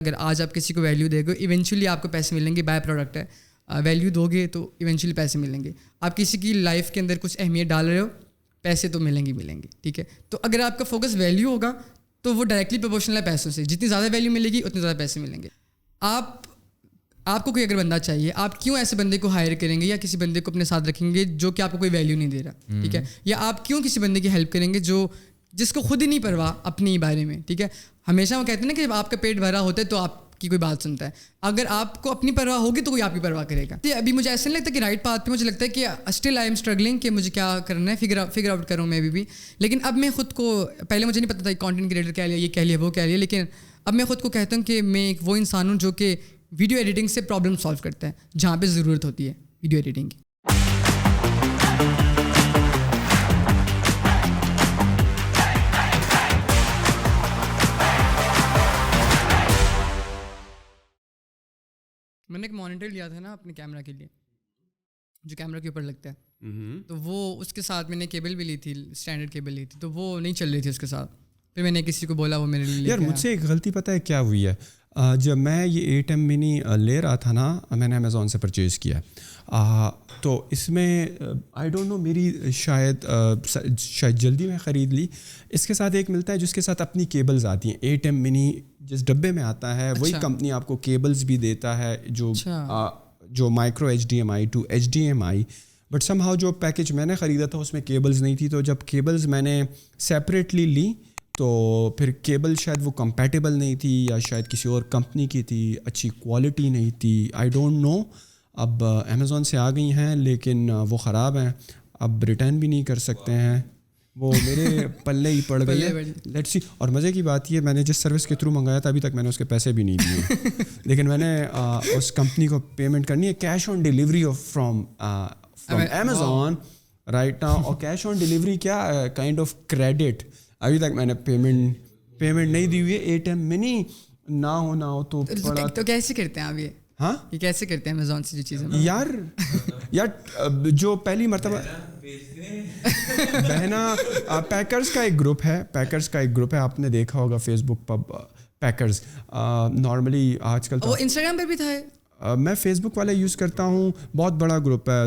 اگر آج آپ کسی کو ویلیو دے گے ایونچولی آپ کو پیسے ملیں گے, بائی پروڈکٹ ہے. ویلیو دو گے تو ایونچولی پیسے ملیں گے. آپ کسی کی لائف کے اندر کچھ اہمیت ڈال رہے ہو, پیسے تو ملیں گے. ٹھیک ہے, تو اگر آپ کا فوکس ویلیو ہوگا تو وہ ڈائریکٹلی پروپورشنل ہے پیسوں سے. جتنی زیادہ ویلیو ملے گی اتنے زیادہ پیسے ملیں گے. آپ کو کوئی اگر بندہ چاہیے, آپ کیوں ایسے بندے کو ہائر کریں گے یا کسی بندے کو اپنے ساتھ رکھیں گے جو کہ آپ کو کوئی ویلیو نہیں دے رہا. ٹھیک ہے, یا آپ کیوں کسی بندے کی ہیلپ کریں گے جس کو خود ہی نہیں پرواہ اپنی بارے میں. ٹھیک ہے, ہمیشہ وہ کہتے ہیں نا کہ آپ کا پیٹ بھرا ہوتا ہے تو آپ کی کوئی بات سنتا ہے. اگر آپ کو اپنی پرواہ ہوگی تو کوئی آپ کی پرواہ کرے گا. ابھی مجھے ایسا نہیں لگتا کہ رائٹ پاتھ پہ, مجھے لگتا ہے کہ اسٹل آئی ایم اسٹرگلنگ کہ مجھے کیا کرنا ہے, فگر آؤٹ کروں میں بھی. لیکن اب میں خود کو, پہلے مجھے نہیں پتا تھا کانٹینٹ کریٹر کیا لیا, یہ کہہ لیا وہ کہہ لیا, لیکن اب میں خود کو کہتا ہوں کہ میں ایک وہ انسان ہوں جو کہ ویڈیو ایڈیٹنگ سے پرابلم سالو کرتا ہے جہاں پہ ضرورت ہوتی ہے ویڈیو ایڈیٹنگ کی. میں نے ایک مانیٹر لیا تھا نا اپنے کیمرہ کے لیے, جو کیمرہ کے اوپر لگتا ہے, تو وہ اس کے ساتھ میں نے کیبل بھی لی تھی, اسٹینڈرڈ کیبل لی تھی, تو وہ نہیں چل رہی تھی اس کے ساتھ. پھر میں نے کسی کو بولا, وہ میرے لیے یار مجھ سے ایک غلطی پتہ ہے کیا ہوئی ہے. جب میں یہ 8M mini لے رہا تھا نا, میں نے امیزون سے پرچیز کیا, تو اس میں آئی ڈونٹ نو میری شاید جلدی میں خرید لی. اس کے ساتھ ایک ملتا ہے جس کے ساتھ اپنی کیبلز آتی ہیں. 8M mini جس ڈبے میں آتا ہے وہی کمپنی آپ کو کیبلز بھی دیتا ہے, جو micro HDMI to HDMI. But somehow جو پیکیج میں نے خریدا تھا اس میں کیبلز نہیں تھی. تو جب کیبلز میں نے سیپریٹلی لی تو پھر کیبل شاید وہ کمپیٹیبل نہیں تھی, یا شاید کسی اور کمپنی کی تھی, اچھی کوالٹی نہیں تھی, آئی ڈونٹ نو. اب امیزون سے آ گئی ہیں لیکن وہ خراب ہیں, اب ریٹرن بھی نہیں کر سکتے ہیں, وہ میرے پلے ہی پڑ گئی ہے. Let's see. اور مزے کی بات یہ, میں نے جس سروس کے تھرو منگایا تھا ابھی تک میں نے اس کے پیسے بھی نہیں دیے, لیکن میں نے اس کمپنی کو پیمنٹ کرنی ہے cash on delivery from Amazon right now. اور کیش آن ڈیلیوری کیا کائنڈ آف کریڈٹ, ابھی تک میں نے پیمنٹ نہیں دی ہوئی ہے. 8M mini نہ ہو تو کیسے کرتے ہیں آپ یہ؟ ہاں یہ کیسے کرتے ہیں امیزون سے جو چیزیں؟ یار جو پہلی مرتبہ بہنا پیکرز کا ایک گروپ ہے, آپ نے دیکھا ہوگا فیس بک پر پیکرز. نارملی آج کل تو انسٹاگرام پہ بھی تھا. میں فیس بک والا یوز کرتا ہوں, بہت بڑا گروپ ہے,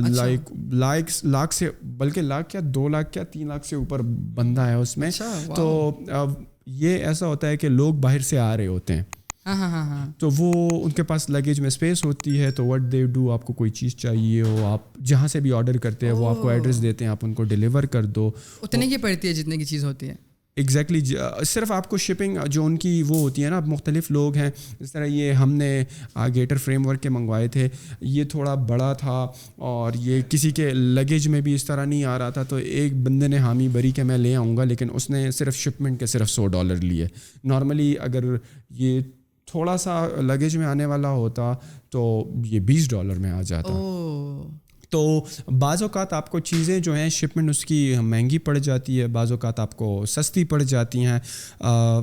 لاکھ سے بلکہ لاکھ کیا 2 لاکھ کیا 3 لاکھ سے اوپر بندہ ہے اس میں. تو یہ ایسا ہوتا ہے کہ لوگ باہر سے آ رہے ہوتے ہیں, تو وہ ان کے پاس لگیج میں اسپیس ہوتی ہے, تو وٹ دے ڈو, آپ کو کوئی چیز چاہیے ہو, آپ جہاں سے بھی آرڈر کرتے ہیں وہ آپ کو ایڈریس دیتے ہیں, آپ ان کو ڈیلیور کر دو. اتنے کی پڑتی ہے جتنے کی چیز ہوتی ہے. ایگزیکٹلی. صرف آپ کو شپنگ جو ان کی وہ ہوتی ہے نا, مختلف لوگ ہیں, اس طرح یہ ہم نے گیٹر فریم ورک کے منگوائے تھے, یہ تھوڑا بڑا تھا اور یہ کسی کے لگیج میں بھی اس طرح نہیں آ رہا تھا, تو ایک بندے نے حامی بری کہ میں لے آؤں گا, لیکن اس نے صرف شپمنٹ کے صرف $100 لیے. نارملی اگر یہ تھوڑا سا لگیج میں آنے والا ہوتا تو یہ $20 میں آ جاتا. تو بعض اوقات آپ کو چیزیں جو ہیں شپمنٹ اس کی مہنگی پڑ جاتی ہے, بعض اوقات آپ کو سستی پڑ جاتی ہیں,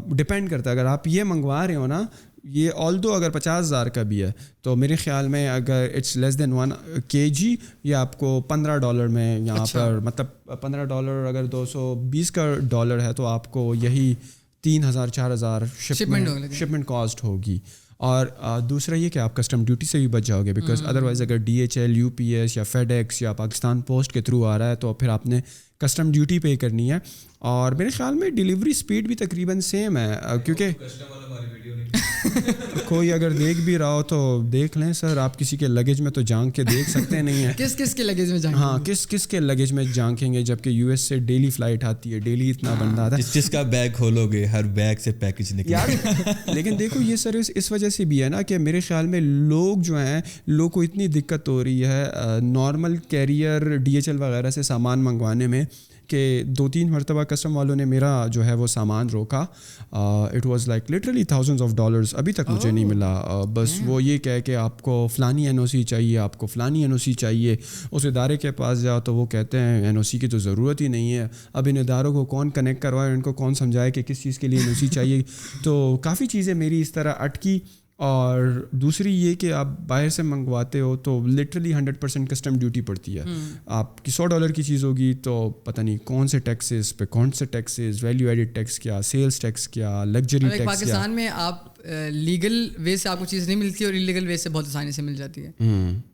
ڈپینڈ کرتا ہے. اگر آپ یہ منگوا رہے ہو نا, یہ آلدو اگر 50,000 کا بھی ہے تو میرے خیال میں اگر اٹس لیس دین 1 kg یہ آپ کو $15 میں یہاں پر, مطلب $15 اگر $220 کا ڈالر ہے تو آپ کو یہی 3,000-4,000 شپمنٹ کاسٹ ہوگی. اور دوسرا یہ کہ آپ کسٹم ڈیوٹی سے بھی بچ جاؤ گے, بیکاز ادروائز اگر DHL, UPS یا FedEx یا پاکستان پوسٹ کے تھرو آ رہا ہے تو پھر آپ نے کسٹم ڈیوٹی پے کرنی ہے. اور میرے خیال میں ڈیلیوری سپیڈ بھی تقریباً سیم ہے, کیونکہ کوئی اگر دیکھ بھی رہا ہو تو دیکھ لیں سر, آپ کسی کے لگیج میں تو جھانک کے دیکھ سکتے نہیں ہیں. کس کے لگیج میں جھانکیں؟ ہاں, کس کے لگیج میں جھانکیں گے, جبکہ US سے ڈیلی فلائٹ آتی ہے, ڈیلی اتنا بندہ آتا ہے. جس کا بیگ کھولو گے ہر بیگ سے پیکج نکلے یار. لیکن دیکھو یہ سروس اس وجہ سے بھی ہے نا کہ میرے خیال میں لوگ جو ہیں, لوگ کو اتنی دقت ہو رہی ہے نارمل کیریئر DHL وغیرہ سے سامان منگوانے میں کہ 2-3 مرتبہ کسٹم والوں نے میرا جو ہے وہ سامان روکا. It was like literally $thousands, ابھی تک مجھے نہیں ملا. بس وہ یہ کہہ کہ آپ کو فلانی NOC چاہیے, آپ کو فلانی NOC چاہیے. اس ادارے کے پاس جاؤ تو وہ کہتے ہیں NOC کی تو ضرورت ہی نہیں ہے. اب ان اداروں کو کون کنیکٹ کروائے, ان کو کون سمجھائے کہ کس چیز کے لیے NOC چاہیے. تو کافی چیزیں میری اس طرح اٹکی. اور دوسری یہ کہ آپ باہر سے منگواتے ہو تو لٹرلی 100% کسٹم ڈیوٹی پڑتی ہے. آپ کی $100 کی چیز ہوگی تو پتہ نہیں کون سے ٹیکسز پہ کون سے ٹیکسز, ویلیو ایڈڈ ٹیکس کیا, سیلس ٹیکس کیا, لگژری ٹیکس کیا. پاکستان میں آپ لیگل وے سے آپ کو چیز نہیں ملتی اور انلیگل وے سے بہت آسانی سے مل جاتی ہے.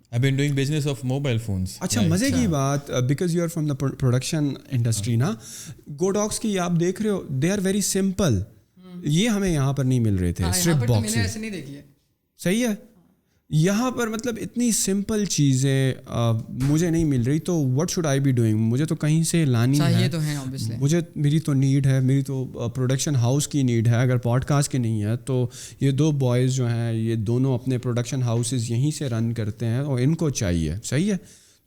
I've been doing business of mobile phones. اچھا مزے کی بات, because you are from the production industry نا, گو ڈاگس کی آپ دیکھ رہے ہو, دے آر ویری سمپل. یہ ہمیں یہاں پر نہیں مل رہے تھے اسٹرپ باکس. ایسے نہیں دیکھی ہے. صحیح ہے. یہاں پر مطلب اتنی سمپل چیزیں مجھے نہیں مل رہی, تو what should I be doing. مجھے تو کہیں سے لانی ہے, تو ہے مجھے میری تو نیڈ ہے, میری تو پروڈکشن ہاؤس کی نیڈ ہے. اگر پوڈ کاسٹ کی نہیں ہے تو یہ 2 بوائز جو ہیں یہ دونوں اپنے پروڈکشن ہاؤسز یہیں سے رن کرتے ہیں اور ان کو چاہیے. صحیح ہے.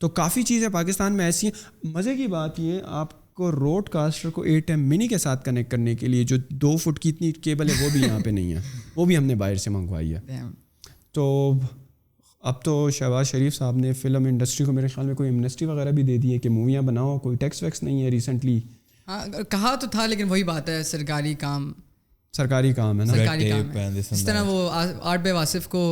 تو کافی چیزیں پاکستان میں ایسی ہیں. مزے کی بات یہ, آپ کو روڈ کاسٹر کو ATM منی کے ساتھ کنیکٹ کرنے کے لیے جو 2 فٹ کی اتنی کیبل ہے وہ بھی یہاں پہ نہیں ہے, وہ بھی ہم نے باہر سے منگوائی ہے. تو اب تو شہباز شریف صاحب نے فلم انڈسٹری کو میرے خیال میں کوئی ایمنسٹی وغیرہ بھی دے دی ہے کہ موویاں بناؤ, کوئی ٹیکس ویکس نہیں ہے ریسنٹلی. ہاں کہا تو تھا, لیکن وہی بات ہے, سرکاری کام ہے نا, سرکاری کام ہے. اس طرح وہ آرٹ بائی واصف کو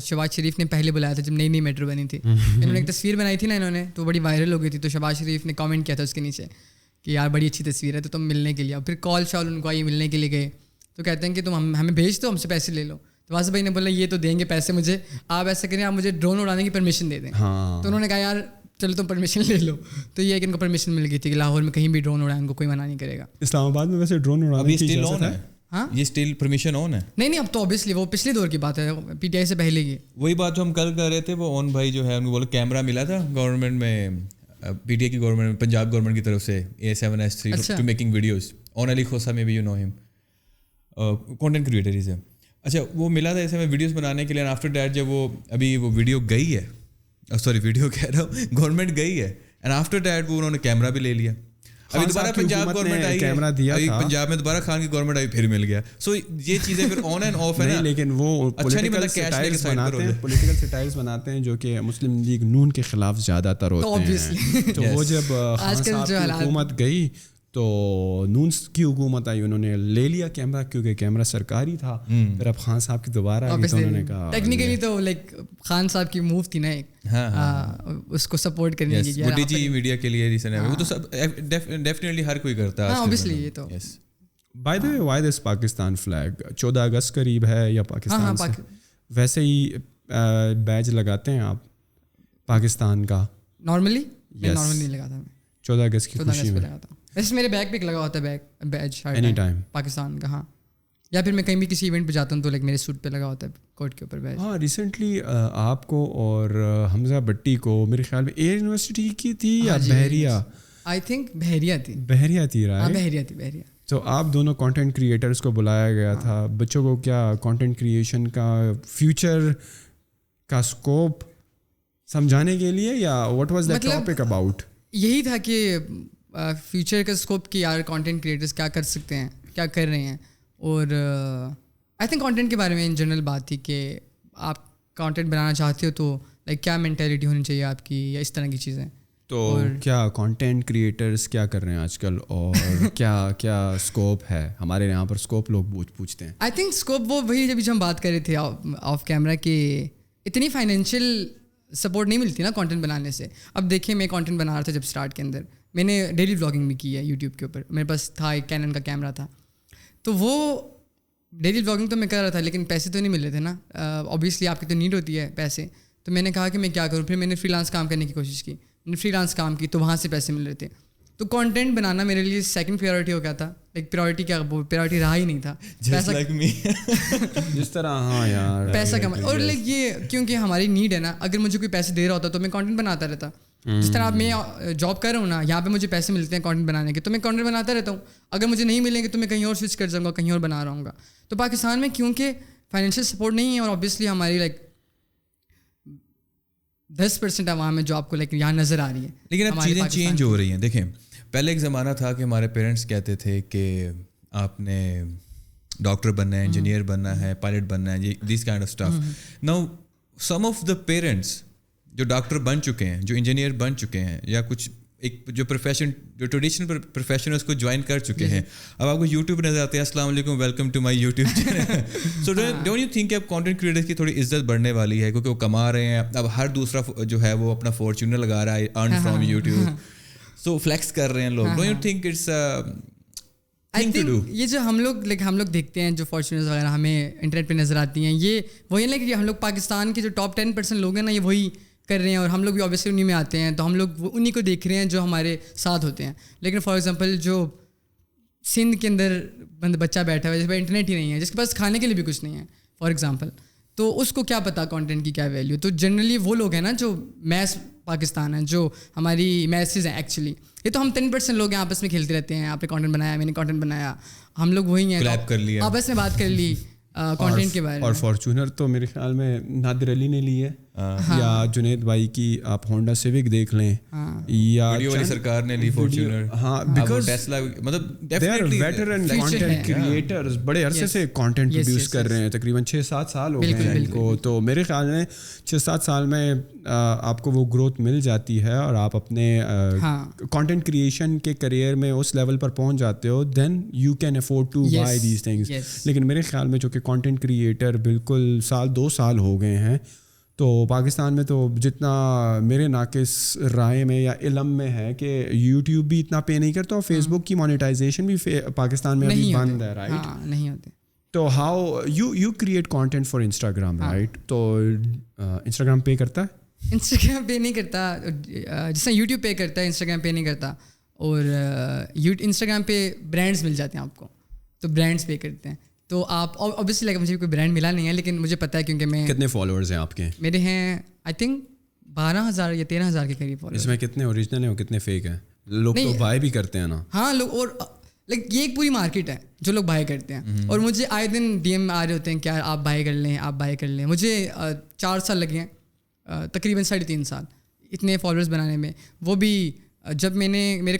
شہباز شریف نے پہلے بلایا تھا جب نئی میٹرو بنی تھی. انہوں نے ایک تصویر بنائی تھی نا انہوں نے, تو بڑی وائرل ہو گئی تھی. تو شہباز شریف نے کامنٹ کیا تھا اس کے نیچے کہ یار بڑی اچھی تصویر ہے, تو تم ملنے کے لیے آؤ. پھر کال شال ان کو آئی, ملنے کے لیے گئے, تو کہتے ہیں کہ تم ہمیں بھیج دو, ہم سے پیسے لے لو. تو واصف بھائی نے بولا یہ تو دیں گے پیسے مجھے, آپ ایسا کریں آپ مجھے ڈرون اڑانے کی پرمیشن دے دیں. تو انہوں نے کہا یار چلو تم پرمیشن لے لو. تو یہ ہے کہ ان کو پرمیشن مل گئی تھی کہ لاہور میں کہیں بھی ڈرون اڑائیں, ان کو کوئی منع نہیں کرے گا. اسلام آباد میں ویسے ڈرون اڑانے کی اجازت ہے؟ ہاں یہ اسٹل پرمیشن آن ہے. نہیں اب تو اوبیسلی وہ پچھلے دور کی بات ہے, PTI سے پہلے کی. وہی بات جو ہم کل کر رہے تھے, وہ اون بھائی جو ہے ان کو بولا کیمرہ ملا تھا گورنمنٹ میں, PTI کی گورنمنٹ میں, پنجاب گورنمنٹ کی طرف سے A7S3 ٹو میکنگ ویڈیوز. اون علی خوسا میں بھی یو نو ہم, کانٹینٹ کریٹرز ہے. اچھا وہ ملا تھا ایسے میں ویڈیوز بنانے کے لیے. آفٹر دیٹ جب وہ ابھی وہ ویڈیو گئی ہے, سوری ویڈیو کہہ رہا ہوں, گورنمنٹ گئی ہے, اینڈ آفٹر دیٹ وہ انہوں نے کیمرہ بھی لے لیا. ابھی دوبارہ پنجاب گورنمنٹ آئی ہے, ابھی پنجاب میں دوبارہ خان کی گورنمنٹ آئی, پھر مل گیا. سو یہ چیزیں پھر آن اینڈ آف ہے نا. لیکن وہ پولیٹیکل سٹائلز بناتے ہیں جو کہ مسلم لیگ نون کے خلاف زیادہ تر ہوتے ہیں. تو وہ جب خان صاحب کی حکومت گئی تو نون کی حکومت آئی, انہوں نے لے لیا کیمرہ کیونکہ کیمرہ سرکاری تھا. پھر اب خان صاحب کی دوبارہ آئی تو انہوں نے کہا ٹیکنیکلی تو لائک خان صاحب کی موو تھی نا ایک, اس کو سپورٹ کرنے کی. وہ DG میڈیا کے لیے ریزن ہے, وہ تو سب ڈیفینیٹلی ہر کوئی کرتا ہے. ہاں اوبیسلی یہ تو. By the way why this Pakistan flag 14 اگست قریب ہے یا پاکستان سے ویسے ہی بیج لگاتے ہیں آپ پاکستان کا؟ نارملی نہیں لگاتا میں 14 اگست کی خوشی میں. ویسے میرے بیگ پہ لگا ہوتا ہے بیج اینی ٹائم پاکستان کا. ہاں یا پھر میں کہیں بھی کسی ایونٹ پہ جاتا ہوں تو لائک میرے سوٹ پہ لگا ہوتا ہے کوٹ کے اوپر بیج. ہاں ریسنٹلی آپ کو اور حمزہ بٹی کو میرے خیال میں ایئر یونیورسٹی کی تھی یا بحریہ, آئی تھنک بحریہ تھی رائٹ. بحریہ تھی. تو آپ دونوں کانٹینٹ کریٹرس کو بلایا گیا تھا. بچوں کو کیا کانٹینٹ کریشن کا فیوچر کا اسکوپ سمجھانے کے لیے, یا what was that topic about? یہی تھا کہ فیوچر کا اسکوپ کہ یار کانٹینٹ کریٹرس کیا کر سکتے ہیں, کیا کر رہے ہیں. اور آئی تھنک کانٹینٹ کے بارے میں ان جنرل بات تھی کہ آپ کانٹینٹ بنانا چاہتے ہو تو لائک کیا مینٹیلٹی ہونی چاہیے آپ کی, یا اس طرح کی چیزیں. تو کیا کانٹینٹ کریٹرس کیا کر رہے ہیں آج کل, اور کیا اسکوپ ہے ہمارے یہاں پر؟ اسکوپ لوگ پوچھتے ہیں. آئی تھنک اسکوپ وہ وہی جب ہم بات کر رہے تھے آف کیمرہ کہ اتنی فائنینشیل سپورٹ نہیں ملتی نا کانٹینٹ بنانے سے. اب دیکھیں میں کانٹینٹ بنا رہا تھا جب اسٹارٹ کے اندر, میں نے ڈیلی بلاگنگ بھی کی ہے یوٹیوب کے اوپر. میرے پاس تھا ایک کینن کا کیمرہ تھا, تو وہ ڈیلی بلاگنگ تو میں کر رہا تھا, لیکن پیسے تو نہیں مل رہے تھے نا. اوبیسلی آپ کی تو نیڈ ہوتی ہے پیسے. تو میں نے کہا کہ میں کیا کروں. پھر میں نے فری لانس کام کرنے کی کوشش کی, میں نے فری لانس کام کی تو وہاں سے پیسے مل رہے تھے. تو کانٹینٹ بنانا میرے لیے سیکنڈ پریورٹی ہو گیا تھا. ایک پریورٹی کیا, پریورٹی رہا ہی نہیں تھا. جس طرح ہاں یار پیسہ کمانا. اور لائک یہ کیونکہ ہماری نیڈ ہے نا, اگر مجھے کوئی پیسے دے رہا ہوتا تو میں کانٹینٹ بناتا رہتا. جس طرح اب میں جاب کر رہا ہوں نا, یہاں پہ مجھے پیسے ملتے ہیں کانٹینٹ بنانے کے, تو میں کانٹینٹ بناتا رہتا ہوں. اگر مجھے نہیں ملیں گے تو میں کہیں اور سوئچ کر جاؤں گا, کہیں اور بنا رہا ہوں گا. تو پاکستان میں کیونکہ فائنینشیل سپورٹ نہیں ہے, اور اوبیسلی ہماری لائک 10% عوام ہے جو آپ کو لائک یہاں نظر آ رہی ہے. لیکن اب چیزیں چینج ہو رہی ہیں. دیکھیں پہلے ایک زمانہ تھا کہ ہمارے پیرنٹس کہتے تھے کہ آپ نے ڈاکٹر بننا ہے, انجینئر بننا ہے, پائلٹ بننا ہے, this kind of stuff. Now some of the parents جو ڈاکٹر بن چکے ہیں, جو انجینئر بن چکے ہیں, یا کچھ ایک جو ٹریڈیشنل پروفیشن ہے اس کو جوائن کر چکے ہیں. اب آپ کو یوٹیوب نظر آتے ہیں, السلام علیکم, welcome to my YouTube channel. So don't you think کہ اب کانٹینٹ کریٹرس کی تھوڑی عزت بڑھنے والی ہے کیونکہ وہ کما رہے ہیں, اب ہر دوسرا جو ہے وہ اپنا فارچونر لگا رہا ہے, earn from YouTube, so flex کر رہے ہیں لوگ. ڈونٹ یو تھنک اٹس یہ جو ہم لوگ دیکھتے ہیں جو فارچونرز وغیرہ ہمیں انٹرنیٹ پہ نظر آتی ہیں, یہ وہی ہے کہ ہم لوگ پاکستان کے جو ٹاپ 10% لوگ ہیں نا, یہ وہی کر رہے ہیں, اور ہم لوگ بھی اوبیسلی انہیں میں آتے ہیں, تو ہم لوگ انہیں کو دیکھ رہے ہیں جو ہمارے ساتھ ہوتے ہیں. لیکن فار ایگزامپل جو سندھ کے اندر بچہ بیٹھا ہوا ہے جس پہ انٹرنیٹ ہی نہیں ہے, جس کے پاس کھانے کے لیے بھی کچھ نہیں ہے فار ایگزامپل, تو اس کو کیا پتا کانٹینٹ کی کیا ویلیو. تو جنرلی وہ لوگ ہیں نا جو میس پاکستان ہے, جو ہماری میسز ہیں ایکچولی. یہ تو ہم 10% لوگ ہیں آپس میں کھیلتے رہتے ہیں, آپ نے کانٹینٹ بنایا, میں نے کانٹینٹ بنایا, ہم لوگ وہی ہیں, آپس میں بات کر لی کانٹینٹ کے بارے میں. اور فارچونر تو میرے خیال میں نادر علی نے لی ہے, یا جنید بھائی کی آپ ہونڈا سیوک دیکھ لیں, یا سرکار نے لی فارچونر. ہاں, بیکاز مطلب they are veteran content creators, بڑے عرصے سے کانٹینٹ پروڈیوس کر رہے ہیں, تقریباً 6-7 سال ہو گئے ہیں ان کو. تو میرے خیال میں 6-7 سال میں آپ کو وہ گروتھ مل جاتی ہے اور آپ اپنے کانٹینٹ کریشن کے کریئر میں اس لیول پر پہنچ جاتے ہو, then you can afford to buy these things. لیکن میرے خیال میں جو کہ کانٹینٹ کریٹر بالکل 1-2 سال ہو گئے ہیں, تو پاکستان میں تو جتنا میرے ناقص رائے میں یا علم میں ہے کہ یوٹیوب بھی اتنا پے نہیں کرتا, اور فیس بک کی مانیٹائزیشن بھی پاکستان میں ابھی بند ہے, رائٹ؟ نہیں ہوتے. تو how you create content for Instagram, right? تو انسٹاگرام پے کرتا ہے؟ انسٹاگرام پے نہیں کرتا, جس طرح یوٹیوب پے کرتا ہے انسٹاگرام پے نہیں کرتا. اور انسٹاگرام پہ برانڈس مل جاتے ہیں آپ کو, تو برانڈس پے کرتے ہیں. تو آپ اوبیسلی لائک مجھے کوئی برانڈ ملا نہیں ہے, لیکن مجھے پتہ ہے کیونکہ میں. کتنے فالوورز ہیں آپ کے؟ میرے ہیں آئی تھنک 12,000 یا 13,000 کے قریب فالوورز. اس میں کتنے اوریجنل ہیں اور کتنے فیک ہیں؟ لوگ تو بائی بھی کرتے ہیں نا. ہاں لوگ, اور لائک یہ ایک پوری مارکیٹ ہے جو لوگ بائی کرتے ہیں, اور مجھے آئے دن ڈی ایم آ رہے ہوتے ہیں کہ یار آپ بائی کر لیں, آپ بائی کر لیں. مجھے 4 سال لگے ہیں, تقریباً 3.5 سال اتنے فالوورز بنانے میں. وہ بھی جب میں نے میرے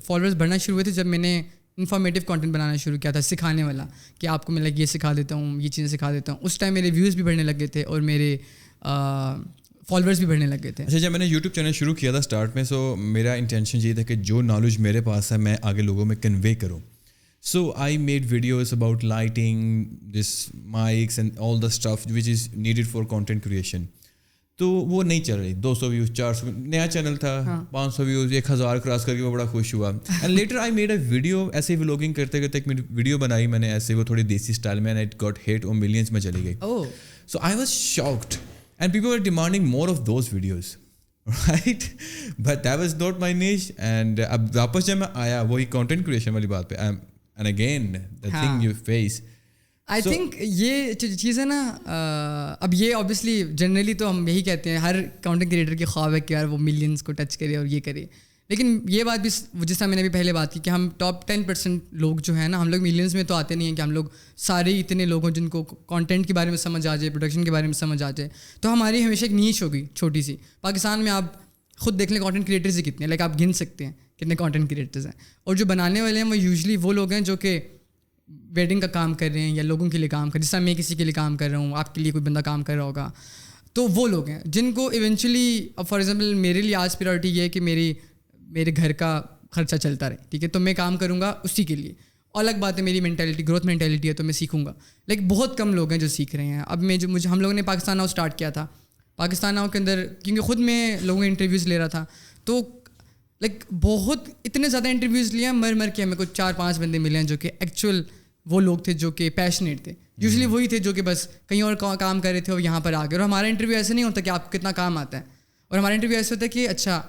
فالوورز بڑھنا شروع ہوئے تھے, جب میں نے انفارمیٹیو کانٹینٹ بنانا شروع کیا تھا, سکھانے والا, کہ آپ کو میں یہ سکھا دیتا ہوں, یہ چیزیں سکھا دیتا ہوں. اس ٹائم میرے ویوز بھی بڑھنے لگے تھے اور میرے فالوورز بھی بڑھنے لگے تھے. اچھا, جب میں نے یوٹیوب چینل شروع کیا تھا اسٹارٹ میں, سو میرا انٹینشن یہ تھا کہ جو نالج میرے پاس ہے میں آگے لوگوں میں کنوے کروں. So I made videos about lighting, this mics and all the stuff which is needed for content creation. تو وہ نہیں چل رہی, 200 ویوز, 400, نیا چینل تھا, 500 ویوز, 1000 کراس کر کے وہ بڑا خوش ہوا. And later I made a video, ایسے ولاگنگ کرتے کرتے ایک ویڈیو بنائی میں نے ایسے, وہ تھوڑی دیسی اسٹائل میں, اینڈ اٹ گاٹ ہٹ اور ملینس میں چلی گئی. So I was shocked and people are demanding more of those videos, right, but that was not my niche. And اب واپس جب میں آیا وہی کانٹینٹ کریشن والی بات پہ, and again the thing you face, I think یہ چیز ہے نا. اب یہ اوبیسلی جنرلی تو ہم یہی کہتے ہیں, ہر کانٹینٹ کریٹر کی خواب ہے کہ یار وہ ملینس کو ٹچ کرے اور یہ کرے. لیکن یہ بات بھی جس طرح میں نے بھی پہلے بات کی کہ ہم ٹاپ 10% لوگ جو ہیں نا, ہم لوگ ملینس میں تو آتے نہیں ہیں کہ ہم لوگ سارے اتنے لوگ ہوں جن کو کانٹینٹ کے بارے میں سمجھ آ جائے, پروڈکشن کے بارے میں سمجھ آ جائے. تو ہماری ہمیشہ ایک نیش ہوگی چھوٹی سی. پاکستان میں آپ خود دیکھ لیں کانٹینٹ کریٹرز ہی کتنے, لائک آپ گن سکتے ہیں کتنے کانٹینٹ کریٹرز ہیں. اور جو بنانے والے ہیں وہ یوزلی وہ لوگ ہیں جو کہ ویڈنگ کا کام کر رہے ہیں یا لوگوں کے لیے کام کر رہے ہیں. جس طرح میں کسی کے لیے کام کر رہا ہوں, آپ کے لیے کوئی بندہ کام کر رہا ہوگا, تو وہ لوگ ہیں جن کو ایونچولی, اب فار ایگزامپل میرے لیے آج پریورٹی یہ ہے کہ میرے گھر کا خرچہ چلتا رہے, ٹھیک ہے, تو میں کام کروں گا اسی کے لیے. الگ بات ہے میری مینٹیلٹی, گروتھ مینٹیلٹی ہے, تو میں سیکھوں گا. لیکن بہت کم لوگ ہیں جو سیکھ رہے ہیں. اب ہم لوگوں نے پاکستان ناؤ اسٹارٹ کیا تھا. پاکستان ناؤ کے اندر کیونکہ خود میں لوگوں کے انٹرویوز لے رہا تھا, تو لائک بہت اتنے زیادہ انٹرویوز لیا, مر کے ہمیں کچھ 4-5 بندے ملے ہیں جو کہ ایکچوئل وہ لوگ تھے جو کہ پیشنیٹ تھے. یوزلی وہی تھے جو کہ بس کہیں اور کام کر رہے تھے اور یہاں پر آ گئے. اور ہمارا انٹرویو ایسے نہیں ہوتا کہ آپ کو کتنا کام آتا ہے, اور ہمارا انٹرویو ایسے ہوتا ہے کہ اچھا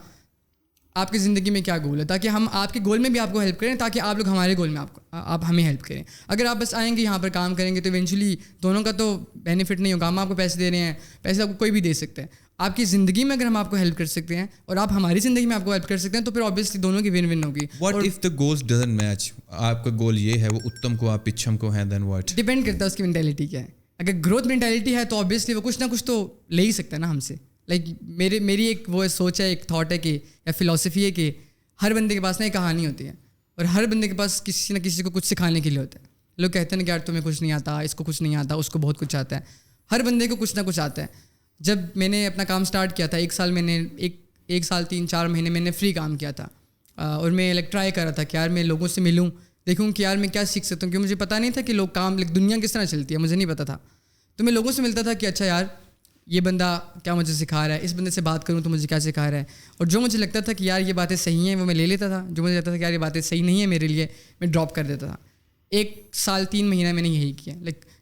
آپ کی زندگی میں کیا گول ہے, تاکہ ہم آپ کے گول میں بھی آپ کو ہیلپ کریں, تاکہ آپ لوگ ہمارے گول میں آپ ہمیں ہیلپ کریں. اگر آپ بس آئیں گے یہاں پر کام کریں گے تو ایونچولی دونوں کا تو بینیفٹ نہیں ہوگا. ہم آپ کو پیسے دے رہے ہیں, پیسے آپ کو کوئی بھی دے سکتا ہے. آپ کی زندگی میں اگر ہم آپ کو ہیلپ کر سکتے ہیں اور آپ ہماری زندگی میں آپ کو ہیلپ کر سکتے ہیں, تو پھر اوبیسلی دونوں کی ون ون ہوگی. What if the goals doesn't match, آپ کا گول یہ ہے, وہ اتم کو آپ پچھم کو ہیں, دین واٹ؟ ڈپینڈ کرتا ہے اس کی مینٹیلٹی کیا ہے. اگر گروتھ مینٹیلٹی ہے تو اوبیسلی وہ کچھ نہ کچھ تو لے ہی سکتا ہے نا ہم سے. لائک میری ایک وہ سوچ ہے, ایک تھاٹ ہے کہ یا فلاسفی ہے کہ ہر بندے کے پاس نا ایک کہانی ہوتی ہے, اور ہر بندے کے پاس کسی نہ کسی کو کچھ سکھانے کے لیے ہوتا ہے. لوگ کہتے ہیں کہ یار تمہیں کچھ نہیں آتا, اس کو کچھ نہیں آتا, اس کو بہت کچھ آتا ہے. ہر بندے کو کچھ نہ کچھ آتا ہے. جب میں نے اپنا کام اسٹارٹ کیا تھا 1 سال میں نے ایک 1 سال 3-4 مہینے میں نے فری کام کیا تھا اور میں ٹرائی کر رہا تھا کہ یار میں لوگوں سے ملوں, دیکھوں کہ یار میں کیا سیکھ سکتا ہوں, کیونکہ مجھے پتہ نہیں تھا کہ لوگ کام دنیا کس طرح چلتی ہے, مجھے نہیں پتہ تھا. تو میں لوگوں سے ملتا تھا کہ اچھا یار یہ بندہ کیا مجھے سکھا رہا ہے, اس بندے سے بات کروں تو مجھے کیا سکھا رہا ہے, اور جو مجھے لگتا تھا کہ یار یہ باتیں صحیح ہیں وہ میں لے لیتا تھا, جو مجھے لگتا تھا کہ یار یہ باتیں صحیح نہیں ہیں میرے لیے میں ڈراپ کر دیتا تھا. 1 سال 3 مہینہ میں نے یہی کیا,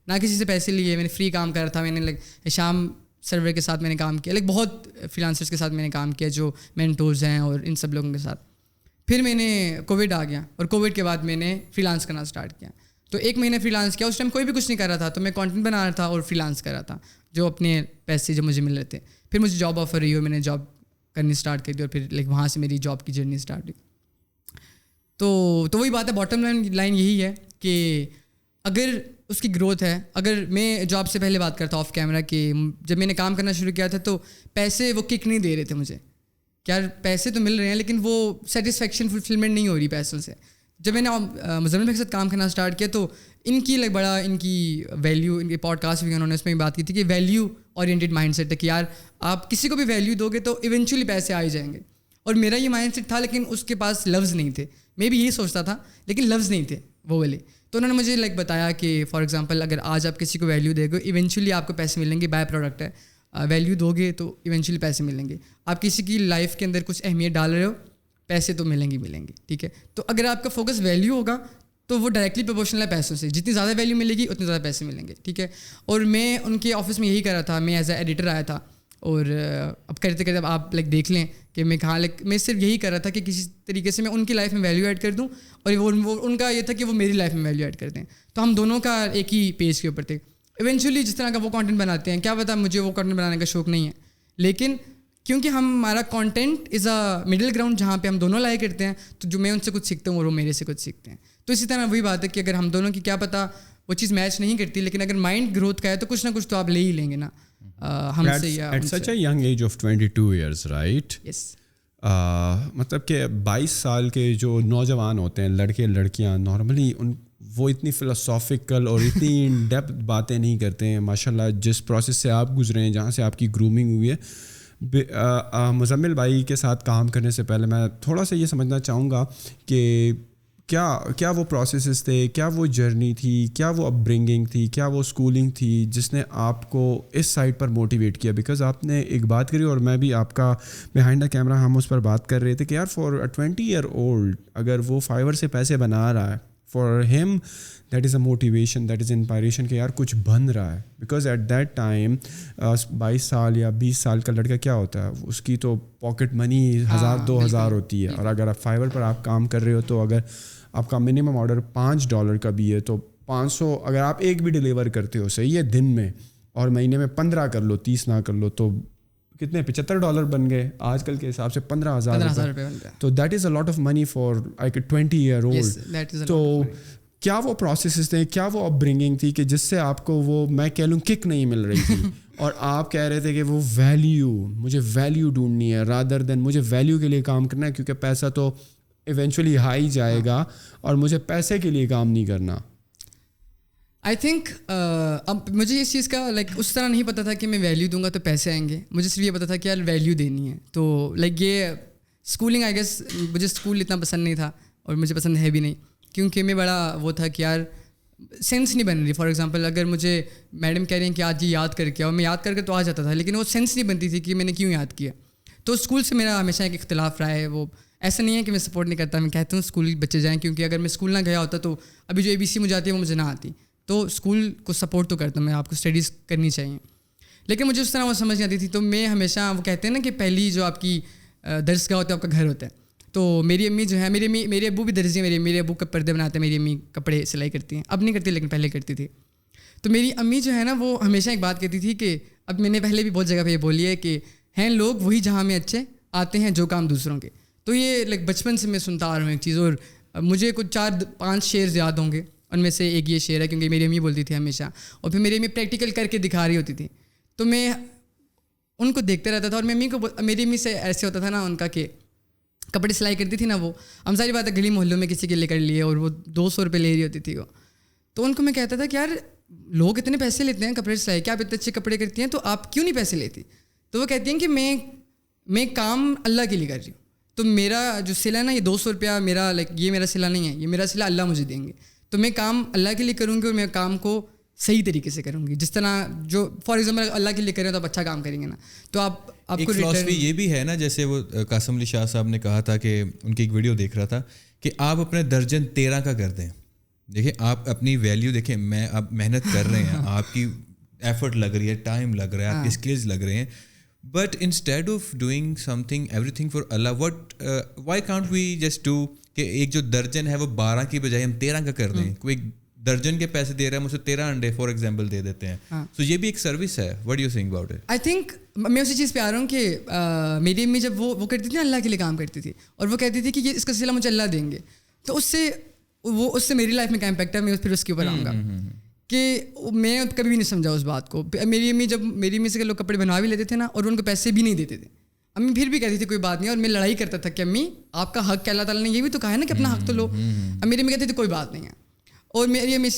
نہ کسی سے پیسے لیے, میں نے فری کام کر رہا تھا. میں نے شام سرور کے ساتھ میں نے کام کیا, بہت فریلانسرز کے ساتھ میں نے کام کیا جو مینٹورز ہیں اور ان سب لوگوں کے ساتھ. پھر میں نے کووڈ آ گیا اور کووڈ کے بعد میں نے فری لانس کرنا اسٹارٹ کیا. تو 1 مہینہ فری لانس کیا, اس ٹائم کوئی بھی کچھ نہیں کر رہا تھا, تو میں کانٹینٹ بنا رہا تھا اور فری لانس کر رہا تھا جو اپنے پیسے جو مجھے مل رہے تھے. پھر مجھے جاب آفر رہی اور میں نے جاب کرنی اسٹارٹ کر دی, اور پھر وہاں سے میری جاب کی جرنی اسٹارٹ ہوئی. تو وہی بات ہے, باٹم لائن یہی ہے کہ اگر اس کی گروتھ ہے, اگر میں جاب سے پہلے بات کرتا آف کیمرہ کہ جب میں نے کام کرنا شروع کیا تھا تو پیسے وہ کک نہیں دے رہے تھے مجھے. کیا یار پیسے تو مل رہے ہیں لیکن وہ سیٹسفیکشن فلفلمنٹ نہیں ہو رہی پیسوں سے. جب میں نے مزمل بھائی کے ساتھ کام کرنا اسٹارٹ کیا تو ان کی بڑا ان کی ویلیو, ان کے پوڈ کاسٹ بھی انہوں نے اس میں بات کی تھی کہ ویلیو اورینٹیڈ مائنڈ سیٹ ہے کہ یار آپ کسی کو بھی ویلیو دو گے تو ایونچولی پیسے آ ہی جائیں گے. اور میرا یہ مائنڈ سیٹ تھا لیکن اس کے پاس لفظ نہیں تھے. میں بھی یہی سوچتا تھا لیکن لفظ نہیں تھے وہ والے. تو انہوں نے مجھے بتایا کہ فار ایگزامپل اگر آج آپ کسی کو ویلیو دے گے ایونچولی آپ کو پیسے ملیں گے, بائی پروڈکٹ ہے, ویلیو دو گے تو ایونچولی پیسے ملیں گے. آپ کسی کی لائف کے اندر کچھ اہمیت ڈال رہے ہو, پیسے تو ملیں گے, ٹھیک ہے. تو اگر آپ کا فوکس ویلیو ہوگا تو وہ ڈائریکٹلی پروپورشنل ہے پیسوں سے, جتنی زیادہ ویلیو ملے گی اتنے زیادہ پیسے ملیں گے, ٹھیک ہے. اور میں ان کے آفس میں یہی کر رہا تھا, میں ایز اے ایڈیٹر آیا تھا, اور اب کرتے کرتے اب آپ دیکھ لیں کہ میں کہاں میں صرف یہی کر رہا تھا کہ کسی طریقے سے میں ان کی لائف میں ویلیو ایڈ کر دوں, اور وہ ان کا یہ تھا کہ وہ میری لائف میں ویلیو ایڈ کر دیں. تو ہم دونوں کا ایک ہی پیج کے اوپر تھے. ایونچولی جس طرح کا وہ کانٹینٹ بناتے ہیں, کیا پتا مجھے وہ کانٹینٹ بنانے کا شوق نہیں ہے, لیکن کیونکہ ہمارا content is a middle ground جہاں پہ ہم دونوں لائے کرتے ہیں, تو جو میں ان سے کچھ سیکھتا ہوں اور وہ میرے سے کچھ سیکھتے ہیں. تو اسی طرح وہی بات ہے کہ اگر ہم دونوں کی کیا پتہ وہ چیز میچ نہیں کرتی, لیکن اگر مائنڈ گروتھ کا ہے تو کچھ نہ کچھ تو آپ لے ہی لیں گے نا ہم سے یا at such a young age of 22 years, right. مطلب کہ 22 سال کے جو نوجوان ہوتے ہیں, لڑکے لڑکیاں, نارملی وہ اتنی فلاسافیکل اور اتنی ان ڈیپتھ باتیں نہیں کرتے ہیں. ماشاء اللہ جس پروسیس سے آپ گزرے ہیں, جہاں سے آپ کی گرومنگ ہوئی ہے. مزمل بھائی کے ساتھ کام کرنے سے پہلے میں تھوڑا سا یہ سمجھنا چاہوں گا کہ کیا وہ پروسیسز تھے, کیا وہ جرنی تھی, کیا وہ اپ برنگنگ تھی, کیا وہ اسکولنگ تھی جس نے آپ کو اس سائڈ پر موٹیویٹ کیا. بیکاز آپ نے ایک بات کری اور میں بھی آپ کا بیہائنڈ دا کیمرہ ہم اس پر بات کر رہے تھے کہ یار فار 20 ایئر اولڈ اگر وہ فائیور سے پیسے بنا رہا ہے, for him that is a motivation, that is inspiration کہ یار کچھ بن رہا ہے. بیکاز ایٹ دیٹ ٹائم 22 سال یا 20 سال کا لڑکا کیا ہوتا ہے, اس کی تو پاکٹ منی 1000-2000 ہوتی ہے. اور اگر آپ فائیور پر آپ کام کر رہے ہو تو اگر آپ کا منیمم آرڈر $5 کا بھی ہے تو 500 اگر آپ ایک بھی ڈیلیور کرتے ہو صحیح ہے دن میں, اور مہینے میں 15 کر لو, 30 نہ کر لو, تو کتنے $75 بن گئے آج کل کے حساب سے, 15,000 روپے. تو that is a lot of money for like 20 year old. تو کیا وہ پروسیسز تھے, کیا وہ اپ برنگنگ تھی کہ جس سے آپ کو وہ میں کہہ لوں کک نہیں مل رہی تھی اور آپ کہہ رہے تھے کہ وہ ویلیو, مجھے ویلیو ڈھونڈنی ہے رادر دین مجھے ویلیو کے لیے کام کرنا ہے, کیونکہ پیسہ تو ایونچولی ہائی جائے گا اور مجھے پیسے کے لیے کام نہیں کرنا. آئی تھنک اب مجھے اس چیز کا اس طرح نہیں پتہ تھا کہ میں ویلیو دوں گا تو پیسے آئیں گے. مجھے صرف یہ پتہ تھا کہ یار ویلیو دینی ہے. تو یہ اسکولنگ آئی گیس مجھے اسکول اتنا پسند نہیں تھا اور مجھے پسند ہے بھی نہیں, کیونکہ میں بڑا وہ تھا کہ یار سینس نہیں بن رہی. فار ایگزامپل اگر مجھے میڈم کہہ رہی ہیں کہ آج یہ یاد کر کے آؤ, میں یاد کر کے تو آ جاتا تھا, لیکن وہ سینس نہیں بنتی تھی کہ میں نے کیوں یاد کیا. تو اسکول سے میرا ہمیشہ ایک اختلاف رہا ہے. وہ ایسا نہیں ہے کہ میں سپورٹ نہیں کرتا, میں کہتا ہوں اسکول بچے جائیں, کیونکہ اگر میں اسکول نہ گیا ہوتا تو ابھی جو ABC مجھے آتی ہے وہ مجھے نہ آتی. تو اسکول کو سپورٹ تو کرتا ہوں میں, آپ کو اسٹڈیز کرنی چاہیے, لیکن مجھے اس طرح وہ سمجھ نہیں آتی تھی. تو میں ہمیشہ وہ کہتے ہیں نا کہ پہلی جو آپ کی درسگاہ ہوتا ہے آپ کا گھر ہوتا ہے. تو میری امی جو ہے, میرے ابو بھی درزی ہیں, میرے ابو پردے بناتے ہیں, میری امی کپڑے سلائی کرتی ہیں, اب نہیں کرتی لیکن پہلے کرتی تھی. تو میری امی جو ہے نا وہ ہمیشہ ایک بات کہتی تھی کہ اب میں نے پہلے بھی بہت جگہ پہ یہ بولی ہے کہ ہیں لوگ وہی جہاں میں اچھے آتے ہیں جو کام دوسروں کے. تو یہ بچپن سے میں سنتا آ رہا ہوں ایک چیز, اور مجھے کچھ 4-5 شعر یاد ہوں گے. ان میں سے ایک یہ شعر ہے, کیونکہ میری امی بولتی تھی ہمیشہ, اور پھر میری امی پریکٹیکل کر کے دکھا رہی ہوتی تھی. تو میں ان کو دیکھتے رہتا تھا, اور میری امی سے ایسے ہوتا تھا نا ان کا کہ کپڑے سلائی کرتی تھی نا وہ, ہم ساری بات ہے گلی محلوں میں کسی کے لے کر لیے, اور وہ 200 روپے لے رہی ہوتی تھی وہ. تو ان کو میں کہتا تھا کہ یار لوگ اتنے پیسے لیتے ہیں کپڑے سلائی کے, آپ اتنے اچھے کپڑے کرتی ہیں تو آپ کیوں نہیں پیسے لیتی. تو وہ کہتی ہیں کہ میں میں کام اللہ کے لیے کر رہی ہوں, تو میرا جو صلہ ہے نا, یہ 200 روپیہ میرا لائک یہ میرا صلہ نہیں ہے, یہ میرا صلہ اللہ مجھے دیں گے. تو میں کام اللہ کے لیے کروں گی اور میں کام کو صحیح طریقے سے کروں گی, جس طرح جو فار ایگزامپل اللہ کے لیے کریں تو آپ اچھا کام کریں گے نا, تو آپ کو فلاسفی یہ بھی ہے نا, جیسے وہ قاسم علی شاہ صاحب نے کہا تھا کہ ان کی ایک ویڈیو دیکھ رہا تھا کہ آپ اپنے درجن 13 کا کر دیں. دیکھیں آپ اپنی ویلیو دیکھیں, میں آپ محنت کر رہے ہیں, آپ کی ایفرٹ لگ رہی ہے, ٹائم لگ رہا ہے, آپ کی اسکلز لگ رہے ہیں, بٹ انسٹیڈ آف ڈوئنگ سم تھنگ ایوری تھنگ فار اللہ, why can't we just do کہ ایک جو درجن ہے وہ 12 کی بجائے ہم 13 کا کر دیں. کوئی درجن کے پیسے دے رہا ہے, مجھے 13 انڈے فار ایگزامپل دے دیتے ہیں. سو یہ بھی ایک سروس ہے. What do you think about it? I think میں اسی چیز پہ آ رہا ہوں کہ میری امی جب وہ کرتی تھی نا, اللہ کے لیے کام کرتی تھی, اور وہ کہتی تھی کہ یہ اس کا صلہ مجھے اللہ دیں گے, تو اس سے میری لائف میں کیا امپیکٹ ہے, میں پھر اس کے اوپر آؤں گا کہ میں کبھی بھی نہیں سمجھا اس بات کو. میری امی سے لوگ کپڑے بنوا بھی لیتے تھے نا, اور ان کو پیسے بھی نہیں دیتے تھے, امی پھر بھی کہتی تھی کوئی بات نہیں, اور میں لڑائی کرتا تھا کہ امی آپ کا حق, اللہ تعالیٰ نے یہ بھی تو کہا ہے نا کہ اپنا حق تو لو. اب میری امی کہتی تھی کوئی بات نہیں ہے, اور میری امی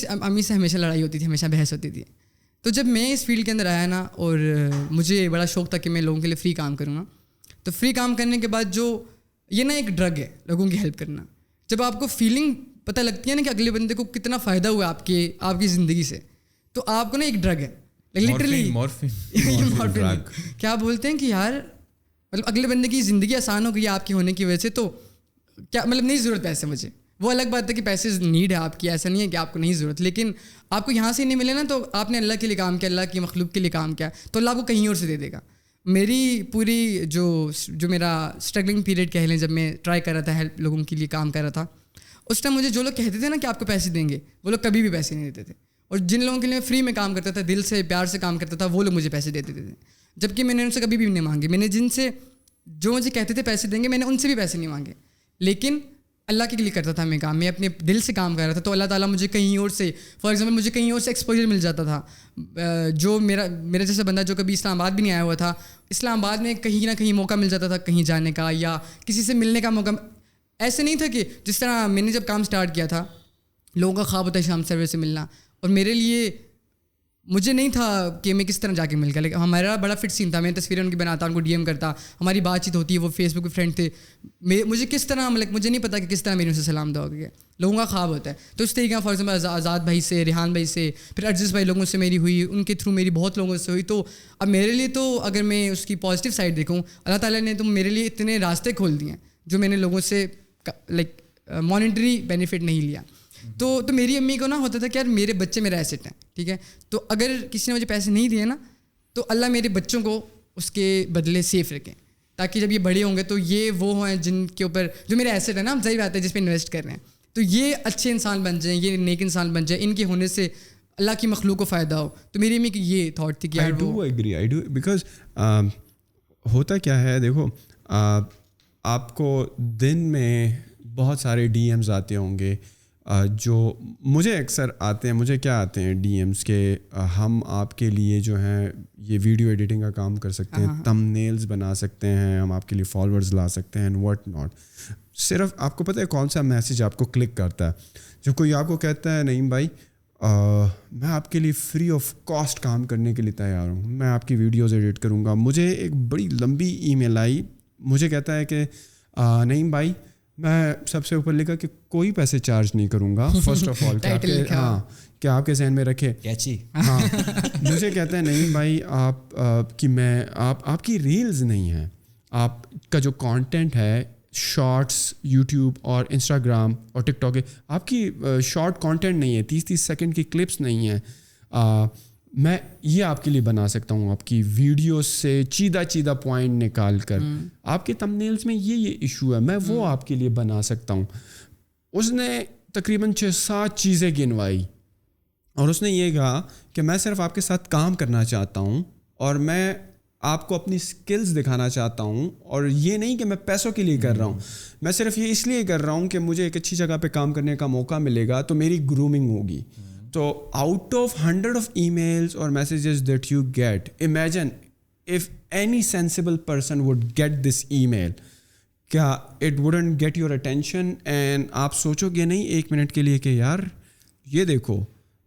سے ہمیشہ لڑائی ہوتی تھی, ہمیشہ بحث ہوتی تھی. تو جب میں اس فیلڈ کے اندر آیا نا, اور مجھے بڑا شوق تھا کہ میں لوگوں کے لیے فری کام کروں گا, تو فری کام کرنے کے بعد جو یہ نا ایک ڈرگ ہے لوگوں کی ہیلپ کرنا. جب آپ کو فیلنگ پتہ لگتی ہے نا کہ اگلے بندے کو کتنا فائدہ ہوا آپ کی زندگی سے, تو آپ کو نا ایک ڈرگ ہے لٹرلی کیا بولتے ہیں کہ یار مطلب اگلے بندے کی زندگی آسان ہو گئی آپ کی ہونے کی وجہ سے, تو کیا مطلب نہیں ضرورت پیسے مجھے. وہ الگ بات ہے کہ پیسے نیڈ ہے آپ کی, ایسا نہیں ہے کہ آپ کو نہیں ضرورت, لیکن آپ کو یہاں سے نہیں ملے نا, تو آپ نے اللہ کے لیے کام کیا, اللہ کی مخلوق کے لیے کام کیا, تو اللہ آپ کو کہیں اور سے دے دے گا. میری پوری جو میرا اسٹرگلنگ پیریڈ کہہ لیں, جب میں ٹرائی کر رہا تھا ہیلپ لوگوں کے لیے کام کر رہا تھا, اس ٹائم مجھے جو لوگ کہتے تھے نا کہ آپ کو پیسے دیں گے, وہ لوگ کبھی بھی پیسے نہیں دیتے تھے. اور جن لوگوں کے لیے فری میں کام کرتا تھا, دل سے پیار سے کام کرتا تھا, وہ لوگ مجھے پیسے دیتے تھے, جبکہ میں نے ان سے کبھی بھی نہیں مانگے. میں نے جن سے جو مجھے کہتے تھے پیسے دیں گے, میں نے ان سے بھی پیسے نہیں مانگے, لیکن اللہ کے لیے کرتا تھا میں کام, میں اپنے دل سے کام کر رہا تھا. تو اللہ تعالیٰ مجھے کہیں اور سے, فار ایگزامپل مجھے کہیں اور سے ایکسپوجر مل جاتا تھا. جو میرا جیسا بندہ جو کبھی اسلام آباد بھی نہیں آیا ہوا تھا, اسلام آباد میں کہیں نہ کہیں موقع مل جاتا تھا کہیں جانے کا, یا کسی سے ملنے کا موقع. ایسے نہیں تھا کہ جس طرح میں نے جب کام اسٹارٹ کیا تھا, لوگوں کا خواب ہوتا ہے شام سروے سے ملنا, اور میرے لیے مجھے نہیں تھا کہ میں کس طرح جا کے مل گیا, لیکن ہمارا بڑا فٹ سین تھا. میں تصویریں ان کی بناتا, ان کو ڈی ایم کرتا, ہماری بات چیت ہوتی ہے, وہ فیس بک پہ فرینڈ تھے. مجھے کس طرح مجھے نہیں پتا کہ کس طرح میرے ان سے سلام دعا ہو گیا. لوگوں کا خواب ہوتا ہے, تو اس طریقے فار ایگزامپل آزاد بھائی سے, ریحان بھائی سے, پھر عزیز بھائی لوگوں سے میری ہوئی, ان کے تھرو میری بہت لوگوں سے ہوئی. تو اب میرے لیے تو اگر میں اس کی پازیٹیو سائڈ دیکھوں, اللہ تعالیٰ نے تو میرے لیے اتنے راستے کھول دیے ہیں جو میں نے لوگوں سے لائک مانیٹری بینیفٹ نہیں لیا. تو میری امی کو نا ہوتا تھا کہ یار میرے بچے میرا ایسٹ ہیں, ٹھیک ہے, تو اگر کسی نے مجھے پیسے نہیں دیے نا, تو اللہ میرے بچوں کو اس کے بدلے سیف رکھیں, تاکہ جب یہ بڑے ہوں گے تو یہ وہ ہیں جن کے اوپر جو میرا ایسٹ ہے نا, ظاہر بات ہے جس پہ انویسٹ کر رہے ہیں, تو یہ اچھے انسان بن جائیں, یہ نیک انسان بن جائیں, ان کے ہونے سے اللہ کی مخلوق کو فائدہ ہو. تو میری امی کی یہ تھاٹ تھی کہ آئی ڈو ایگری بیکاز ہوتا کیا ہے, دیکھو آپ کو دن میں بہت سارے ڈی ایمز آتے ہوں گے, جو مجھے اکثر آتے ہیں. مجھے کیا آتے ہیں ڈی ایمز کہ ہم آپ کے لیے جو ہیں یہ ویڈیو ایڈیٹنگ کا کام کر سکتے ہیں, تم نیلز بنا سکتے ہیں, ہم آپ کے لیے فالوورز لا سکتے ہیں, واٹ ناٹ. صرف آپ کو پتہ ہے کون سا میسیج آپ کو کلک کرتا ہے, جو کوئی آپ کو کہتا ہے نعیم بھائی میں آپ کے لیے فری آف کاسٹ کام کرنے کے لیے تیار ہوں, میں آپ کی ویڈیوز ایڈٹ کروں گا. مجھے ایک بڑی لمبی ای میل آئی, مجھے کہتا ہے کہ نعیم بھائی میں سب سے اوپر لکھا کہ کوئی پیسے چارج نہیں کروں گا, فرسٹ آف آل. ہاں, کیا آپ کے ذہن میں رکھے کیچی. ہاں, مجھے کہتا ہے نہیں بھائی آپ کی میں آپ کی ریلز نہیں ہیں, آپ کا جو کانٹینٹ ہے شارٹس یوٹیوب اور انسٹاگرام اور ٹک ٹاک, آپ کی شارٹ کانٹینٹ نہیں ہے, 30 سیکنڈ کی کلپس نہیں ہیں, میں یہ آپ کے لیے بنا سکتا ہوں, آپ کی ویڈیو سے چیدہ پوائنٹ نکال کر. آپ کے تمبنیلز میں یہ ایشو ہے, میں وہ آپ کے لیے بنا سکتا ہوں. اس نے تقریباً 6-7 چیزیں گنوائی, اور اس نے یہ کہا کہ میں صرف آپ کے ساتھ کام کرنا چاہتا ہوں, اور میں آپ کو اپنی سکلز دکھانا چاہتا ہوں, اور یہ نہیں کہ میں پیسوں کے لیے کر رہا ہوں, میں صرف یہ اس لیے کر رہا ہوں کہ مجھے ایک اچھی جگہ پہ کام کرنے کا موقع ملے گا تو میری گرومنگ ہوگی. تو out of 100 of emails or messages that you get, imagine if any sensible person would get this email, کیا it wouldn't get your attention, and آپ سوچو گے نہیں ایک منٹ کے لیے کہ یار یہ دیکھو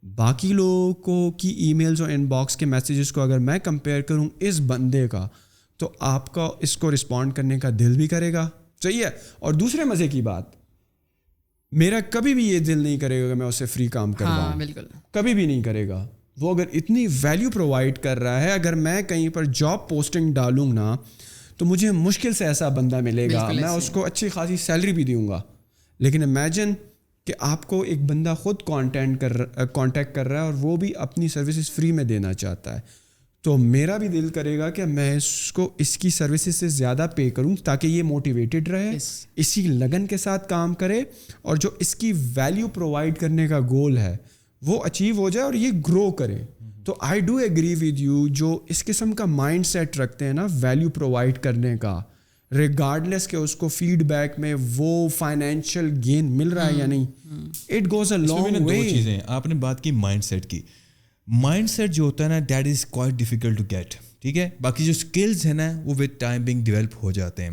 باقی لوگوں کو کی ای میلز اور ان باکس کے میسیجز کو اگر میں کمپیئر کروں اس بندے کا, تو آپ کا اس کو رسپونڈ کرنے کا دل بھی کرے گا. صحیح ہے. اور دوسرے مزے کی بات, میرا کبھی بھی یہ دل نہیں کرے گا کہ میں اسے فری کام کرواؤں. بالکل کبھی بھی نہیں کرے گا. وہ اگر اتنی ویلیو پرووائڈ کر رہا ہے, اگر میں کہیں پر جاب پوسٹنگ ڈالوں نا تو مجھے مشکل سے ایسا بندہ ملے گا, میں اس کو اچھی خاصی سیلری بھی دوں گا. لیکن امیجن کہ آپ کو ایک بندہ خود کانٹیکٹ کر رہا ہے اور وہ بھی اپنی سروسز فری میں دینا چاہتا ہے, تو میرا بھی دل کرے گا کہ میں اس کو اس کی سروسز سے زیادہ پے کروں تاکہ یہ موٹیویٹڈ رہے, اسی لگن کے ساتھ کام کرے, اور جو اس کی ویلیو پرووائڈ کرنے کا گول ہے وہ اچیو ہو جائے اور یہ گرو کرے. تو I do agree with you, جو اس قسم کا مائنڈ سیٹ رکھتے ہیں نا ویلیو پرووائڈ کرنے کا, ریگارڈلیس کہ اس کو فیڈ بیک میں وہ فائنینشیل گین مل رہا ہے یا نہیں, it goes a long way. دو چیزیں آپ نے بات کی مائنڈ سیٹ کی. مائنڈ سیٹ جو ہوتا ہے نا that is quite difficult to get, ٹھیک ہے. باقی جو اسکلز ہیں نا وہ ود ٹائم بینگ ڈیولپ ہو جاتے ہیں.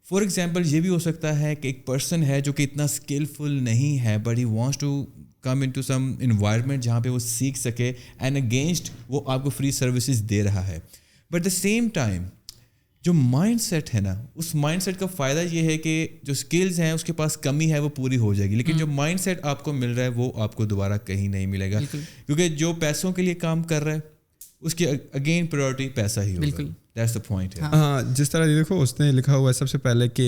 فار ایگزامپل یہ بھی ہو سکتا ہے کہ ایک پرسن ہے جو کہ اتنا اسکلفل نہیں ہے but he wants to come in to some environment جہاں پہ وہ سیکھ سکے, اینڈ اگینسٹ وہ آپ کو فری سروسز دے رہا ہے. بٹ دا سیم ٹائم جو مائنڈ سیٹ ہے نا, اس مائنڈ سیٹ کا فائدہ یہ ہے کہ جو اسکلز ہیں اس کے پاس کمی ہے وہ پوری ہو جائے گی, لیکن جو مائنڈ سیٹ آپ کو مل رہا ہے وہ آپ کو دوبارہ کہیں نہیں ملے گا, کیونکہ جو پیسوں کے لیے کام کر رہا ہے اس کی اگین پرائورٹی پیسہ ہی ہوگا. That's the point. ہاں, جس طرح دیکھو اس نے لکھا ہوا ہے سب سے پہلے کہ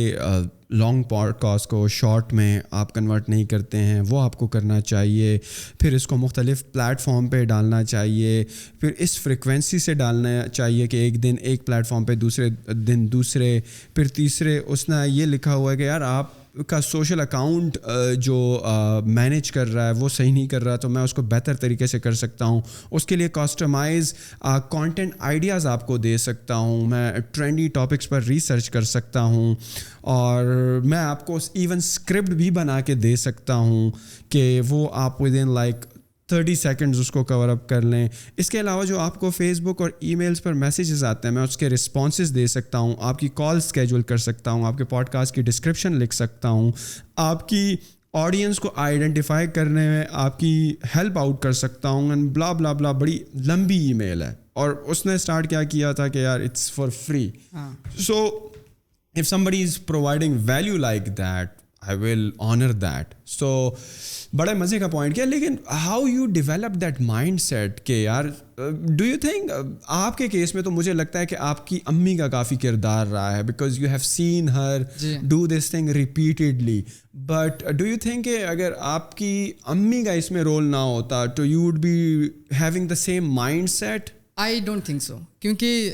لانگ پوڈ کاسٹ کو شارٹ میں آپ کنورٹ نہیں کرتے ہیں, وہ آپ کو کرنا چاہیے. پھر اس کو مختلف پلیٹ فارم پہ ڈالنا چاہیے, پھر اس فریکوینسی سے ڈالنا چاہیے کہ ایک دن ایک پلیٹ فارم پہ, دوسرے دن دوسرے, پھر تیسرے. اس نے یہ لکھا ہوا ہے کہ یار آپ کا سوشل اکاؤنٹ جو مینیج کر رہا ہے وہ صحیح نہیں کر رہا, تو میں اس کو بہتر طریقے سے کر سکتا ہوں. اس کے لیے کسٹمائز کانٹینٹ آئیڈیاز آپ کو دے سکتا ہوں, میں ٹرینڈی ٹاپکس پر ریسرچ کر سکتا ہوں, اور میں آپ کو ایون اسکرپٹ بھی بنا کے دے سکتا ہوں کہ وہ آپ ود ان لائک 30 سیکنڈز اس کو کور اپ کر لیں. اس کے علاوہ جو آپ کو فیس بک اور ای میلز پر میسیجز آتے ہیں میں اس کے رسپانسز دے سکتا ہوں, آپ کی کال اسکیجول کر سکتا ہوں, آپ کے پوڈ کاسٹ کی ڈسکرپشن لکھ سکتا ہوں, آپ کی آڈینس کو آئیڈینٹیفائی کرنے میں آپ کی ہیلپ آؤٹ کر سکتا ہوں, اینڈ بلا بلا بلا. بڑی لمبی ای میل ہے, اور اس نے اسٹارٹ کیا تھا کہ یار it's for free. So if somebody is providing value like that, I will honor that. So بڑے مزے کا پوائنٹ کیا. لیکن how you develop that mindset کہ یار do you think آپ کے کیس میں تو مجھے لگتا ہے کہ آپ کی امی کا کافی کردار رہا ہے, because you have seen her do this thing repeatedly. But do you think کہ اگر آپ کی امی کا اس میں رول نہ ہوتا تو you would be having the same mindset? I don't think so. کیونکہ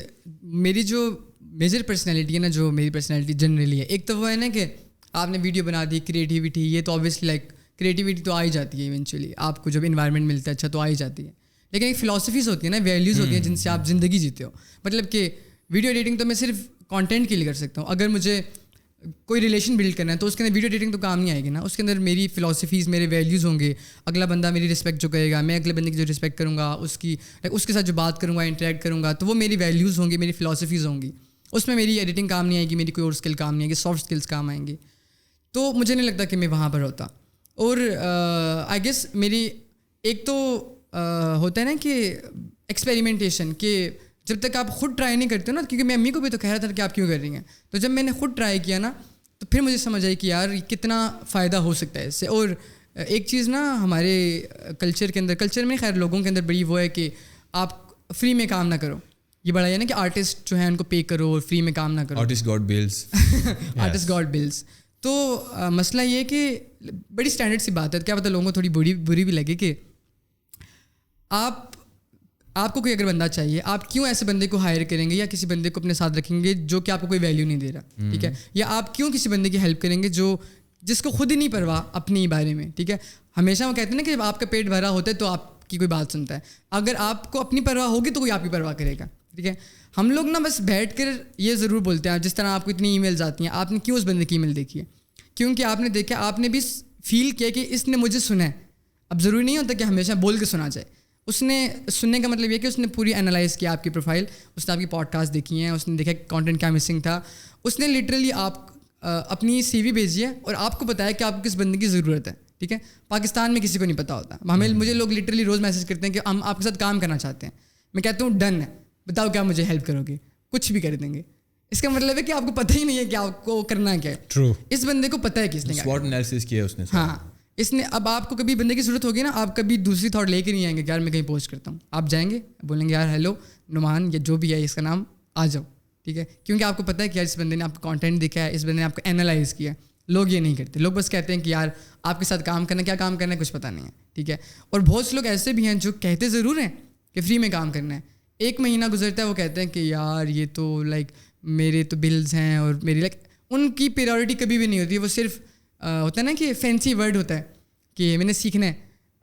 میری جو میجر پرسنالٹی ہے نا, جو میری پرسنالٹی جنرلی ہے, ایک تو وہ ہے نا کہ آپ نے ویڈیو بنا دی, کریٹیوٹی, یہ تو آبویسلی لائک کریٹیوٹی تو آ ہی جاتی ہے ایونچولی, آپ کو جب انوائرمنٹ ملتا ہے اچھا تو آ ہی جاتی ہے. لیکن ایک فلاسفیز ہوتی ہیں نا, ویلیوز ہوتی ہیں جن سے آپ زندگی جیتے ہو. مطلب کہ ویڈیو ایڈیٹنگ تو میں صرف کانٹینٹ کے لیے کر سکتا ہوں. اگر مجھے کوئی ریلیشن بلڈ کرنا ہے تو اس کے اندر ویڈیو ایڈیٹنگ تو کام نہیں آئے گی نا. اس کے اندر میری فلاسفیز, میرے ویلیوز ہوں گے. اگلا بندہ میری رسپیکٹ جو کرے گا, میں اگلے بندے کی جو رسپیکٹ کروں گا, اس کے ساتھ جو بات کروں گا, انٹریکٹ کروں گا, تو وہ میری ویلیوز ہوں گی, میری فلاسفیز ہوں گی. اس میں میری ایڈیٹنگ کام نہیں آئے گی, میری کوئی اور اسکل کام نہیں آئے گی, سافٹ اسکلس کام آئیں گی. تو مجھے نہیں لگتا کہ میں وہاں پر ہوتا. اور آئی گیس میری ایک تو ہوتا ہے نا کہ ایکسپیریمنٹیشن, کہ جب تک آپ خود ٹرائی نہیں کرتے ہو نا, کیونکہ میں امی کو بھی تو کہہ رہا تھا کہ آپ کیوں کر رہی ہیں, تو جب میں نے خود ٹرائی کیا نا تو پھر مجھے سمجھ آئی کہ یار کتنا فائدہ ہو سکتا ہے اس سے. اور ایک چیز نا ہمارے کلچر میں خیر لوگوں کے اندر بڑی وہ ہے کہ آپ فری میں کام نہ کرو. یہ بڑا ہے نا کہ آرٹسٹ جو ہیں ان کو پے کرو اور فری میں کام نہ کرو. Artist got bills. Artist got bills. تو مسئلہ یہ ہے کہ بڑی اسٹینڈرڈ سی بات ہے, کیا پتہ لوگوں کو تھوڑی بری بھی لگے کہ آپ کو کوئی اگر بندہ چاہیے, آپ کیوں ایسے بندے کو ہائر کریں گے یا کسی بندے کو اپنے ساتھ رکھیں گے جو کہ آپ کو کوئی ویلیو نہیں دے رہا, ٹھیک ہے, یا آپ کیوں کسی بندے کی ہیلپ کریں گے جس کو خود ہی نہیں پرواہ اپنے بارے میں, ٹھیک ہے. ہمیشہ وہ کہتے ہیں نا کہ جب آپ کا پیٹ بھرا ہوتا ہے تو آپ کی کوئی بات سنتا ہے. اگر آپ کو اپنی پرواہ ہوگی تو کوئی آپ کی پرواہ کرے گا, ٹھیک ہے. ہم لوگ نا بس بیٹھ کر یہ ضرور بولتے ہیں, جس طرح آپ کو اتنی ای میلز آتی ہیں, آپ نے کیوں اس بندے کی ای میل دیکھی ہے, کیونکہ آپ نے دیکھا, آپ نے بھی فیل کیا کہ اس نے مجھے سنا ہے. اب ضروری نہیں ہوتا کہ ہمیشہ بول کے سنا جائے. اس نے سننے کا مطلب یہ کہ اس نے پوری انالائز کیا آپ کی پروفائل, اس نے آپ کی پوڈ کاسٹ دیکھی ہیں, اس نے دیکھا کہ کانٹینٹ کیا مسنگ تھا, اس نے لٹرلی آپ اپنی سی وی بھیجی ہے اور آپ کو بتایا کہ آپ کو کس بندے کی ضرورت ہے, ٹھیک ہے. پاکستان میں کسی کو نہیں پتا ہوتا. مجھے لوگ لٹرلی روز میسیج کرتے ہیں کہ ہم آپ کے ساتھ کام کرنا چاہتے ہیں. میں کہتا ہوں ڈن ہے, بتاؤ کیا مجھے ہیلپ کرو گے, کچھ بھی کر دیں گے. اس کا مطلب ہے کہ آپ کو پتہ ہی نہیں ہے کہ آپ کو کرنا کیا ہے. ٹرو. اس بندے کو پتہ ہے کہ اس نے SWOT انالیسس کیا اس نے. ہاں اس نے. اب آپ کو کبھی بندے کی ضرورت ہوگی نا, آپ کبھی دوسری تھاٹ لے کے نہیں آئیں گے کہ یار میں کہیں پوسٹ کرتا ہوں. آپ جائیں گے بولیں گے یار ہیلو نعمان یا جو بھی ہے اس کا نام, آ جاؤ, ٹھیک ہے, کیونکہ آپ کو پتہ ہے کہ یار اس بندے نے آپ کا کانٹینٹ دیکھا ہے, اس بندے نے آپ کو اینالائز کیا. لوگ یہ نہیں کرتے, لوگ بس کہتے ہیں کہ یار آپ کے ساتھ کام کرنا, کیا کام کرنا ہے کچھ پتہ نہیں ہے, ٹھیک ہے. اور بہت سے لوگ ایسے بھی ہیں جو کہتے ضرور ہیں کہ فری میں کام کرنا ہے, 1 مہینہ گزرتا ہے وہ کہتے ہیں کہ یار یہ تو لائک میرے تو بلز ہیں اور میری لائک ان کی پریورٹی کبھی بھی نہیں ہوتی. وہ صرف ہوتا ہے نا کہ فینسی ورڈ ہوتا ہے کہ میں نے سیکھنا ہے.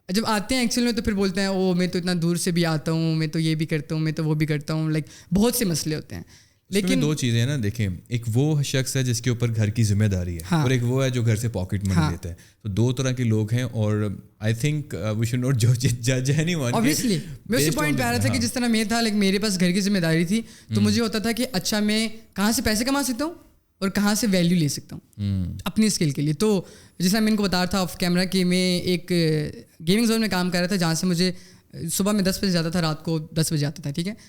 جب آتے ہیں ایکچوئل میں تو پھر بولتے ہیں او میں تو اتنا دور سے بھی آتا ہوں, میں تو یہ بھی کرتا ہوں, میں تو وہ بھی کرتا ہوں. لائک بہت سے مسئلے ہوتے ہیں. لیکن 2 چیزیں ہیں نا, دیکھیں, ایک وہ شخص ہے جس کے اوپر گھر کی ذمہ داری ہے, اور ایک وہ ہے جو گھر سے پاکٹ منی دیتا ہے. تو 2 طرح کے لوگ ہیں, اور I think we should not جج اینی ون. obviously میں اسی پوائنٹ پہ آ رہا تھا کہ جس طرح میں تھا, لائک میرے پاس گھر کی ذمہ داری تھی, تو مجھے ہوتا تھا کہ اچھا میں کہاں سے پیسے کما سکتا ہوں اور کہاں سے ویلیو لے سکتا ہوں اپنی اسکل کے لیے. تو جیسا میں ان کو بتا رہا تھا آف کیمرہ کہ میں ایک گیمنگ زون میں کام کر رہا تھا, جہاں سے مجھے صبح میں 10 بجے جاتا تھا, رات کو 10 بجے آتا تھا, ٹھیک ہے,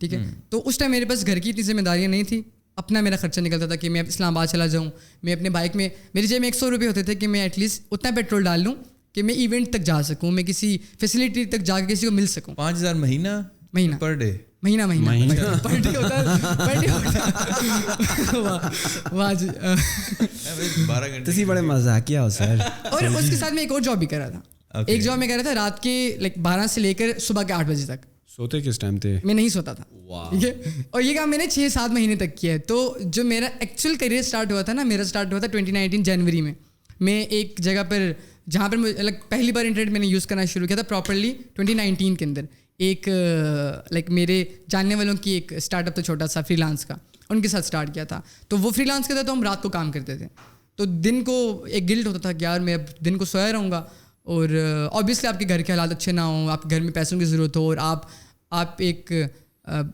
ٹھیک ہے. تو اس ٹائم میرے پاس گھر کی اتنی ذمہ داریاں نہیں تھی, اپنا میرا خرچہ نکلتا تھا کہ میں اسلام آباد چلا جاؤں, میں اپنے بائک میں میری جیب میں 100 روپئے ہوتے تھے کہ میں ایٹ لیسٹ اتنا پیٹرول ڈال لوں کہ میں ایونٹ تک جا سکوں, میں کسی فیسلٹی تک جا کے کسی کو مل سکوں. 5,000 مہینہ پر ڈے, مہینہ پر ڈے ہوتا ہے. واہ جی, 12 گھنٹے تسی بڑے مزاقیہ ہو سر. اور اس کے ساتھ میں ایک اور جاب بھی کر رہا تھا. ایک جاب میں کر رہا تھا رات کے لائک 12 سے لے کر صبح کے 8 بجے تک. سوتے کس ٹائم تھے؟ میں نہیں سوتا تھا, ٹھیک ہے, اور یہ کام میں نے 6-7 مہینے تک کیا ہے. تو جو میرا ایکچوئل کریئر اسٹارٹ ہوا تھا نا, میرا اسٹارٹ ہوا تھا 2019 جنوری میں. میں ایک جگہ پر جہاں پر لائک پہلی بار انٹرنیٹ میں نے یوز کرنا شروع کیا تھا پراپرلی 2019 کے اندر. ایک لائک میرے جاننے والوں کی ایک اسٹارٹ اپ تھا چھوٹا سا فری لانس کا, ان کے ساتھ اسٹارٹ کیا تھا. تو وہ فری لانس کرتے تھے, تو ہم رات کو کام کرتے تھے. تو دن کو ایک گلٹ ہوتا تھا کہ یار میں اب دن کو سویا رہوں گا, اور اوبیسلی آپ کے گھر کے حالات اچھے نہ ہوں, آپ کے گھر میں پیسوں کی ضرورت ہو, اور آپ ایک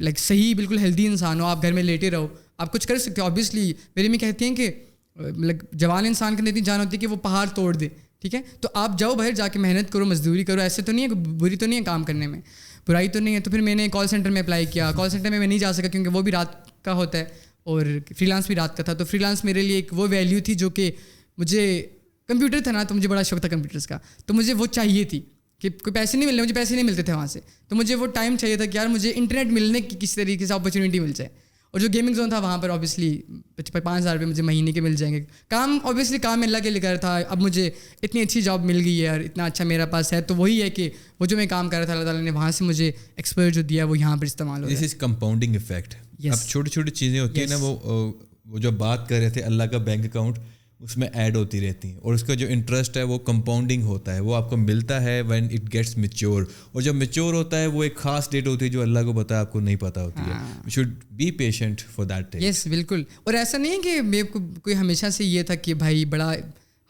لائک صحیح بالکل ہیلدی انسان ہو, آپ گھر میں لیٹے رہو, آپ کچھ کر سکتے ہو. اوبیسلی میری امی کہتی ہیں کہ لائک جوان انسان کے اندر اتنی جان ہوتی ہے کہ وہ پہاڑ توڑ دے, ٹھیک ہے. تو آپ جاؤ باہر جا کے محنت کرو, مزدوری کرو, ایسے تو نہیں ہے, بری تو نہیں ہے کام کرنے میں, برائی تو نہیں ہے. تو پھر میں نے کال سینٹر میں اپلائی کیا. کال سینٹر میں نہیں جا سکا کیونکہ وہ بھی رات کا ہوتا ہے, اور فری لانس بھی رات کا تھا. تو فری لانس میرے لیے ایک وہ ویلیو تھی جو کہ مجھے کمپیوٹر تھا نا, تو مجھے بڑا شوق تھا کمپیوٹرس کا, تو مجھے وہ چاہیے تھی کہ کوئی پیسے نہیں مل رہے, مجھے پیسے نہیں ملتے تھے وہاں سے, تو مجھے وہ ٹائم چاہیے تھا کہ یار مجھے انٹرنیٹ ملنے کی کسی طریقے سے اپرچونیٹی مل جائے. اور جو گیمنگ زون تھا وہاں پر اوبیسلی 5,000 روپئے مجھے مہینے کے مل جائیں گے. کام اوبیسلی کام اللہ کے لیے کر رہا تھا. اب مجھے اتنی اچھی جاب مل گئی ہے اور اتنا اچھا میرا پاس ہے, تو وہی ہے کہ وہ جو میں کام کر رہا تھا اللہ تعالیٰ نے وہاں سے مجھے ایکسپوئر جو دیا وہ یہاں پر استعمال ہو رہا ہے. دس از کمپاؤنڈنگ افیکٹ. اب چھوٹی چھوٹی چیزیں ہوتی ہیں نا, وہ جو بات کر رہے تھے اللہ کا بینک اکاؤنٹ, اس میں ایڈ ہوتی رہتی ہیں, اور اس کا جو انٹرسٹ ہے وہ کمپاؤنڈنگ ہوتا ہے, وہ آپ کو ملتا ہے وین اٹ گیٹس میچور. اور جب میچور ہوتا ہے وہ ایک خاص ڈیٹ ہوتی ہے جو اللہ کو پتہ ہے, آپ کو نہیں پتہ ہوتی ہے. You should be patient for that day. Yes بالکل. اور ایسا نہیں ہے کہ میرے کو کوئی ہمیشہ سے یہ تھا کہ بھائی بڑا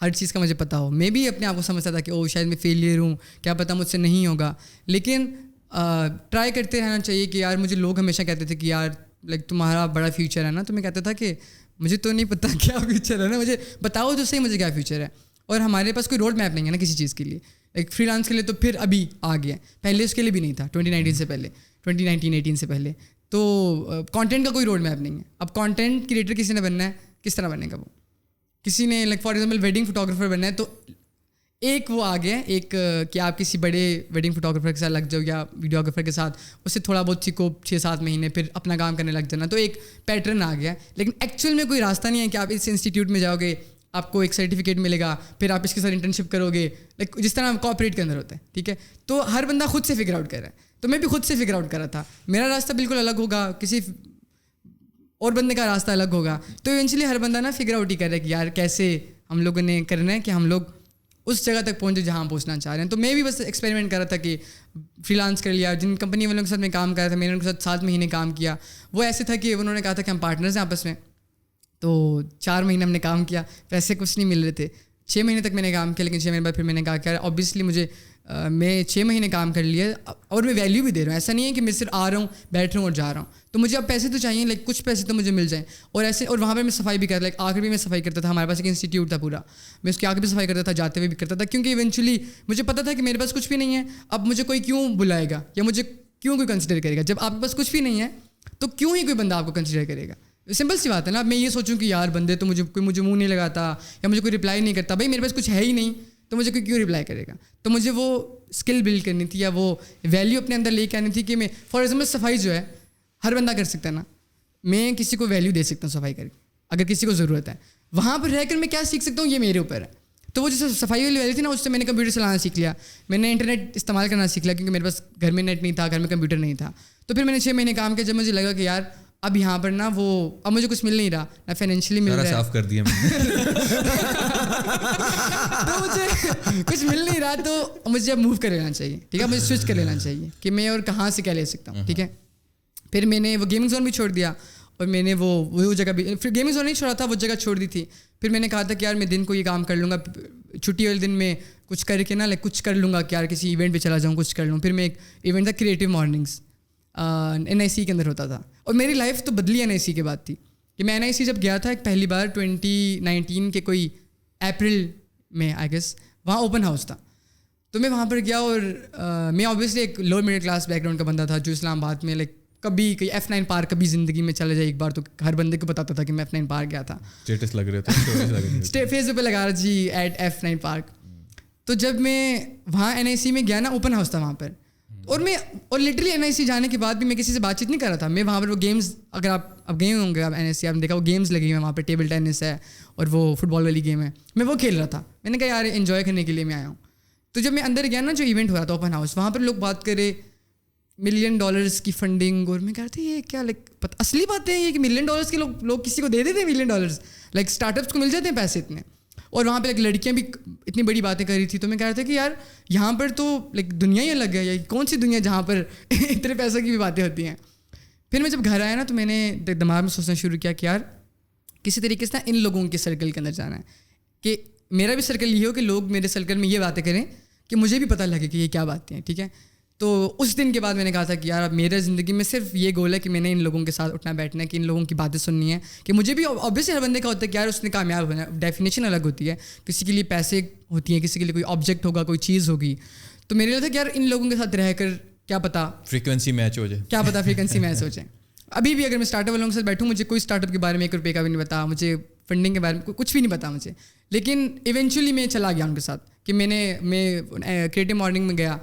ہر چیز کا مجھے پتہ ہو. میں بھی اپنے آپ کو سمجھتا تھا کہ او شاید میں فیلئر ہوں, کیا پتہ مجھ سے نہیں ہوگا. لیکن ٹرائی کرتے رہنا چاہیے کہ یار مجھے لوگ ہمیشہ کہتے تھے کہ یار لائک تمہارا بڑا فیوچر ہے نا, تو میں کہتا تھا کہ مجھے تو نہیں پتہ کیا فیوچر ہے نا, مجھے بتاؤ تو صحیح مجھے کیا فیوچر ہے. اور ہمارے پاس کوئی روڈ میپ نہیں ہے نا کسی چیز کے لیے. ایک فری لانس کے لیے تو پھر ابھی آ گیا, پہلے اس کے لیے بھی نہیں تھا 2019 سے پہلے, 2018 سے پہلے. تو کانٹینٹ کا کوئی روڈ میپ نہیں ہے. اب کانٹینٹ کریٹر کسی نے بننا ہے, کس طرح بنے گا وہ؟ کسی نے like for example wedding photographer بننا ہے, تو ایک وہ آ گیا ہے ایک کہ آپ کسی بڑے ویڈنگ فوٹوگرافر کے ساتھ لگ جاؤ یا ویڈیوگرافر کے ساتھ, اس سے تھوڑا بہت سیکھو 6-7 مہینے, پھر اپنا کام کرنے لگ جانا. تو ایک پیٹرن آ گیا ہے. لیکن ایکچوئل میں کوئی راستہ نہیں ہے کہ آپ اس انسٹیٹیوٹ میں جاؤ گے, آپ کو ایک سرٹیفکیٹ ملے گا, پھر آپ اس کے ساتھ انٹرنشپ کرو گے, لائک جس طرح کارپوریٹ کے اندر ہوتا ہے, ٹھیک ہے. تو ہر بندہ خود سے فگر آؤٹ کر رہا ہے. تو میں بھی خود سے فگر آؤٹ کر رہا تھا. میرا راستہ بالکل الگ ہوگا, کسی اور بندے کا راستہ الگ ہوگا. تو ایونچولی ہر بندہ نا فگر آؤٹ ہی کر رہا ہے کہ یار کیسے ہم لوگوں نے کرنا ہے کہ ہم لوگ اس جگہ تک پہنچے جہاں ہم پہنچنا چاہ رہے ہیں. تو میں بھی بس ایکسپیریمنٹ کر رہا تھا کہ فری لانس کر لیا. جن کمپنی والوں کے ساتھ میں کام کر رہا تھا, میں نے ان کے ساتھ 7 مہینے کام کیا. وہ ایسے تھا کہ انہوں نے کہا تھا کہ ہم پارٹنرز ہیں آپس میں. تو 4 مہینے ہم نے کام کیا, پیسے کچھ نہیں مل رہے تھے. 6 مہینے تک میں نے کام کیا, لیکن 6 مہینے بعد پھر میں نے کہا کہ اوبیسلی مجھے میں 6 مہینے کام کر لیا اور میں ویلیو بھی دے رہا ہوں. ایسا نہیں ہے کہ میں صرف آ رہا ہوں, بیٹھ رہا ہوں اور جا رہا ہوں. تو مجھے اب پیسے تو چاہیے, لائک کچھ پیسے تو مجھے مل جائیں. اور ایسے, اور وہاں پہ میں صفائی بھی کرتا, لائک آخر بھی میں صفائی کرتا تھا. ہمارے پاس ایک انسٹیٹیوٹ تھا پورا, میں اس کی آگے بھی صفائی کرتا تھا, جاتے ہوئے بھی کرتا تھا. کیونکہ ایونچولی مجھے پتا تھا کہ میرے پاس کچھ بھی نہیں ہے, اب مجھے کوئی کیوں بلائے گا یا مجھے کیوں کوئی کنسیڈر کرے گا. جب آپ کے پاس کچھ بھی نہیں ہے تو کیوں ہی کوئی بندہ آپ کو کنسیڈر کرے گا. سمپل سی بات ہے نا. اب میں یہ سوچوں کہ یار بندے تو مجھے منہ نہیں لگاتا یا مجھے کوئی رپلائی نہیں کرتا, بھائی میرے پاس کچھ ہے ہی نہیں تو مجھے کوئی کیوں رپلائی کرے گا. تو مجھے وہ اسکل بلڈ کرنی تھی یا وہ ویلیو اپنے اندر لے کے آنی تھی کہ میں فار ایگزامپل صفائی جو ہے ہر بندہ کر سکتا ہے نا, میں کسی کو ویلیو دے سکتا ہوں صفائی کر کے اگر کسی کو ضرورت ہے. وہاں پر رہ کر میں کیا سیکھ سکتا ہوں یہ میرے اوپر ہے. تو وہ جیسے صفائی والی ویلیو تھی نا, اس سے میں نے کمپیوٹر چلانا سیکھ لیا, میں نے انٹرنیٹ استعمال کرنا سیکھ لیا کیونکہ میرے پاس گھر میں نیٹ نہیں تھا, گھر میں کمپیوٹر نہیں تھا. تو پھر میں نے 6 مہینے کام کیا, جب مجھے لگا کہ یار اب یہاں پر نا وہ اب مجھے کچھ مل نہیں رہا, نہ فائنینشلی مل رہا ہے, صاف کر دیا تو مجھے کچھ مل نہیں رہا, تو مجھے اب موو کر لینا چاہیے. ٹھیک ہے, مجھے سوئچ کر لینا چاہیے کہ میں اور کہاں سے کیا لے سکتا ہوں. ٹھیک ہے, پھر میں نے وہ گیمنگ زون بھی چھوڑ دیا اور میں نے وہ جگہ بھی, پھر گیمنگ زون نہیں چھوڑا تھا, وہ جگہ چھوڑ دی تھی. پھر میں نے کہا تھا کہ یار میں دن کو یہ کام کر لوں گا, چھٹی والے دن میں کچھ کر کے نا لائک کچھ کر لوں گا کہ یار کسی ایونٹ پہ چلا جاؤں, کچھ کر لوں. پھر میں ایک ایونٹ تھا کریٹیو مارننگس, NIC کے اندر ہوتا تھا, اور میری لائف تو بدلی NIC کے بعد تھی کہ میں NIC جب گیا تھا ایک پہلی بار 2019 کے کوئی اپریل میں آئی گیس, وہاں اوپن ہاؤس تھا. تو میں وہاں پر گیا اور میں اوبیسلی ایک lower middle class back ground کا بندہ تھا جو اسلام آباد میں لائک کبھی کوئی F9 پارک کبھی زندگی میں چلا جائے ایک بار, تو ہر بندے کو بتاتا تھا کہ میں F9 پارک گیا تھا, اسٹیٹس لگ رہے تھے فیس بک پہ لگا رہا جی ایٹ F9 پارک. تو جب میں وہاں NIC میں گیا نا, اوپن ہاؤس تھا وہاں پر, اور لٹرلی NIC جانے کے بعد بھی میں کسی سے بات چیت نہیں کر رہا تھا. میں وہاں پر وہ گیمز, اگر آپ اب گئے ہوں گے آپ NIC, آپ نے دیکھا وہ گیمز لگی ہوئی ہیں وہاں پہ, ٹیبل ٹینس ہے اور وہ فٹ بال والی گیم ہے, میں وہ کھیل رہا تھا. میں نے کہا یار انجوائے کرنے کے لیے میں آیا ہوں. تو جب میں اندر گیا نا, جو ایونٹ ہو رہا تھا اوپن ہاؤس, وہاں پر لوگ بات کرے $1 ملین کی فنڈنگ, اور میں کہا تھا یہ کیا لائک اصلی باتیں ہیں یہ کہ $1 ملین کے لوگ کسی کو دے دیتے ہیں $1 ملین, لائک اسٹارٹ اپس کو مل جاتے ہیں پیسے اتنے. اور وہاں پہ ایک لڑکیاں بھی اتنی بڑی باتیں کر رہی تھی. تو میں کہہ رہا تھا کہ یار یہاں پر تو لائک دنیا ہی الگ ہے, یا کون سی دنیا جہاں پر اتنے پیسے کی بھی باتیں ہوتی ہیں. پھر میں جب گھر آیا نا, تو میں نے دماغ میں سوچنا شروع کیا کہ یار کسی طریقے سے نا ان لوگوں کے سرکل کے اندر جانا ہے, کہ میرا بھی سرکل یہ ہو کہ لوگ میرے سرکل میں یہ باتیں کریں کہ مجھے بھی پتہ لگے کہ یہ کیا باتیں ہیں. ٹھیک ہے, تو اس دن کے بعد میں نے کہا تھا کہ یار اب میرے زندگی میں صرف یہ گول ہے کہ میں نے ان لوگوں کے ساتھ اٹھنا بیٹھنا ہے, کہ ان لوگوں کی باتیں سننی ہے, کہ مجھے بھی اوبیسلی ہر بندے کا ہوتا ہے کہ یار اس نے کامیاب ہونا ہے, ڈیفینیشن الگ ہوتی ہے, کسی کے لیے پیسے ہوتی ہیں, کسی کے لیے کوئی آبجیکٹ ہوگا, کوئی چیز ہوگی. تو میرے لیے تھا کہ یار ان لوگوں کے ساتھ رہ کر کیا پتا فریکوینسی میچ ہو جائے, کیا پتا فریکوینسی میچ ہو جائے. ابھی بھی اگر میں اسٹارٹ اپ والوں کے ساتھ بیٹھوں, مجھے کوئی اسٹارٹ اپ کے بارے میں $1 کا بھی نہیں پتا, مجھے فنڈنگ کے بارے میں کچھ بھی نہیں پتا مجھے, لیکن ایونچولی میں چلا گیا ان کے ساتھ. کہ میں کریٹیو مارننگ میں گیا,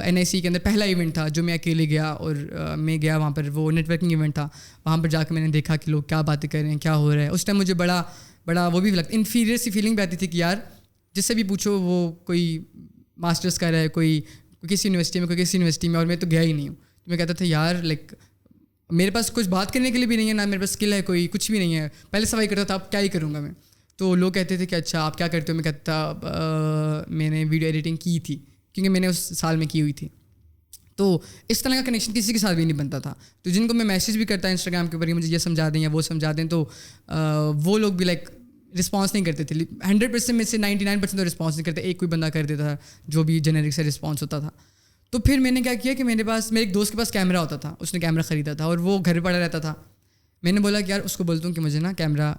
NIC کے اندر پہلا ایونٹ تھا جو میں اکیلے گیا, اور میں گیا وہاں پر, وہ نیٹ ورکنگ ایونٹ تھا. وہاں پر جا کے میں نے دیکھا کہ لوگ کیا باتیں کر رہے ہیں, کیا ہو رہا ہے. اس ٹائم مجھے بڑا وہ بھی لگتا, انفیریئر سی فیلنگ بھی آتی تھی کہ یار جس سے بھی پوچھو وہ کوئی ماسٹرس کر رہا ہے, کوئی کسی یونیورسٹی میں, کوئی کسی یونیورسٹی میں, اور میں تو گیا ہی نہیں ہوں. تو میں کہتا تھا یار لائک میرے پاس کچھ بات کرنے کے لیے بھی نہیں ہے, نہ میرے پاس اسکل ہے کوئی, کچھ بھی نہیں ہے. پہلے صفائی کرتا تھا, اب کیا ہی کروں گا میں. تو لوگ کہتے تھے کہ اچھا آپ کیا کرتے ہو. میں کہتا میں نے ویڈیو ایڈیٹنگ کی تھی, کیونکہ میں نے اس سال میں کی ہوئی تھی. تو اس طرح کا کنیکشن کسی کے ساتھ بھی نہیں بنتا تھا. تو جن کو میں میسیج بھی کرتا انسٹاگرام کے اوپر کہ مجھے یہ سمجھا دیں یا وہ سمجھا دیں, تو وہ لوگ بھی لائک رسپانس نہیں کرتے تھے. 100% میں سے 99% تو رسپانس نہیں کرتے, ایک کوئی بندہ کر دیتا تھا جو بھی جنریک سے رسپانس ہوتا تھا. تو پھر میں نے کیا کیا کہ میرے ایک دوست کے پاس کیمرہ ہوتا تھا, اس نے کیمرہ خریدا تھا اور وہ گھر پڑا رہتا تھا. میں نے بولا کہ یار اس کو بولتا ہوں کہ مجھے نا کیمرہ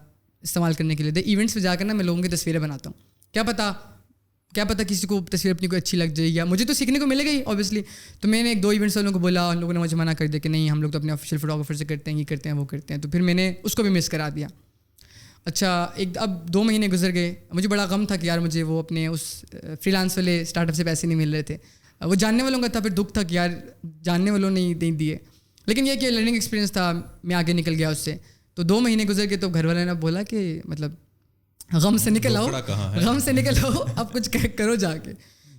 استعمال کرنے کے لیے دے, ایونٹس پہ جا کر نا میں لوگوں کی تصویریں بناتا ہوں, کیا پتہ کسی کو تصویر اپنی کوئی اچھی لگ جائے, یا مجھے تو سیکھنے کو ملے گا ہی اوبیسلی. تو میں نے 1-2 ایونٹس والوں کو بولا, ان لوگوں نے مجھے منع کر دیا کہ نہیں ہم لوگ تو اپنے آفیشیل فوٹوگرافر سے کرتے ہیں, یہ کرتے ہیں وہ کرتے ہیں. تو پھر میں نے اس کو بھی مس کرا دیا. اچھا اب 2 مہینے گزر گئے, مجھے بڑا غم تھا کہ یار مجھے وہ اپنے اس فری لانس والے اسٹارٹ اپ سے پیسے نہیں مل رہے تھے. وہ جاننے والوں کا تھا, پھر دکھ تھا کہ یار جاننے والوں نے نہیں دیے, لیکن یہ کہ لرننگ ایکسپیرینس تھا, میں آگے نکل گیا اس سے. تو 2 مہینے گزر گئے, تو گھر والے نے بولا کہ مطلب غم سے نکل آؤ, اب کچھ کرو جا کے.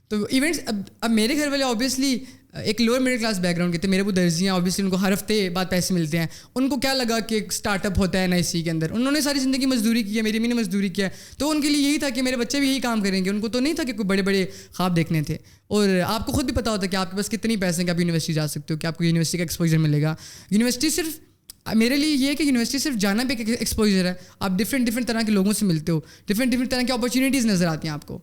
تو ایونٹس اب میرے گھر والے اوبیسلی ایک lower middle class back ground کے تھے, میرے ابو درزی ہیں, اوبیسلی ان کو ہر ہفتے بعد پیسے ملتے ہیں. ان کو کیا لگا کہ ایک اسٹارٹ اپ ہوتا ہے NIC کے اندر, انہوں نے ساری زندگی مزدوری کی ہے, میری امی نے مزدوری کیا ہے, تو ان کے لیے یہی تھا کہ میرے بچے بھی یہی کام کریں گے. ان کو تو نہیں تھا کہ کوئی بڑے خواب دیکھنے تھے. اور آپ کو خود بھی پتا ہوتا ہے کہ آپ کے پاس کتنی پیسے ہیں کہ آپ یونیورسٹی جا سکتے ہو, کہ آپ کو یونیورسٹی کا ایکسپوجر ملے گا. یونیورسٹی صرف میرے لیے یہ ہے کہ یونیورسٹی صرف جانا بھی ایک ایکسپوجر ہے, آپ ڈفرینٹ طرح کے لوگوں سے ملتے ہو, ڈفرینٹ طرح کی اپارچونیٹیز نظر آتی ہیں آپ کو.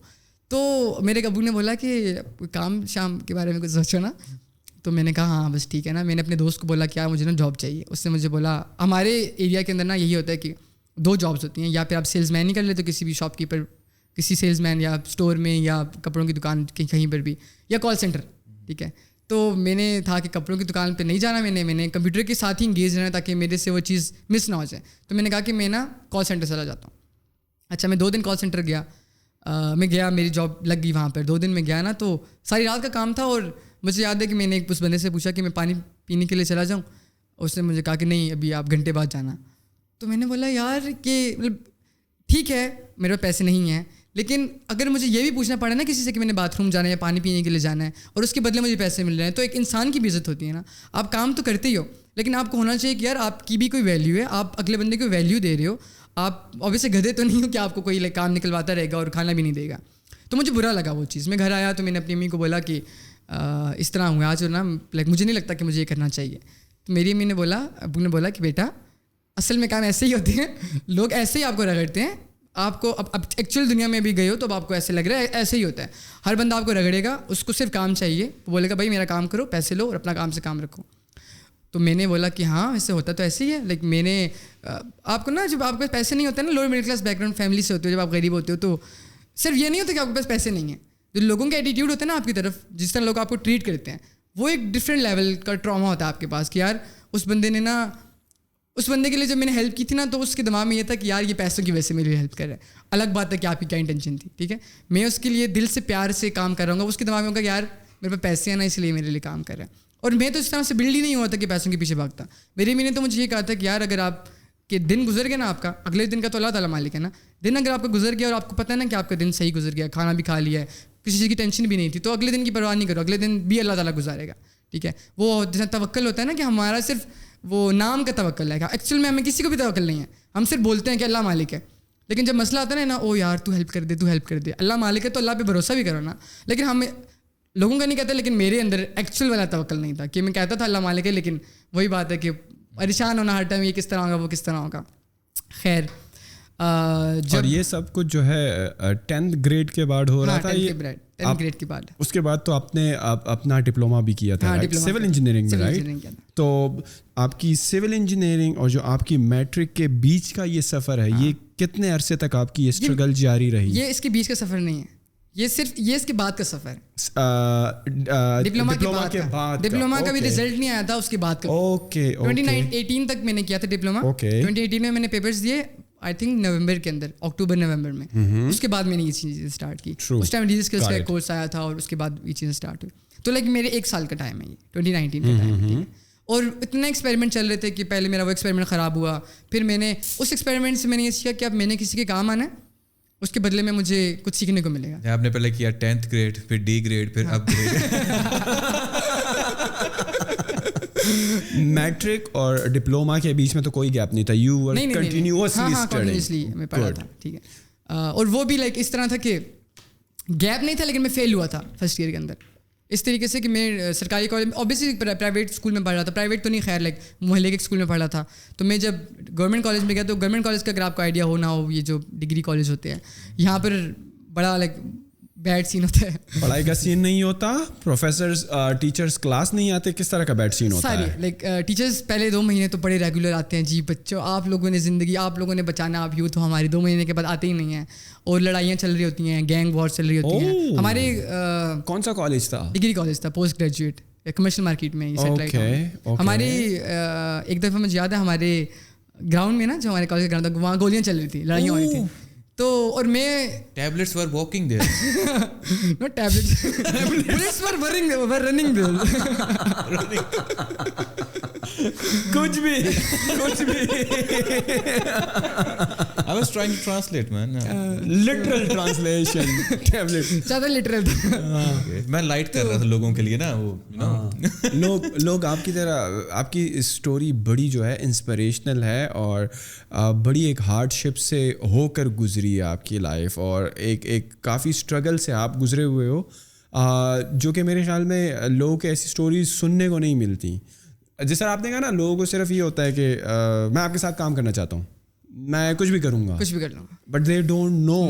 تو میرے ابو نے بولا کہ کام شام کے بارے میں کچھ سوچو نا. تو میں نے کہا ہاں بس ٹھیک ہے نا. میں نے اپنے دوست کو بولا کہ مجھے نا جاب چاہیے. اس نے مجھے بولا ہمارے ایریا کے اندر نا یہی ہوتا ہے کہ 2 جابس ہوتی ہیں, یا پھر آپ سیلس مین ہی کر لیتے ہو کسی بھی شاپ کیپر, کسی سیلس مین یا اسٹور میں, یا کپڑوں کی دکان کہیں پر بھی, یا کال سینٹر. ٹھیک ہے, تو میں نے تھا کہ کپڑوں کی دکان پہ نہیں جانا، میں نے کمپیوٹر کے ساتھ ہی انگیج رہنا تاکہ میرے سے وہ چیز مس نہ ہو جائے. تو میں نے کہا کہ میں نا کال سینٹر چلا جاتا ہوں. اچھا میں 2 دن کال سینٹر گیا، میں گیا، میری جاب لگ گئی وہاں پر. 2 دن میں گیا نا تو ساری رات کا کام تھا، اور مجھے یاد ہے کہ میں نے اس بندے سے پوچھا کہ میں پانی پینے کے لیے چلا جاؤں. اس نے مجھے کہا کہ نہیں ابھی آپ گھنٹے بعد جانا. تو میں نے بولا یار کہ مطلب ٹھیک ہے میرے پاس پیسے نہیں ہیں، لیکن اگر مجھے یہ بھی پوچھنا پڑے نا کسی سے کہ میں نے باتھ روم جانا ہے یا پانی پینے کے لیے جانا ہے اور اس کے بدلے مجھے پیسے مل رہے ہیں، تو ایک انسان کی بھی عزت ہوتی ہے نا. آپ کام تو کرتے ہی ہو، لیکن آپ کو ہونا چاہیے کہ یار آپ کی بھی کوئی ویلیو ہے، آپ اگلے بندے کو ویلیو دے رہے ہو. آپ اوبیسلی گدھے تو نہیں ہو کہ آپ کو کوئی کام نکلواتا رہے گا اور کھانا بھی نہیں دے گا. تو مجھے برا لگا وہ چیز. میں گھر آیا تو میں نے اپنی امی کو بولا کہ اس طرح ہوا آج نا، مجھے نہیں لگتا کہ مجھے یہ کرنا چاہیے. تو میری امی نے بولا، ابو نے بولا کہ بیٹا اصل میں کام ایسے ہی ہوتے ہیں، لوگ ایسے ہی آپ کو رگڑتے ہیں. آپ کو اب ایکچوئل دنیا میں بھی گئے ہو تو اب آپ کو ایسے لگ رہا ہے ایسے ہی ہوتا ہے. ہر بندہ آپ کو رگڑے گا، اس کو صرف کام چاہیے. وہ بولے گا بھائی میرا کام کرو، پیسے لو اور اپنا کام سے کام رکھو. تو میں نے بولا کہ ہاں ایسے ہوتا تو ایسے ہی ہے. لیکن میں نے آپ کو نا جب آپ کے پاس پیسے نہیں ہوتے نا، lower middle class back ground family سے ہوتے ہو، جب آپ غریب ہوتے ہو تو صرف یہ نہیں ہوتا کہ آپ کے پاس پیسے نہیں ہیں. جو لوگوں کا ایٹیٹیوڈ ہوتا ہے نا آپ کی طرف، جس طرح لوگ آپ کو ٹریٹ کرتے ہیں، وہ ایک ڈفرینٹ لیول کا ٹراما ہوتا ہے آپ کے پاس کہ یار اس بندے نے نا، اس بندے کے لیے جب میں نے ہیلپ کی تھی نا تو اس کے دماغ میں یہ تھا کہ یار یہ پیسوں کی وجہ سے میری ہیلپ کر رہا ہے. الگ بات ہے کہ آپ کی کیا انٹینشن تھی، ٹھیک ہے. میں اس کے لیے دل سے پیار سے کام کر رہا ہوں گا. اس کے دماغ میں ہوگا کہ یار میرے پاس پیسے ہیں نا اس لیے میرے لیے کام کر رہا ہے. اور میں تو اس طرح سے بلڈ ہی نہیں ہوا تھا کہ پیسوں کے پیچھے بھاگتا. میری امی نے تو مجھے یہ کہا تھا کہ یار اگر آپ کے دن گزر گئے نا، آپ کا اگلے دن کا تو اللہ تعالیٰ مالک ہے نا. دن اگر آپ کا گزر گیا اور آپ کو پتہ ہے نا کہ آپ کا دن صحیح گزر گیا، کھانا بھی کھا لیا ہے، کسی چیز کی ٹینشن بھی نہیں تھی، تو اگلے دن کی پرواہ نہیں کرو، اگلے دن بھی اللہ تعالیٰ گزارے گا. ٹھیک ہے. وہ جیسا توکل ہوتا ہے نا کہ ہمارا صرف وہ نام کا توکل ہے، ایکچوئل میں ہمیں کسی کو بھی توکل نہیں ہے. ہم صرف بولتے ہیں کہ اللہ مالک ہے، لیکن جب مسئلہ آتا ہے نا او یار تو ہیلپ کر دے، تو ہیلپ کر دے. اللہ مالک ہے تو اللہ پہ بھروسہ بھی کرو نا. لیکن ہم لوگوں کا نہیں کہتے، لیکن میرے اندر ایکچوئل والا توکل نہیں تھا کہ میں کہتا تھا اللہ مالک ہے، لیکن وہی بات ہے کہ پریشان ہونا ہر ٹائم، یہ کس طرح ہوگا وہ کس طرح ہوگا. خیر اور یہ سب کچھ جو ہے 10th گریڈ کے بعد ہو رہا تھا. 10th گریڈ کے بعد اس کے بعد تو آپ نے اپنا ڈپلوما بھی کیا تھا سول انجینئرنگ میں، رائٹ؟ تو آپ کی سول انجینئرنگ اور جو آپ کی میٹرک کے بیچ کا یہ سفر ہے، یہ کتنے عرصے تک آپ کی یہ اسٹرگل جاری رہی؟ یہ اس کے بیچ کا سفر نہیں ہے، یہ صرف یہ اس کے بعد کا سفر ہے. ڈپلوما کے بعد، ڈپلوما کا بھی رزلٹ نہیں آیا تھا اس کے بعد کا. اوکے 2018 تک میں نے کیا تھا ڈپلوما. 2018 میں نے پیپرز دیے آئی تھنک نومبر کے اندر، اکتوبر نومبر میں. اس کے بعد میں نے یہ چیزیں اسٹارٹ کی. اس ٹائم ڈیزی اسکلس کا کورس آیا تھا اور اس کے بعد یہ چیزیں اسٹارٹ ہوئی. تو لائک میرے 1 سال کا ٹائم ہے یہ 2019 کا ٹائم. اور اتنے ایکسپیریمنٹ چل رہے تھے کہ پہلے میرا وہ ایکسپیریمنٹ خراب ہوا، پھر میں نے اس ایکسپیریمنٹ سے میں نے یہ سیکھا کہ اب میں نے کسی کے کام آنا ہے، اس کے بدلے میں مجھے کچھ سیکھنے کو ملے گا. آپ نے پہلے کیا 10th گریڈ، پھر ڈی گریڈ، پھر اپ گریڈ. میٹرک اور ڈپلوما کے بیچ میں تو کوئی گیپ نہیں تھا، یو ور کنٹینیوسلی اسٹڈنگ. میں پڑھا تھا، ٹھیک ہے. اور وہ بھی لائک اس طرح تھا کہ گیپ نہیں تھا، لیکن میں فیل ہوا تھا فرسٹ ایئر کے اندر اس طریقے سے کہ میں سرکاری کالج میں اوبیسلی پرائیویٹ اسکول میں پڑھ رہا تھا. پرائیویٹ تو نہیں، خیر لائک محلے کے اسکول میں پڑھ رہا تھا. تو میں جب گورنمنٹ کالج میں گیا تو گورنمنٹ کالج کا اگر آپ کو آئیڈیا ہو نہ ہو، یہ جو ڈگری کالج ہوتے ہیں یہاں پر بڑا لائک بیڈ سین ہوتا ہے. پڑھائی کا سین نہیں ہوتا، پروفیسرز ٹیچرز کلاس نہیں آتے، کس طرح کا بیڈ سین ہوتا ہے؟ ساری لائک ٹیچرز پہلے 2 مہینے تو بڑے ریگولر آتے ہیں، جی بچوں آپ لوگوں نے زندگی، آپ لوگوں نے بچانا، آپ یوتھ ہو ہماری. 2 مہینے کے بعد آتے ہی نہیں ہیں اور لڑائیاں چل رہی ہوتی ہیں، گینگ وار چل رہی ہوتی ہیں. ہمارے کون سا کالج تھا؟ ڈگری کالج تھا، پوسٹ گریجویٹ کمرشل مارکیٹ میں. ہماری ایک دفعہ مجھے یاد ہے ہمارے گراؤنڈ میں نا، جو ہمارے کالج کا گراؤنڈ تھا، وہاں گولیاں چل رہی تھیں، لڑائیاں ہو رہی تھیں. تو اور میں tablets were walking there, know tablets, police were running دیر. کچھ بھی I was trying to translate man. literal translation. tablet زیادہ لٹرل تھا. میں لائٹ کر رہا تھا لوگوں کے لیے نا. وہ لوگ آپ کی طرح، آپ کی اسٹوری بڑی جو ہے انسپریشنل ہے اور بڑی ایک ہارڈ شپ سے ہو کر گزری ہے آپ کی لائف، اور ایک کافی اسٹرگل سے آپ گزرے ہوئے ہو، جو کہ میرے خیال میں لوگوں کے ایسی اسٹوریز سننے کو نہیں ملتی. جس طرح آپ نے کہا نا، لوگوں کو صرف یہ ہوتا ہے کہ میں آپ کے ساتھ کام کرنا چاہتا ہوں، میں کچھ بھی کروں گا, کچھ بھی کر لوں گا, but they don't know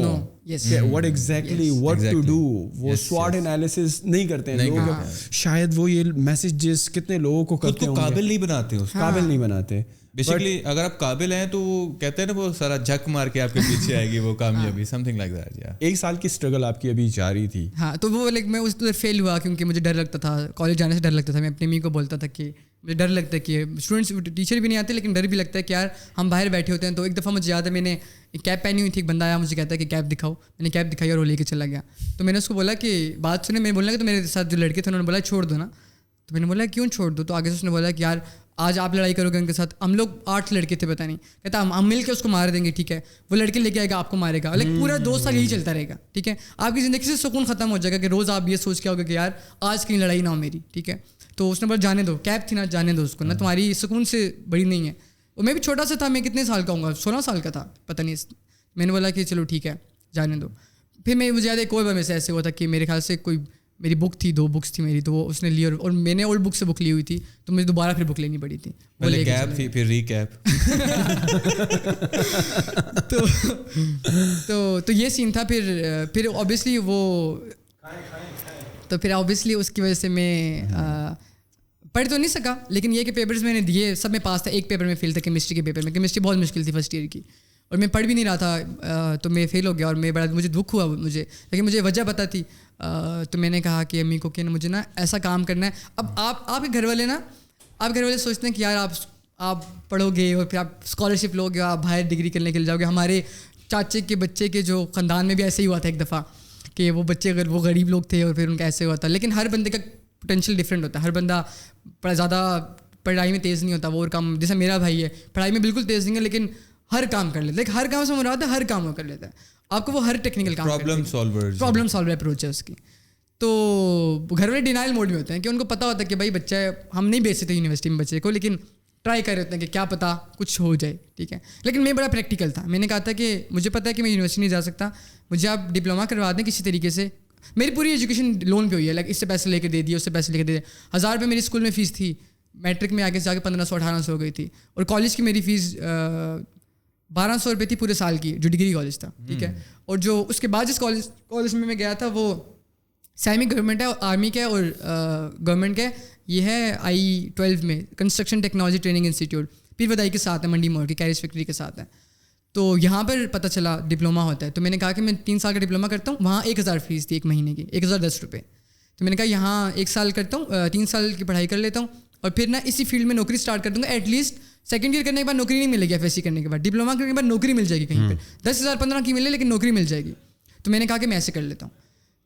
what exactly what to do. وہ SWOT انالیسس نہیں کرتے ہیں لوگ. شاید وہ یہ میسیجز کتنے لوگوں کو کرتے ہوں گے, قابل نہیں بناتے, قابل نہیں بناتے. بیسیکلی اگر آپ قابل ہیں تو کہتے ہیں نا وہ سارا جھک مار کے آپ کے پیچھے آئے گی وہ کامیابی, سم تھنگ لائک دیٹ. ایک سال کی اسٹرگل آپ کی ابھی جاری تھی. ہاں, تو وہ لائک میں اس فیل ہوا کیونکہ مجھے ڈر لگتا تھا, کالج جانے سے ڈر لگتا تھا. میں اپنی امی کو بولتا تھا کہ مجھے ڈر لگتا ہے کہ اسٹوڈنٹس ٹیچر بھی نہیں آتے, لیکن ڈر بھی لگتا ہے کہ یار ہم باہر بیٹھے ہوتے ہیں. تو ایک دفعہ مجھے یاد ہے میں نے ایک کیب پہنی ہوئی تھی, ایک بندہ آیا مجھے کہتا ہے کہ کیب دکھاؤ. میں نے کیب دکھائی اور وہ لے کے چلا گیا. تو میں نے اس کو بولا کہ بات سنیں, میں نے بولا کہ تو میرے ساتھ جو لڑکے تھے انہوں نے بولا چھوڑ دو نا. تو میں نے بولا کیوں چھوڑ دو. تو آگے سے اس نے بولا کہ یار آج آپ لڑائی کرو گے ان کے ساتھ, ہم لوگ 8 لڑکے تھے پتہ نہیں, کہتا ہم مل کے اس کو مار دیں گے, ٹھیک ہے, وہ لڑکے لے کے آئے گا آپ کو مارے گا, لیکن پورا 2 سال یہی چلتا رہے گا, ٹھیک ہے. آپ کی زندگی سے سکون ختم ہو جائے گا کہ روز آپ یہ سوچ کے ہوگا کہ یار آج کہیں لڑائی نہ ہو میری, ٹھیک ہے. تو اس نے بولا جانے دو, کیب تھی نا, جانے دو اس کو نا, تمہاری سکون سے بڑی نہیں ہے. اور میں بھی چھوٹا سا تھا, میں کتنے سال کا ہوں گا, 16 سال کا تھا پتہ نہیں. میں نے بولا کہ چلو ٹھیک ہے جانے دو. پھر میں مجھے یاد ہے کوئی بار میں سے ایسے ہوا تھا کہ میرے خیال سے کوئی میری بک تھی, 2 بکس تھی میری, تو وہ اس نے لی اور میں نے اولڈ بک سے بک لی ہوئی تھی, تو مجھے دوبارہ پھر بک لینی پڑی تھی. پہلے کیب تھی پھر ری کیب. تو یہ سین تھا. پھر اوبیسلی اس کی وجہ سے میں پڑھ تو نہیں سکا, لیکن یہ کہ پیپرز میں نے دیے, سب میں پاس تھا. ایک پیپر میں فیل تھا, کیمسٹری کے پیپر میں. کیمسٹری بہت مشکل تھی فرسٹ ایئر کی, اور میں پڑھ بھی نہیں رہا تھا, تو میں فیل ہو گیا. اور مجھے دکھ ہوا مجھے, لیکن مجھے وجہ پتہ تھی. تو میں نے کہا کہ امی کو کہ مجھے نا ایسا کام کرنا ہے. اب آپ کے گھر والے سوچتے ہیں کہ یار آپ پڑھو گے اور پھر آپ اسکالرشپ لو گے, آپ باہر ڈگری کرنے کے لیے جاؤ گے. ہمارے چاچے کے بچے کے جو خاندان میں بھی ایسے ہی ہوا تھا ایک دفعہ کہ وہ بچے اگر وہ غریب لوگ تھے اور پھر ان کا ایسے ہوا تھا. لیکن ہر بندے کا پوٹینشیل ڈفرینٹ ہوتا ہے. ہر بندہ زیادہ پڑھائی میں تیز نہیں ہوتا, وہ اور کام. جیسا میرا بھائی ہے, پڑھائی میں بالکل تیز نہیں ہے, لیکن ہر کام کر لیتا ہے. ہر کام سے مراد ہے ہر کام وہ کر لیتا ہے. آپ کو وہ ہر ٹیکنیکل کام پرابلم سالور اپروچ ہے اس کی. تو گھر والے ڈینائل موڈ میں ہوتے ہیں کہ ان کو پتہ ہوتا ہے کہ بھائی بچہ ہم نہیں بیچ سکتے یونیورسٹی میں بچے کو, لیکن ٹرائی کر رہے ہوتے ہیں کہ کیا پتہ کچھ ہو جائے, ٹھیک ہے. لیکن میں بڑا پریکٹیکل تھا. میں نے کہا تھا کہ مجھے پتہ ہے کہ میں یونیورسٹی نہیں جا سکتا, مجھے آپ ڈپلوما کروا دیں کسی طریقے سے. میری پوری ایجوکیشن لون پہ ہوئی ہے, لائک اس سے پیسے لے کے دے دیے, اس سے پیسے لے کے دے دیے. 1000 روپے میری اسکول میں فیس تھی, میٹرک میں آگے سے آگے 1500-1800 ہو گئی تھی. اور کالج کی میری فیس 1200 روپے تھی پورے سال کی, جو ڈگری کالج تھا, ٹھیک ہے. اور جو اس کے بعد جس کالج میں گیا تھا وہ سیمی گورنمنٹ ہے, آرمی کا ہے اور گورنمنٹ کا ہے. یہ ہے I-12 میں, کنسٹرکشن ٹیکنالوجی ٹریننگ انسٹیٹیوٹ, پیر ودائی کے ساتھ ہے, منڈی موڑ کی کیریج فیکٹری کے ساتھ ہے. تو یہاں پر پتہ چلا ڈپلوما ہوتا ہے. تو میں نے کہا کہ میں 3 سال کا ڈپلوما کرتا ہوں. وہاں 1000 فیس تھی ایک مہینے کی, 1010 روپے. تو میں نے کہا یہاں 1 سال کرتا ہوں, 3 سال کی پڑھائی کر لیتا ہوں, اور پھر نا اسی فیلڈ میں نوکری اسٹارٹ کر دوں گا. ایٹ لیسٹ سیکنڈ ایئر کرنے کے بعد نوکری نہیں ملے گی, FSC کرنے کے بعد, ڈپلوما کرنے کے بعد نوکری مل جائے گی کہیں پہ, 10,000-15,000 کی ملے لیکن نوکری مل جائے گی. تو میں نے کہا کہ میں ایسے کر لیتا ہوں.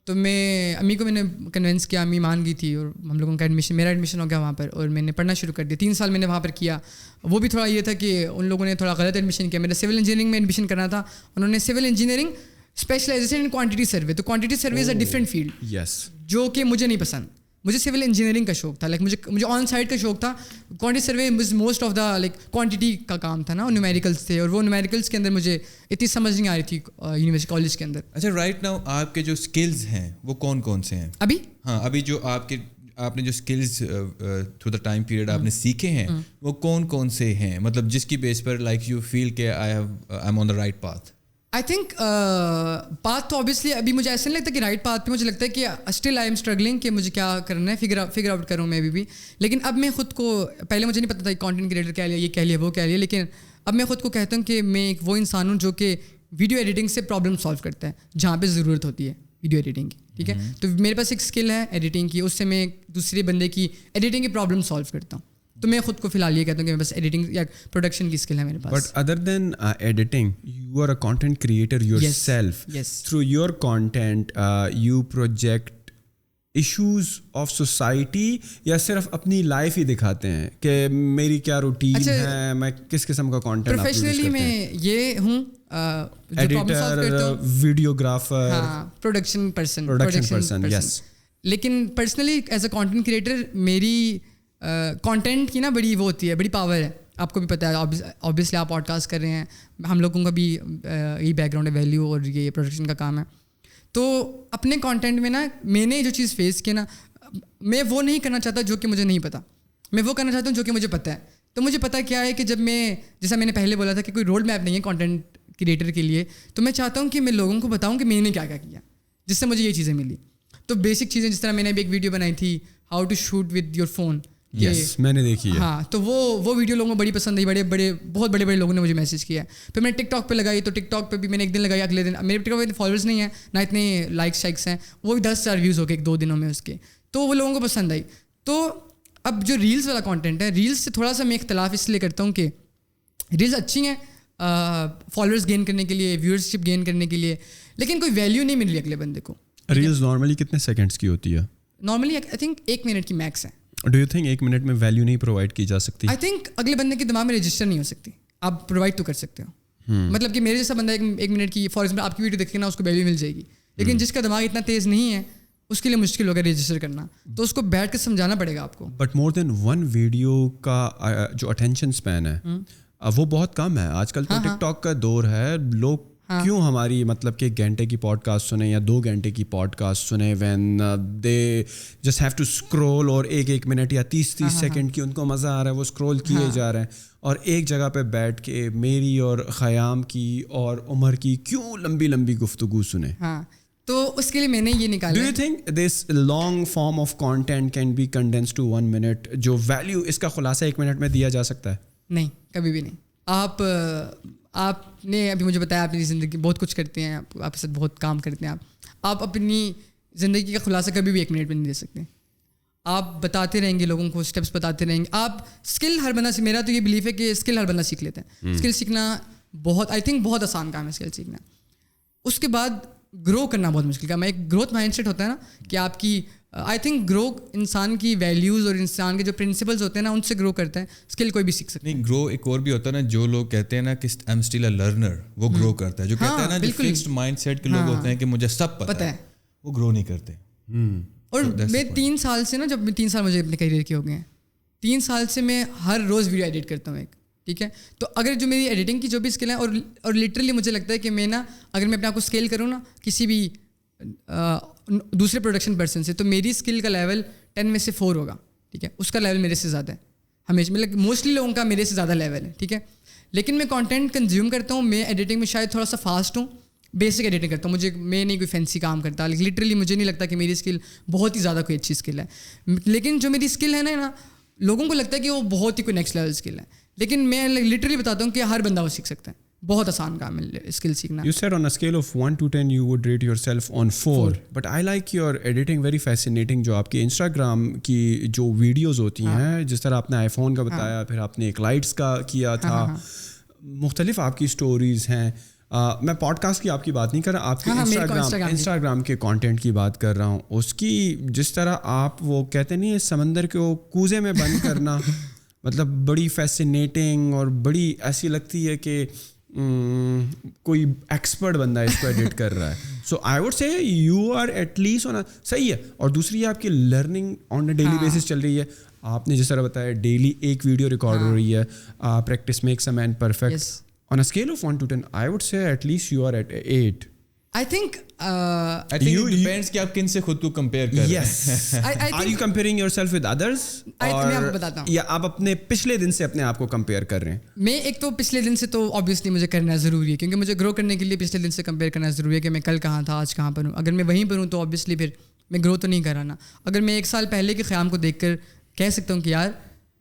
تو میں امی کو میں نے کنونس کیا, امی مان گئی تھی, اور ہم لوگوں کا میرا ایڈمیشن ہو گیا وہاں پر, اور میں نے پڑھنا شروع کر دیا. 3 سال میں نے وہاں پر کیا. وہ بھی تھوڑا یہ تھا کہ ان لوگوں نے تھوڑا غلط ایڈمیشن کیا. میرا سول انجینئرنگ میں ایڈمیشن کرنا تھا, انہوں نے civil engineering specialisation in quantity survey. تو quantity survey is a different field, جو کہ مجھے نہیں پسند. مجھے سول انجینئرنگ کا شوق تھا, لائک مجھے آن سائٹ کا شوق تھا. Quantity survey most of the like quantity کا کام تھا نا, اور نیومیریکلس تھے, اور وہ نیومیریکلس کے اندر مجھے اتنی سمجھ نہیں آ رہی تھی یونیورسٹی کالج کے اندر. اچھا, رائٹ ناؤ آپ کے جو اسکلز ہیں وہ کون کون سے ہیں ابھی؟ ہاں, ابھی جو آپ نے جو skills through the time period آپ نے سیکھے ہیں وہ کون کون سے ہیں, مطلب جس کی بیس پر لائک یو فیل کہ I am on the right path. I think path تو اوبیسلی ابھی مجھے ایسا نہیں لگتا کہ رائٹ پاتھ پہ. مجھے لگتا ہے کہ اسٹل آئی ایم اسٹرگلنگ کہ مجھے کیا کرنا ہے, فگر آؤٹ کروں میں ابھی بھی. لیکن اب میں خود کو, پہلے مجھے نہیں پتا تھا کانٹینٹ کریٹر کیا لیا, یہ کہہ لیا وہ کہہ لیا, لیکن اب میں خود کو کہتا ہوں کہ میں ایک وہ انسان ہوں جو کہ ویڈیو ایڈیٹنگ سے پرابلم سالو کرتا ہے جہاں پہ ضرورت ہوتی ہے ویڈیو ایڈیٹنگ کی, ٹھیک ہے. تو میرے پاس ایک اسکل ہے ایڈیٹنگ کی, اس سے میں دوسرے بندے کی ایڈیٹنگ کی پرابلم سالو کرتا ہوں. تو میں خود کو فی الحال یہ کہتا ہوں کہ بس ایڈیٹنگ یا پروڈکشن کی اسکل ہے میرے پاس. But other than editing you are a content creator yourself. Through your content you project issues of society, یا صرف اپنی لائف ہی دکھاتے ہیں کہ میری کیا روٹین ہے, میں کس قسم کا کانٹینٹ پروفیشنلی میں یہ ہوں, ایڈیٹر, ویڈیوگرافر, پروڈکشن پرسن, یس. لیکن personally as a content creator میری کانٹینٹ کی نا بڑی وہ ہوتی ہے, بڑی پاور ہے. آپ کو بھی پتہ ہے, اوبیسلی آپ پوڈ کاسٹ کر رہے ہیں, ہم لوگوں کا بھی یہی بیک گراؤنڈ ہے, ویلیو اور یہ پروڈکشن کا کام ہے. تو اپنے کانٹینٹ میں نا میں نے جو چیز فیس کی نا, میں وہ نہیں کرنا چاہتا جو کہ مجھے نہیں پتہ, میں وہ کرنا چاہتا ہوں جو کہ مجھے پتہ ہے. تو مجھے پتہ کیا ہے کہ جب میں جیسا میں نے پہلے بولا تھا کہ کوئی روڈ میپ نہیں ہے کانٹینٹ کریٹر کے لیے, تو میں چاہتا ہوں کہ میں لوگوں کو بتاؤں کہ میں نے کیا کیا جس سے مجھے یہ چیزیں ملی. تو بیسک چیزیں جس طرح میں نے ابھی ایک ویڈیو بنائی تھی how to shoot with your phone, میں نے دیکھی ہے. ہاں, تو وہ ویڈیو لوگوں کو بڑی پسند آئی, بہت بڑے لوگوں نے مجھے میسج کیا. پھر میں نے ٹک ٹاک پہ لگائی, تو ٹک ٹاک پہ بھی میں نے ایک دن لگائی, اگلے دن میرے ٹک ٹاک پہ فالوورس نہیں ہیں نہ اتنے لائکس شائکس ہیں, وہ بھی 10,000 ویوز ہو گئے 2 دنوں میں اس کے, تو وہ لوگوں کو پسند آئی. تو اب جو ریلز والا کانٹینٹ ہے, ریلز سے تھوڑا سا میں اختلاف اس لیے کرتا ہوں کہ ریلز اچھی ہیں فالوورس گین کرنے کے لیے, ویورشپ گین کرنے کے لیے, لیکن کوئی ویلیو نہیں مل رہی اگلے بندے کو. ریلز نارملی کتنے سیکنڈس کی ہوتی ہے؟ نارملی آئی تھنک 1 منٹ کی میکس ہے. ڈو یو تھنک 1 منٹ میں ویلیو نہیں پرووائڈ کی جا سکتی؟ آئی تھنک اگلے بندے کے دماغ میں رجسٹر نہیں ہو سکتی, آپ پرووائڈ تو کر سکتے ہو. مطلب کہ میرے جیسا بندہ 1 منٹ کی فار ایگزامپل آپ کی ویڈیو دیکھے نا, اس کو ویلیو مل جائے گی, لیکن جس کا دماغ اتنا تیز نہیں ہے اس کے لیے مشکل ہوگا رجسٹر کرنا, تو اس کو بیٹھ کے سمجھانا پڑے گا آپ کو. بٹ مور دین 1 ویڈیو کا جو اٹینشن اسپین ہے وہ بہت کم ہے آج کل. تو ٹک ٹاک کا دور ہے, لوگ کیوں ہماری مطلب کہ 1 گھنٹے کی پوڈ کاسٹ سنیں یا 2 گھنٹے کی پوڈ کاسٹ سنیں, when they just have to scroll, اور 1 منٹ یا 30 سیکنڈ کی ان کو مزہ آ رہا ہے, وہ اسکرول کیے جا رہے ہیں, اور ایک جگہ پہ بیٹھ کے میری اور خیام کی اور عمر کی کیوں لمبی لمبی گفتگو سنیں. ہاں, تو اس کے لیے میں نے یہ نکالا. Do you think this long form of content can be condense to 1 minute, جو ویلیو اس کا خلاصہ 1 منٹ میں دیا جا سکتا ہے؟ نہیں, کبھی بھی نہیں. آپ نے ابھی مجھے بتایا آپ اپنی زندگی بہت کچھ کرتے ہیں, آپ کے ساتھ بہت کام کرتے ہیں, آپ اپنی زندگی کا خلاصہ کبھی بھی 1 منٹ میں نہیں دے سکتے. آپ بتاتے رہیں گے لوگوں کو, اسٹیپس بتاتے رہیں گے. آپ اسکل ہر بندہ سے, میرا تو یہ بلیف ہے کہ اسکل ہر بندہ سیکھ لیتا ہے. اسکل سیکھنا بہت آئی تھنک بہت آسان کام ہے اسکل سیکھنا. اس کے بعد گرو کرنا بہت مشکل کام ہے. ایک گروتھ مائنڈ سیٹ ہوتا ہے نا کہ آپ کی آئی تھنک گرو انسان کی ویلیوز اور انسان کے جو پرنسپلز ہوتے ہیں نا ان سے گرو کرتا ہے. اسکل کوئی بھی سیکھ سکتا ہے. نہیں, گرو ایک اور بھی ہوتا ہے نا, جو لوگ کہتے ہیں نا کہ I am still a learner, وہ گرو کرتا ہے. جو کہتے ہیں نا جو فکسڈ مائنڈ سیٹ کے لوگ ہوتے ہیں کہ مجھے سب پتہ ہے, وہ گرو نہیں کرتے. اور میں 3 سال سے نا, جب 3 سال مجھے اپنے کیریئر کے ہو گئے ہیں, 3 سال سے میں ہر روز ویڈیو ایڈٹ کرتا ہوں ایک, ٹھیک ہے. تو اگر جو میری ایڈیٹنگ کی جو بھی اسکل ہے, اور لٹرلی مجھے لگتا ہے کہ میں نا اگر میں اپنے آپ کو اسکیل کروں نا کسی بھی دوسرے پروڈکشن پرسن سے, تو میری اسکل کا لیول 10 میں سے 4 ہوگا, ٹھیک ہے. اس کا لیول میرے سے زیادہ ہے ہمیشہ, مطلب موسٹلی لوگوں کا میرے سے زیادہ لیول ہے, ٹھیک ہے. لیکن میں کانٹینٹ کنزیوم کرتا ہوں, میں ایڈیٹنگ میں شاید تھوڑا سا فاسٹ ہوں, بیسک ایڈیٹنگ کرتا ہوں. میں نہیں کوئی فینسی کام کرتا, لیکن لٹرلی مجھے نہیں لگتا کہ میری اسکل بہت ہی زیادہ کوئی اچھی اسکل ہے. لیکن جو میری اسکل ہے نا لوگوں کو لگتا ہے کہ وہ بہت ہی کوئی نیکسٹ لیول اسکل ہے, لیکن میں لٹرلی بتاتا ہوں کہ ہر بندہ وہ سیکھ سکتا ہے. بہت آسان کام ہے اسکل سیکھنا. You said on a scale of 1 to 10 you would rate yourself on 4. But I like your editing very fascinating. جو آپ کی انسٹاگرام کی جو ویڈیوز ہوتی ہیں, جس طرح آپ نے آئی فون کا بتایا, پھر آپ نے ایک لائٹس کا کیا تھا, مختلف آپ کی اسٹوریز ہیں. میں پوڈ کاسٹ کی آپ کی بات نہیں کر رہا, آپ کے انسٹاگرام کے کانٹینٹ کی بات کر رہا ہوں. اس کی جس طرح آپ وہ کہتے نہیں سمندر کو کوزے میں بند کرنا, مطلب بڑی فیسینیٹنگ اور بڑی ایسی لگتی ہے کہ کوئی ایکسپرٹ بندہ اس کو ایڈٹ کر رہا ہے. So I would say you are at least صحیح ہے. اور دوسری آپ کی learning on a daily basis چل رہی ہے. آپ نے جس طرح بتایا ڈیلی ایک ویڈیو ریکارڈ ہو رہی ہے, practice makes a man perfect. On a scale of 1 to 10 I would say at least you are at 8. I think it depends کہ آپ کن سے خود کو کمپیئر کر رہے ہیں. Are you comparing yourself with others? میں آپ کو بتاتا ہوں, یا آپ اپنے پچھلے دن سے اپنے آپ کو کمپیئر کر رہے ہیں؟ میں ایک تو پچھلے دن سے تو آبویسلی مجھے کرنا ضروری ہے, کیونکہ مجھے گرو کرنے کے لیے پچھلے دن سے کمپیئر کرنا ضروری ہے کہ میں کل کہاں تھا, آج کہاں پر ہوں. اگر میں وہیں پر ہوں تو آبویسلی پھر میں گرو تو نہیں کر رہا نا. اگر میں 1 سال پہلے کے خیام کو دیکھ کر کہہ سکتا ہوں کہ یار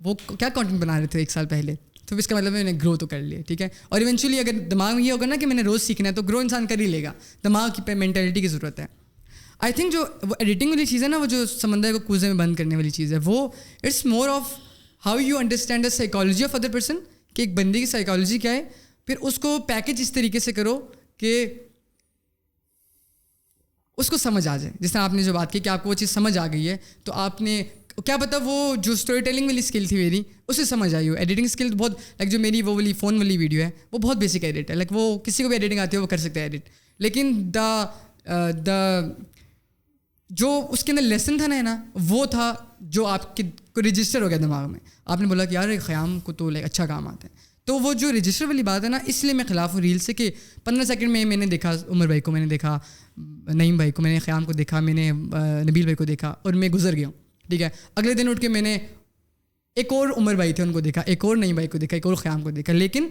وہ کیا کانٹینٹ بنا رہے تھے 1 سال پہلے, تو اس کا مطلب میں نے گرو تو کر لیا, ٹھیک ہے. اور ایونچولی اگر دماغ میں یہ ہوگا نا کہ میں نے روز سیکھنا ہے, تو گرو انسان کر ہی لے گا. دماغ کی مینٹیلٹی کی ضرورت ہے. آئی تھنک جو وہ ایڈیٹنگ والی چیز ہے نا, وہ جو سمندر کو کوزے میں بند کرنے والی چیز ہے, وہ it's more of how you understand the psychology of other person, کہ ایک بندے کی سائیکالوجی کیا ہے, پھر اس کو پیکج اس طریقے سے کرو کہ اس کو سمجھ آ جائے. جس طرح آپ نے جو بات کی کہ آپ کو وہ چیز سمجھ آ گئی ہے, تو آپ نے کیا پتا وہ جو اسٹوری ٹیلنگ والی اسکل تھی میری اسے سمجھ آئی ہو. ایڈیٹنگ اسکل بہت لائک جو میری وہ والی فون والی ویڈیو ہے وہ بہت بیسک ایڈٹ ہے, لائک وہ کسی کو بھی ایڈیٹنگ آتی ہے وہ کر سکتا ہے ایڈٹ. لیکن دا جو اس کے اندر لیسن تھا نا وہ تھا جو آپ کے کو رجسٹر ہو گیا دماغ میں. آپ نے بولا کہ یار خیام کو تو لائک اچھا کام آتا ہے. تو وہ جو رجسٹر والی بات ہے نا, اس لیے میں خلاف ہوں ریل سے کہ 15 سیکنڈ میں نے دیکھا عمر بھائی کو, میں نے دیکھا نعیم بھائی کو, میں نے خیام کو دیکھا, میں نے نبیل بھائی کو دیکھا اور میں گزر گیا ہوں, ٹھیک ہے. اگلے دن اٹھ کے میں نے ایک اور عمر بھائی تھے ان کو دیکھا, ایک اور نئی بھائی کو دیکھا, ایک اور خیام کو دیکھا. لیکن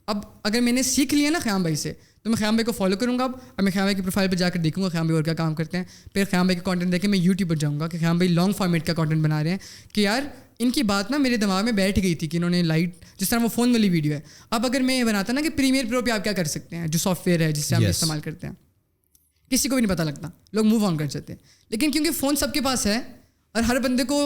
اب اگر میں نے سیکھ لیا نا خیام بھائی سے تو میں خیام بھائی کو فالو کروں گا. اب میں خیام بھائی کی پروفائل پہ جا کر دیکھوں گا خیام بھائی اور کیا کام کرتے ہیں. پھر خیام بھائی کا کانٹینٹ دیکھ کے میں یوٹیوب پر جاؤں گا کہ خیام بھائی لانگ فارمیٹ کا کانٹینٹ بنا رہے ہیں کہ یار ان کی بات نا میرے دماغ میں بیٹھ گئی تھی کہ انہوں نے لائٹ جس طرح وہ فون والی ویڈیو ہے. اب اگر میں یہ بناتا نا کہ پریمیئر پرو پہ آپ کیا کر سکتے ہیں, جو سافٹ ویئر ہے جس سے ہم استعمال کرتے ہیں, کسی کو بھی نہیں پتہ لگتا, لوگ موو آن کر جاتے ہیں. لیکن کیونکہ فون سب کے پاس ہے اور ہر بندے کو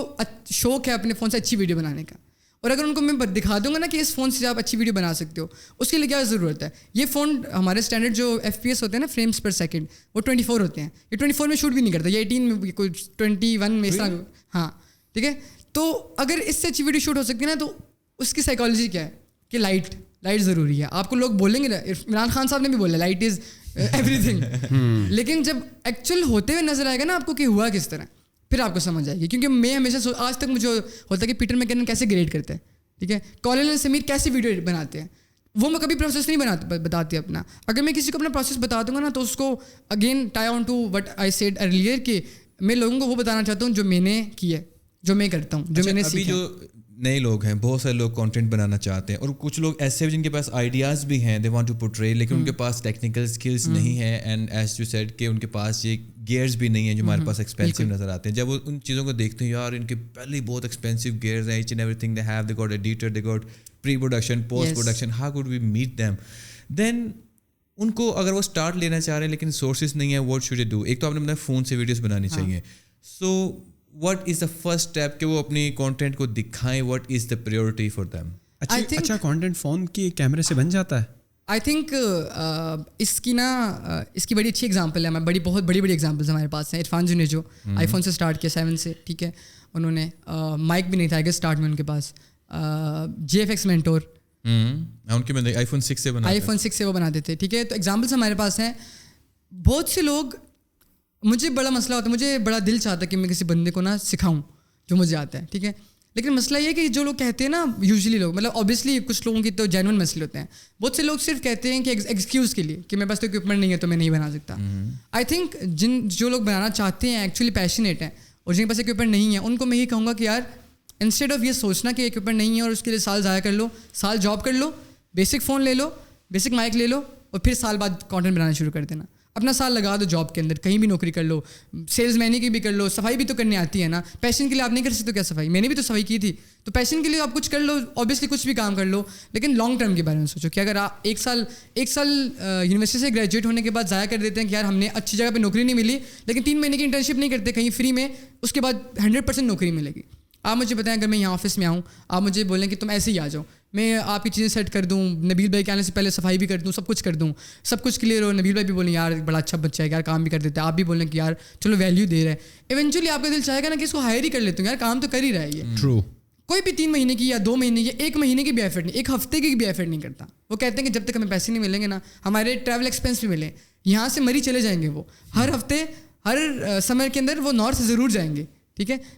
شوق ہے اپنے فون سے اچھی ویڈیو بنانے کا, اور اگر ان کو میں دکھا دوں گا نا کہ اس فون سے آپ اچھی ویڈیو بنا سکتے ہو, اس کے لیے کیا ضرورت ہے. یہ فون ہمارے اسٹینڈرڈ جو FPS ہوتے ہیں نا, فریمس پر سیکنڈ, وہ 24 ہوتے ہیں. یہ 24 میں شوٹ بھی نہیں کرتا, یہ 18 میں کوئی 21 میں اس طرح. ہاں ٹھیک ہے. تو اگر اس سے اچھی ویڈیو شوٹ ہو سکتی ہے نا, تو اس کی سائیکالوجی کیا ہے کہ لائٹ ضروری ہے. آپ کو لوگ بولیں گے, عمران خان صاحب نے بھی بولا لائٹ از ایوری تھنگ. لیکن جب ایکچوئل ہوتے ہوئے نظر آئے گا نا آپ کو کہ ہوا کس طرح, پھر آپ کو سمجھ آئے گی. کیونکہ میں ہمیشہ آج تک مجھے ہوتا ہے کہ پیٹر میکنن کیسے گریڈ کرتے ہیں, ٹھیک ہے, کولن سمیر کیسی ویڈیو بناتے ہیں, وہ میں کبھی پروسیس نہیں بتاتی اپنا. اگر میں کسی کو اپنا پروسیس بتا دوں گا نا تو اس کو again tie on to what I said earlier کہ میں لوگوں کو وہ بتانا چاہتا ہوں جو میں نے کیا ہے, جو میں کرتا ہوں, جو میں نے سیکھا. جو نئے لوگ ہیں, بہت سارے لوگ کانٹینٹ بنانا چاہتے ہیں, اور کچھ لوگ ایسے جن کے پاس آئیڈیاز بھی ہیں, دے وانٹ ٹو پورٹرے, لیکن ان کے پاس ٹیکنیکل اسکلس نہیں ہیں, اینڈ ایز یو سیڈ کہ ان کے پاس یہ گیئرز بھی نہیں ہیں جو ہمارے پاس ایکسپینسو نظر آتے ہیں. جب وہ ان چیزوں کو دیکھتے ہیں, یار ان کے پہلے بہت ایکسپینسو گیئرز ہیں, each and everything they have, they got editor, they got pre production, post production, how could we meet them. Then ان کو اگر وہ اسٹارٹ لینا چاہ رہے ہیں لیکن سورسز نہیں ہیں, واٹ شوڈ دے ڈو. ایک تو آپ نے بتایا فون سے ویڈیوز بنانی چاہیے. سو what is the first step کہ وہ اپنی کانٹینٹ کو دکھائیں, what is the priority for them. اچھا کانٹینٹ فون کی کیمرے سے بن جاتا ہے. آئی تھنک اس کی بڑی اچھی ایگزامپل ہے, بہت بڑی ایگزامپلس ہمارے پاس ہیں. عرفان جی نے جو آئی فون سے اسٹارٹ کیا 7 سے, ٹھیک ہے, انہوں نے مائک بھی نہیں تھا اسٹارٹ میں ان کے پاس. JFX مینٹور ان کے میں آئی فون 6 سے وہ بناتے تھے, ٹھیک ہے. تو ایگزامپلس ہمارے پاس ہیں. بہت سے لوگ, مجھے بڑا مسئلہ ہوتا ہے, مجھے بڑا دل چاہتا ہے کہ میں کسی بندے کو نا سکھاؤں جو مجھے آتا ہے, ٹھیک ہے. لیکن مسئلہ یہ ہے کہ جو لوگ کہتے ہیں نا, یوزلی لوگ, مطلب اوبیسلی کچھ لوگوں کی تو جینون مسئلے ہوتے ہیں, بہت سے لوگ صرف کہتے ہیں کہ ایکسکیوز کے لیے کہ میرے پاس تو اکوپمنٹ نہیں ہے تو میں نہیں بنا سکتا. آئی تھنک جو لوگ بنانا چاہتے ہیں ایکچولی پیشنیٹ ہیں, اور جن کے پاس اکوپمنٹ نہیں ہے, ان کو میں یہ کہوں گا کہ یار انسٹیڈ آف یہ سوچنا کہ اکوپمنٹ نہیں ہے اور اس کے لیے سال ضائع کر لو, سال جاب کر لو, بیسک فون لے لو, بیسک مائک لے لو, اور پھر سال بعد کانٹینٹ بنانا شروع کر دینا. اپنا سال لگا دو جاب کے اندر, کہیں بھی نوکری کر لو, سیلز مینی کی بھی کر لو, صفائی بھی تو کرنی آتی ہے نا. پیشن کے لیے آپ نہیں کر سکتے کیا صفائی, میں نے بھی تو صفائی کی تھی. تو پیشن کے لیے آپ کچھ کر لو, اوبیسلی کچھ بھی کام کر لو, لیکن لانگ ٹرم کے بارے میں سوچو کہ اگر آپ ایک سال یونیورسٹی سے گریجویٹ ہونے کے بعد ضائع کر دیتے ہیں کہ یار ہم نے اچھی جگہ پہ نوکری نہیں ملی, لیکن 3 مہینے کی انٹرنشپ نہیں کرتے کہیں فری میں, اس کے بعد 100% نوکری ملے گی. آپ مجھے بتائیں, اگر میں یہاں آفس میں آؤں, آپ مجھے بولیں کہ تم ایسے ہی آ جاؤ, میں آپ کی چیزیں سیٹ کر دوں, نبیل بھائی کے آنے سے پہلے صفائی بھی کر دوں, سب کچھ کر دوں, سب کچھ کلیئر ہو, نبیل بھائی بھی بولیں یار بڑا اچھا بچہ ہے, یار کام بھی کر دیتا ہے, آپ بھی بولیں کہ یار چلو ویلیو دے رہے ہیں, ایونچولی آپ کا دل چاہے گا نا کہ اس کو ہائر ہی کر لیتا ہوں, یار کام تو کر ہی رہا ہے یہ. ٹرو. کوئی بھی 3 مہینے کی یا 2 مہینے یا 1 مہینے کی بھی ایفرٹ نہیں, 1 ہفتے کی بھی ایفرٹ نہیں کرتا. وہ کہتے ہیں کہ جب تک ہمیں پیسے نہیں ملیں گے نا, ہمارے ٹریول ایکسپینس بھی ملیں, یہاں سے مری چلے جائیں گے. وہ ہر ہفتے ہر سمر کے اندر وہ نارتھ ضرور جائیں گے, ٹھیک ہے,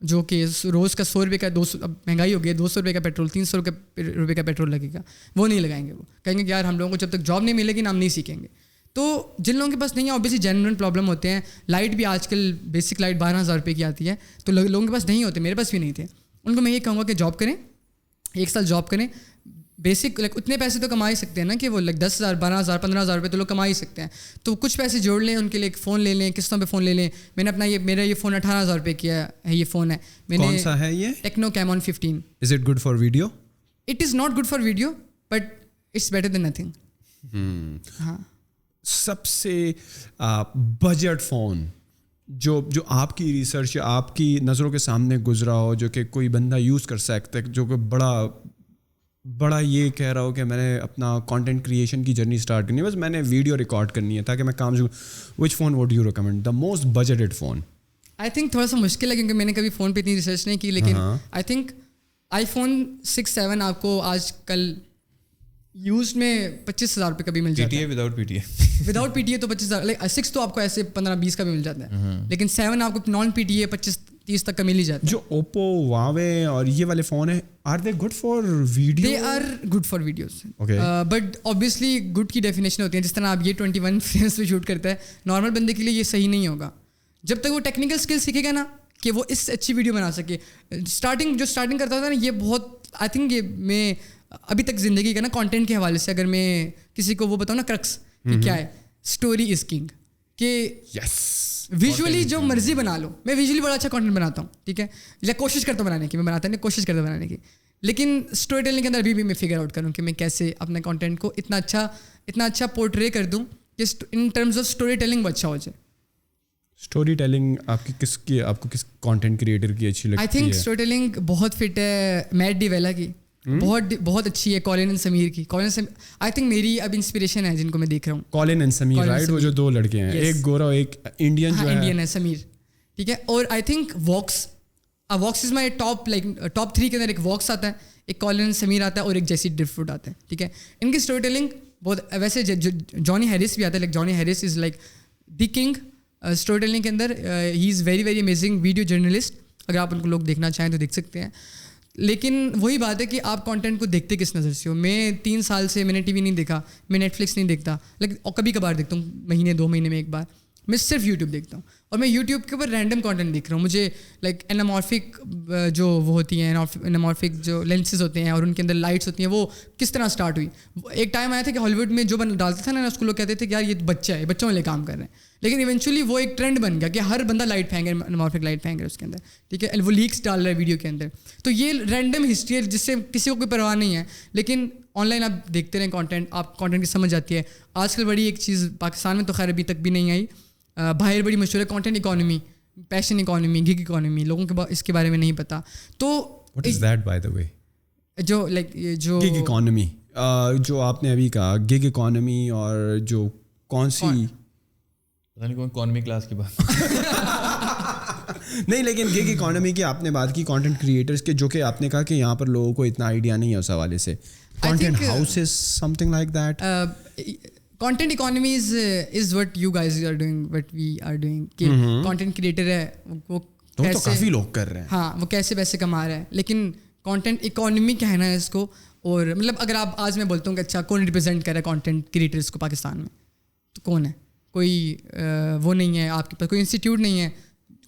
جو کہ روز کا 100 روپے کا 200, اب مہنگائی ہو گئی ہے, 200 روپے کا پیٹرول, 300 روپے کا پیٹرول لگے گا, وہ نہیں لگائیں گے. وہ کہیں گے کہ یار ہم لوگوں کو جب تک جاب نہیں ملے گی نا ہم نہیں سیکھیں گے. تو جن لوگوں کے پاس نہیں ہے, اوبیسلی جینوئن پرابلم ہوتے ہیں. لائٹ بھی آج کل بیسک لائٹ 12,000 روپے کی آتی ہے, تو لوگوں کے پاس نہیں ہوتے, میرے پاس بھی نہیں تھے. ان کو میں یہ کہوں گا کہ جاب کریں, 1 سال جاب کریں, بیسک اتنے پیسے تو کما ہی سکتے ہیں نا کہ وہ 10,000 12,000 15,000 روپے تو لوگ کما ہی سکتے ہیں. تو کچھ پیسے جوڑ لیں, ان کے لیے ایک فون لے لیں, قسطوں پہ فون لے لیں. میں نے اپنا میرا یہ فون 18,000 روپے کیا ہے, یہ فون ہے. میں نے کون سا ہے یہ؟ Tecno Camon 15. Is it good for video? It is not good for video but it's better than nothing. ہاں. سب سے بجٹ فون جو آپ کی ریسرچ یا آپ کی نظروں کے سامنے گزرا ہو, جو کہ کوئی بندہ یوز کر سکتا ہے, جو کہ بڑا یہ کہہ رہا ہو کہ میں نے اپنا کانٹینٹ کریشن کی جرنی اسٹارٹ کرنی ہے, بس میں نے ویڈیو ریکارڈ کرنی ہے تاکہ میں کام شروع, which phone would you recommend, the most budgeted phone? I think تھوڑا سا مشکل ہے کیونکہ میں نے کبھی فون پہ اتنی ریسرچ نہیں کی, لیکن آئی تھنک آئی فون 6-7 آپ کو آج کل یوز میں 25,000 روپے کا بھی مل جاتا ہے. وداؤٹ پی ٹی اے تو 25,000, 6 تو آپ کو ایسے 15-20 کا بھی مل جاتا ہے, لیکن 7 آپ کو نان پی ٹی اے 25-30 تک کا مل ہی جاتا ہے. جو اوپو, ہواوے اور یہ والے فون ہیں, are they good for video? They are good for videos, but obviously good کی ڈیفینیشن ہوتی ہے. جس طرح آپ یہ 21 فریمس پہ شوٹ کرتا ہے, نارمل بندے کے لیے یہ صحیح نہیں ہوگا. جب تک وہ ٹیکنیکل اسکل سیکھے گا نا, کہ وہ اس سے اچھی ویڈیو بنا سکے. اسٹارٹنگ کرتا تھا نا, یہ بہت آئی تھنک یہ میں ابھی تک زندگی کا نا کانٹینٹ کے حوالے سے اگر میں کسی کو وہ بتاؤں نا کرکس کہ کیا ہے, اسٹوری از کنگ, کہ ویژولی جو مرضی بنا لو. میں ویژولی بڑا اچھا کانٹینٹ بناتا ہوں, ٹھیک ہے, یا کوشش کرتا ہوں بنانے کی, میں بناتا نہیں, کوشش کرتا ہوں بنانے کی, لیکن اسٹوری ٹیلنگ کے اندر ابھی بھی میں فگر آؤٹ کروں کہ میں کیسے اپنے کانٹینٹ کو اتنا اچھا پورٹرے کر دوں کہ in terms of story telling وہ اچھا ہو جائے. اسٹوری ٹیلنگ آپ کو کس کانٹینٹ کریٹر کی اچھی لگتی ہے؟ آئی تھنک اسٹوری ٹیلنگ بہت فٹ ہے میٹ ڈی ویلا کی, بہت اچھی ہے. کولن اینڈ سمیر کی, آئی تھنک میری اب انسپریشن ہے جن کو میں دیکھ رہا ہوں. کولن اینڈ سمیر, رائٹ, وہ جو 2 لڑکے ہیں, ایک گورا ایک انڈین جو ہے, انڈین ہے سمیر, ٹھیک ہے. اور I think walks is my top 3 کے اندر. ایک واکس آتا ہے, ایک کولن اینڈ سمیر آتا ہے, اور ایک جیسی ڈرفٹ آتا ہے, ٹھیک ہے. ان کی اسٹوری ٹیلنگ بہت, ویسے جانی ہیرس بھی آتا ہے, like Johnny Harris is like the king storytelling کے اندر. He is very very amazing video journalist, اگر آپ ان کو لوگ دیکھنا چاہیں تو دیکھ سکتے ہیں. لیکن وہی بات ہے کہ آپ کانٹینٹ کو دیکھتے کس نظر سے ہو. میں 3 سال سے میں نے ٹی وی نہیں دیکھا, میں نیٹ فلکس نہیں دیکھتا, لیکن کبھی کبھار دیکھتا ہوں, مہینے 2 مہینے میں ایک بار. میں صرف یوٹیوب دیکھتا ہوں, اور میں یوٹیوب کے اوپر رینڈم کانٹینٹ دیکھ رہا ہوں. مجھے لائک انامورفک جو وہ ہوتی ہیں, انامورفک جو لینسز ہوتے ہیں اور ان کے اندر لائٹس ہوتی ہیں, وہ کس طرح اسٹارٹ ہوئی. ایک ٹائم آیا تھا کہ ہالی ووڈ میں جو ڈالتے تھے نا, اس کو لوگ کہتے تھے کہ یار یہ بچہ ہے, بچوں والے کام کر رہے ہیں. لیکن ایونچولی وہ ایک ٹرینڈ بن گیا کہ ہر بندہ لائٹ پھینک رہا ہے, انامورفک لائٹ پھینک رہا ہے اس کے اندر, ٹھیک ہے. وہ لیکس ڈال رہا ہے ویڈیو کے اندر. تو یہ رینڈم ہسٹری ہے جس سے کسی کو کوئی پرواہ نہیں ہے, لیکن آن لائن آپ دیکھتے رہیں کانٹینٹ, آپ کانٹینٹ کی سمجھ آتی ہے. آج کل بڑی ایک چیز پاکستان میں تو خیر ابھی تک بھی نہیں آئی, باہر بڑی مشہور ہے, content economy, passion economy, gig economy. لوگوں کے اس کے بارے میں نہیں پتا. تو what is that by the way, جو لائک جو گگ اکانومی جو آپ نے ابھی کہا, گگ اکانومی, اور جو کون سی پتہ نہیں کون اکانومی کلاس کی بات نہیں, لیکن گگ اکانومی کی آپ نے بات کی, کانٹینٹ کریٹرس کے, جو کہ آپ نے کہا کہ یہاں پر لوگوں کو اتنا آئیڈیا نہیں ہے اس حوالے سے. Content houses something like that. Content economy is what you guys are doing, what we are doing, کہ کانٹینٹ کریٹر ہے وہ تو کافی لوگ کر رہے ہیں, ہاں, وہ کیسے پیسے کما رہے ہیں. لیکن کانٹینٹ اکانومی کہنا ہے اس کو. اور مطلب اگر آپ آج میں بولتا ہوں کہ اچھا کون ریپرزینٹ کر رہا ہے کانٹینٹ کریٹرس کو پاکستان میں, تو کون ہے؟ کوئی وہ نہیں ہے آپ کے پاس, کوئی انسٹیٹیوٹ نہیں ہے,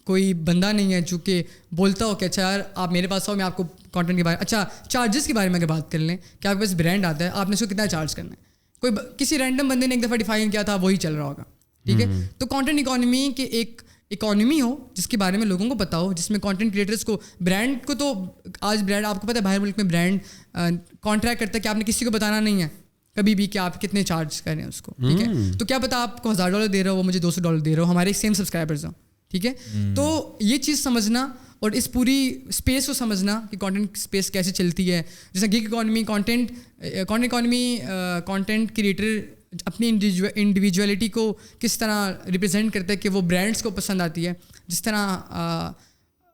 کوئی بندہ نہیں ہے جو کہ بولتا ہو کہ اچھا یار آپ میرے پاس آؤ, میں آپ کو کانٹینٹ کے بارے, اچھا چارجز کے بارے میں اگر بات کر لیں کہ آپ کے پاس برانڈ آتا ہے, آپ نے اس کو کتنا چارج کرنا ہے. کوئی کسی رینڈم بندے نے ایک دفعہ ڈیفائن کیا تھا, وہی چل رہا ہوگا, ٹھیک ہے. تو کانٹینٹ اکانومی کے ایک اکانومی ہو جس کے بارے میں لوگوں کو پتا ہو, جس میں کانٹینٹ کریٹرس کو, برانڈ کو, تو آج برانڈ آپ کو پتہ ہے باہر ملک میں برانڈ کانٹریکٹ کرتا ہے کہ آپ نے کسی کو بتانا نہیں ہے کبھی بھی کہ آپ کتنے چارج کر رہے ہیں اس کو, ٹھیک ہے. تو کیا پتا آپ کو $1000 دے رہا ہو, وہ مجھے $200 دے رہا ہو, ہمارے سیم سبسکرائبرز ہوں, ٹھیک ہے. تو یہ چیز سمجھنا اور اس پوری اسپیس کو سمجھنا کہ کانٹینٹ اسپیس کیسے چلتی ہے. جیسے gig economy, content economy, content creator اپنی انڈیویجولیٹی کو کس طرح ریپرزینٹ کرتا ہے کہ وہ برانڈس کو پسند آتی ہے. جس طرح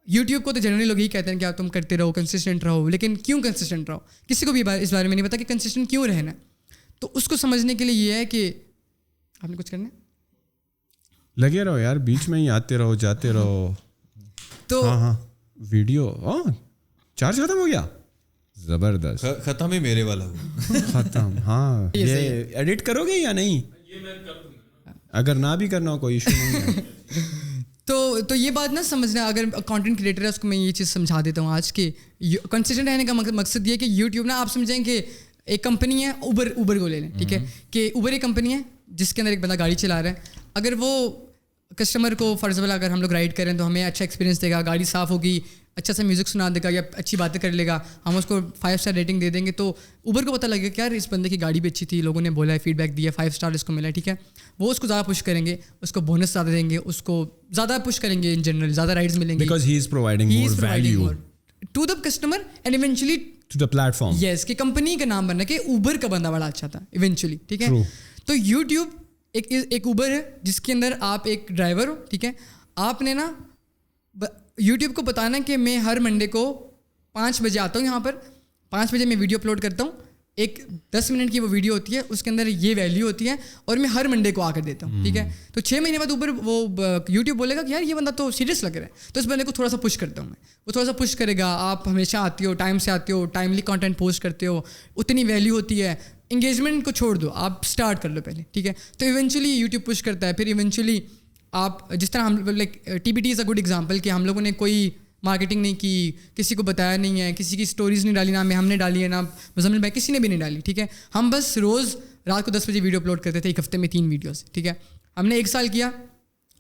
یوٹیوب کو تو جنرلی لوگ یہی کہتے ہیں کہ آپ تم کرتے رہو, کنسسٹنٹ رہو, لیکن کیوں کنسسٹنٹ رہو؟ کسی کو بھی اس بارے میں نہیں پتا کہ کنسسٹنٹ کیوں رہنا ہے. تو اس کو سمجھنے کے لیے یہ ہے کہ آپ نے کچھ کرنا ہے, لگے رہو یار, بیچ میں ہی آتے رہو جاتے رہو. تو ہاں ویڈیو چارج ختم ہو گیا, زبردست, ختم ہی میرے والا ہوا ختم. ہاں, یہ ایڈٹ کرو گے یا نہیں؟ اگر نہ بھی کرنا ہو کوئی ایشو نہیں ہے. تو یہ بات نہ سمجھنا, اگر کانٹینٹ کریٹر ہے اس کو میں یہ چیز سمجھا دیتا ہوں آج کہ کنسسٹنٹ رہنے کا مقصد یہ ہے کہ یوٹیوب نا آپ سمجھیں کہ ایک کمپنی ہے, اوبر کو لے لیں, ٹھیک ہے, کہ اوبر ایک کمپنی ہے جس کے اندر ایک بندہ گاڑی چلا رہا ہے. اگر وہ کسٹمر کو فرض والا اگر ہم لوگ رائڈ کریں تو ہمیں اچھا ایکسپیرینس دے گا, گاڑی صاف ہوگی, اچھا سا میوزک سنا دے گا یا اچھی باتیں کر لے گا, ہم اس کو 5 اسٹار ریٹنگ دے دیں گے, تو اوبر کو پتہ لگے گا کہ یار اس بندے کی گاڑی بھی اچھی تھی, لوگوں نے بولا ہے, فیڈ بیک دیا, 5 اسٹار اس کو ملا ہے, ٹھیک ہے. وہ اس کو زیادہ پش کریں گے, اس کو بونس زیادہ دیں گے, اس کو زیادہ پش کریں گے, ان جنرل زیادہ رائڈز ملیں گے, because he is providing more value to the customer and eventually to the platform. Yes, کہ کمپنی کا نام بننا کہ اوبر کا بندہ بڑا اچھا تھا ایونچولی, ٹھیک ہے. تو یوٹیوب ایک اوبر ہے جس کے اندر آپ ایک ڈرائیور ہو, ٹھیک ہے. آپ نے نا یوٹیوب کو بتانا کہ میں ہر منڈے کو 5 بجے آتا ہوں, یہاں پر 5 بجے میں ویڈیو اپلوڈ کرتا ہوں, ایک 10 منٹ کی وہ ویڈیو ہوتی ہے, اس کے اندر یہ ویلیو ہوتی ہے, اور میں ہر منڈے کو آ کر دیتا ہوں, ٹھیک ہے. تو 6 مہینے بعد اوپر وہ یوٹیوب بولے گا کہ یار یہ بندہ تو سیریس لگ رہا ہے, تو اس بندے کو تھوڑا سا پش کرتا ہوں میں, وہ تھوڑا سا پش کرے گا. آپ ہمیشہ آتے ہو, ٹائم سے آتے ہو, ٹائملی کانٹینٹ پوسٹ کرتے ہو, اتنی ویلیو ہوتی ہے. انگیجمنٹ کو چھوڑ دو, آپ اسٹارٹ کر لو پہلے, ٹھیک ہے. تو ایونچولی یوٹیوب پش کرتا ہے, پھر ایونچولی آپ جس طرح ہم like TBT is a good example کہ ہم لوگوں نے کوئی مارکیٹنگ نہیں کی, کسی کو بتایا نہیں ہے, کسی کی اسٹوریز نہیں ڈالی, نہ ہم نے ڈالی ہے نہ مزمل بھائی کسی نے بھی نہیں ڈالی, ٹھیک ہے. ہم بس روز رات کو 10 بجے ویڈیو اپلوڈ کرتے تھے, ایک ہفتے میں 3 ویڈیوز, ٹھیک ہے. ہم نے 1 سال کیا,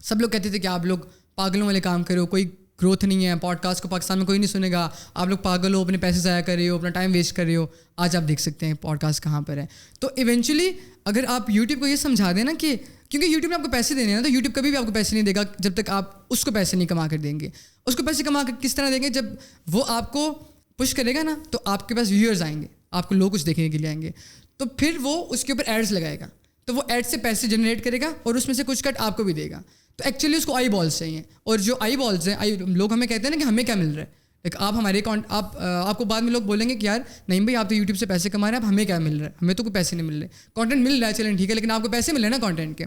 سب لوگ کہتے تھے کہ آپ لوگ پاگلوں والے کام کرو, کوئی گروتھ نہیں ہے, پوڈ کاسٹ کو پاکستان میں کوئی نہیں سنے گا, آپ لوگ پاگل ہو, اپنے پیسے ضائع کر رہے ہو, اپنا ٹائم ویسٹ کر رہے ہو. آج آپ دیکھ سکتے ہیں پوڈ کاسٹ کہاں پر ہے. تو ایونچولی اگر آپ یوٹیوب کو یہ سمجھا دیں نا کہ کیونکہ یوٹیوب نے آپ کو پیسے دینے ہیں نا, تو یوٹیوب کبھی بھی آپ کو پیسے نہیں دے گا جب تک آپ اس کو پیسے نہیں کما کر دیں گے. اس کو پیسے کما کر کس طرح دیں گے, جب وہ آپ کو پش کرے گا نا تو آپ کے پاس ویورز آئیں گے, آپ کو لوگ کچھ دیکھنے کے لیے آئیں گے, تو پھر وہ اس کے اوپر ایڈس لگائے گا, تو وہ ایڈ سے پیسے جنریٹ کرے گا اور اس میں سے کچھ کٹ آپ کو بھی دے گا. تو ایکچولی اس کو آئی بالس چاہیے, اور جو آئی بالس ہیں لوگ ہمیں کہتے ہیں نا کہ ہمیں کیا مل رہا ہے, لائک آپ ہمارے اکاؤنٹ آپ کو بعد میں لوگ بولیں گے کہ یار نہیں بھائی آپ تو یوٹیوب سے پیسے کما رہے ہیں, اب ہمیں کیا مل رہا ہے, ہمیں تو کوئی پیسے نہیں مل رہے. کانٹینٹ مل رہا ہے چلیں ٹھیک ہے, لیکن آپ کو پیسے مل رہے ہیں نا کانٹینٹ کے.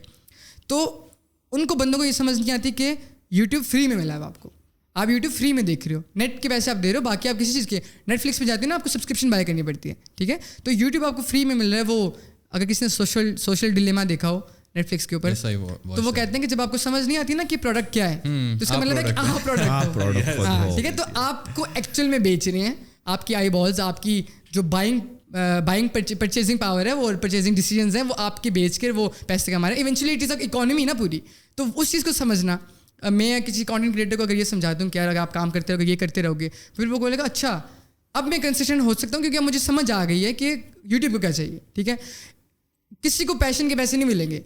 تو ان کو بندوں کو یہ سمجھ نہیں آتی کہ یوٹیوب فری میں ملا ہے آپ کو, آپ یوٹیوب فری میں دیکھ رہے ہو, نیٹ کے پیسے آپ دے رہے ہو, باقی آپ کسی چیز کے نیٹ فلکس پہ جاتے ہو نا آپ کو سبسکرپشن بائی کرنی پڑتی ہے, ٹھیک ہے. تو یوٹیوب آپ کو فری میں مل رہا ہے. وہ اگر کسی نے سوشل ڈلیما دیکھا ہو نیٹ فلکس کے اوپر, تو وہ کہتے ہیں کہ جب آپ کو سمجھ نہیں آتی نا کہ پروڈکٹ کیا ہے, تو اس کا مطلب ہے کہ آپ پروڈکٹ, ٹھیک ہے. تو آپ کو ایکچوئل میں بیچ رہے ہیں, آپ کی آئی بالز, آپ کی جو بائنگ پرچیزنگ پاور ہے, وہ پرچیزنگ ڈیسیجنز ہیں, وہ آپ کے بیچ کر وہ پیسے کما رہے ہیں. Eventually it is a economy نا پوری. تو اس چیز کو سمجھنا, میں کسی کانٹینٹ کریٹر کو اگر یہ سمجھاتا ہوں کہ یار اگر آپ کام کرتے رہو گے, یہ کرتے رہو گے, پھر وہ بولے گا اچھا اب میں کنسسٹنٹ ہو سکتا ہوں کیونکہ اب مجھے سمجھ آ گئی ہے کہ یوٹیوب کو کیا چاہیے, ٹھیک ہے. کسی کو پیشن کے پیسے نہیں ملیں گے.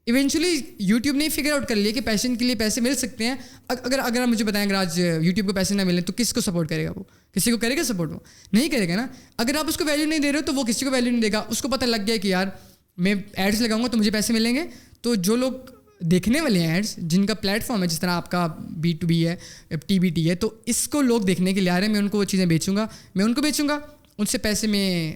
ایونچولی یوٹیوب نے فگر آؤٹ کر لیا کہ پیشن کے لیے پیسے مل سکتے ہیں. اگر آپ مجھے بتائیں اگر آج یوٹیوب کو پیسے نہ ملیں تو کس کو سپورٹ کرے گا, وہ کسی کو کرے گا سپورٹ, وہ نہیں کرے گا نا. اگر آپ اس کو ویلیو نہیں دے رہے ہو تو وہ کسی کو ویلیو نہیں دے گا. اس کو پتہ لگ گیا کہ یار میں ایڈس لگاؤں گا تو مجھے پیسے ملیں گے. تو جو لوگ دیکھنے والے ہیں ایڈس, جن کا پلیٹ فارم ہے, جس طرح آپ کا B2B ہے, TBT ہے, تو اس کو لوگ دیکھنے کے لیے آ رہے ہیں, میں ان کو وہ چیزیں بیچوں گا, میں ان کو بیچوں گا, ان سے پیسے میں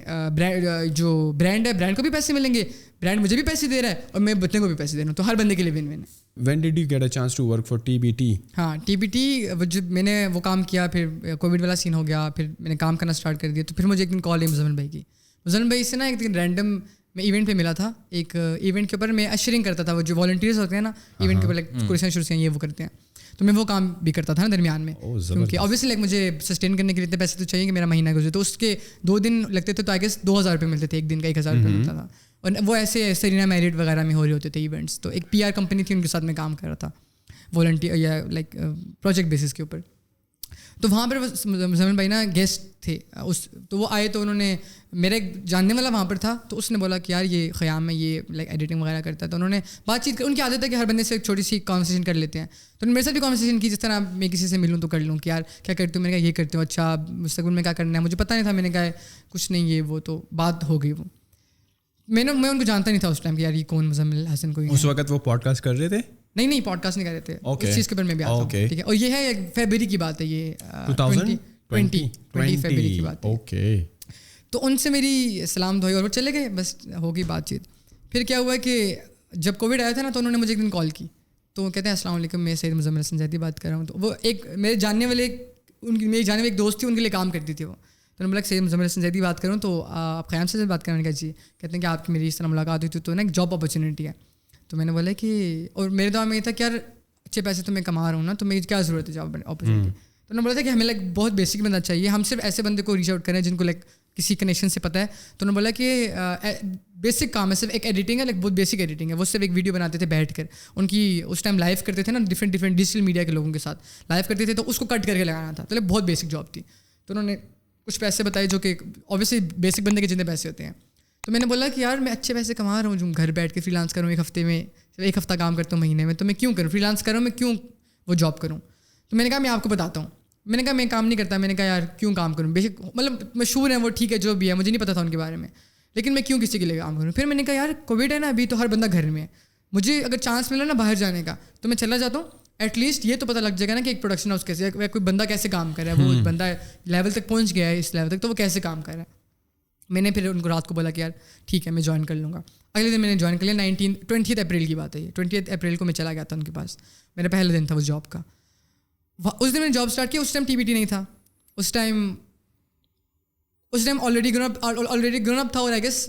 جو برانڈ ہے برانڈ کو بھی پیسے ملیں گے, برانڈ مجھے بھی پیسے دے رہا ہے اور میں بچے کو بھی پیسے دے رہا ہوں, تو ہر بندے کے لیے ون ون ہے. When did you get a chance to work for TBT? ہاں TBT جو میں نے وہ کام کیا, پھر کووڈ والا سین ہو گیا, پھر میں نے کام کرنا اسٹارٹ کر دیا. تو پھر مجھے ایک دن کال ہے مزمل بھائی کی. مزمل بھائی سے نا ایک دن رینڈم میں ایونٹ پہ ملا تھا, ایک ایونٹ کے اوپر میں اشرنگ کرتا تھا. وہ جو والنٹیئرز ہوتے ہیں نا ایونٹ کے اوپر, لائک کرسیاں شرسیاں یہ وہ کرتے ہیں, تو میں وہ کام بھی کرتا تھا نا درمیان میں, کیونکہ اوبیسلی لائک مجھے سسٹین کرنے کے لیے اتنے پیسے تو چاہیے کہ میرا مہینہ گزرے. تو اس کے 2 دن لگتے تھے, تو آئی گیس 2000 روپے ملتے تھے ایک دن کا, 1000 روپے ملتا تھا. اور وہ ایسے سرینا میرٹ وغیرہ میں ہو رہے ہوتے تھے ایونٹس. تو ایک PR کمپنی تھی, ان کے ساتھ میں کام کر رہا تھا والنٹیئر یا لائک پروجیکٹ بیسس کے اوپر. تو وہاں پر مزمل بھائی نا گیسٹ تھے تو وہ آئے, تو انہوں نے میرا ایک جاننے والا وہاں پر تھا, تو اس نے بولا کہ یار یہ خیام میں یہ لائک ایڈیٹنگ وغیرہ کرتا ہے. تو انہوں نے بات چیت کر, ان کی عادت ہے کہ ہر بندے سے ایک چھوٹی سی کانورسیشن کر لیتے ہیں. تو انہوں نے میرے ساتھ بھی کانورسیشن کی, جس طرح میں کسی سے ملوں تو کر لوں کہ یار کیا کرتے ہو, میں نے کہا یہ کرتے ہو, اچھا مستقبل میں کیا کرنا ہے, مجھے پتہ نہیں تھا. میں نے کہا کچھ نہیں یہ وہ, تو بات ہو گئی. وہ میں ان کو جانتا نہیں تھا اس ٹائم کہ یار یہ کون مزمل حسن کوئی. اس وقت وہ پوڈ کاسٹ کر رہے تھے؟ نہیں پوڈ کاسٹ نہیں کر رہے تھے, اس چیز کے اوپر میں بھی آتا ہوں, ٹھیک ہے. اور یہ ہے فیبرری کی بات ہے, یہ 2020 فیبرری کی بات ہے. تو ان سے میری سلام دعائی اور وہ چلے گئے, بس ہو گئی بات چیت. پھر کیا ہوا کہ جب کووڈ آیا تھا نا, تو انہوں نے مجھے ایک دن کال کی, تو وہ کہتے ہیں السلام علیکم, میں سید مزمل حسن زیدی بات کر رہا ہوں. تو وہ ایک میرے جاننے والے ایک دوست تھی, ان کے لیے کام کرتی تھی وہ. تو انہوں نے بولا سید مزمل حسن زیدی بات کروں, تو آپ خیام سے بات کرنے کا جی. کہتے ہیں کہ آپ کی میری اس طرح ملاقات ہوئی تھی, تو نا ایک جاب اپرچونیٹی ہے. تو میں نے بولا کہ, اور میرے دماغ میں یہ تھا کہ یار اچھے پیسے تو میں کما رہا ہوں نا, تو میری کیا ضرورت ہے جاب اپرچونیٹی. تو انہوں نے بولا تھا کہ ہمیں لائک بہت بیسک بندہ چاہیے, ہم صرف ایسے بندے کو ریچ آؤٹ کریں جن کو لائک کسی کنیکشن سے پتہ ہے. تو انہوں نے بولا کہ بیسک کام ہے, صرف ایک ایڈیٹنگ ہے, لائک بہت بیسک ایڈیٹنگ ہے. وہ صرف ایک ویڈیو بناتے تھے بیٹھ کر, ان کی اس ٹائم لائیو کرتے تھے نا ڈفرینٹ ڈیجیٹل میڈیا کے لوگوں کے ساتھ لائیو کرتے تھے, تو اس کو کٹ کر کے لگانا تھا. تو لائک بہت بیسک جاب تھی. تو انہوں نے کچھ پیسے بتائے جو کہ اوبیسلی بیسک بندے کے جتنے پیسے ہوتے ہیں. تو میں نے بولا کہ یار میں اچھے پیسے کما رہا ہوں, جو گھر بیٹھ کے فری لانس کروں, ایک ہفتہ کام کرتا ہوں مہینے میں, تو میں کیوں کروں فری لانس کروں, میں کیوں وہ جاب کروں. تو میں نے کہا میں آپ کو بتاتا ہوں. میں نے کہا میں کام نہیں کرتا. میں نے کہا یار کیوں کام کروں, بے شک مطلب مشہور ہیں وہ, ٹھیک ہے جو بھی ہے, مجھے نہیں پتا تھا ان کے بارے میں, لیکن میں کیوں کسی کے لیے کام کروں. پھر میں نے کہا یار کووڈ ہے نا ابھی, تو ہر بندہ گھر میں ہے, مجھے اگر چانس ملا نا باہر جانے کا تو میں چلا جاتا ہوں. ایٹ لیسٹ یہ تو پتہ لگ جائے گا نا کہ ایک پروڈکشن ہاؤس کیسے, کوئی بندہ کیسے کام کر رہا ہے, وہ بندہ لیول تک پہنچ گیا ہے اس لیول تک, تو وہ کیسے کام کر رہا ہے. میں نے پھر ان کو رات کو بولا کہ یار ٹھیک ہے میں جوائن کر لوں گا. اگلے دن میں نے جوائن کر لیا. 20 اپریل کی بات ہے یہ. 20 اپریل کو میں چلا گیا تھا ان کے پاس, میرا پہلا دن تھا اس جاب کا. اس دن میں نے جاب اسٹارٹ کیا. اس ٹائم TBT نہیں تھا, اس ٹائم آلریڈی گرون اپ تھا, اور آئی گیس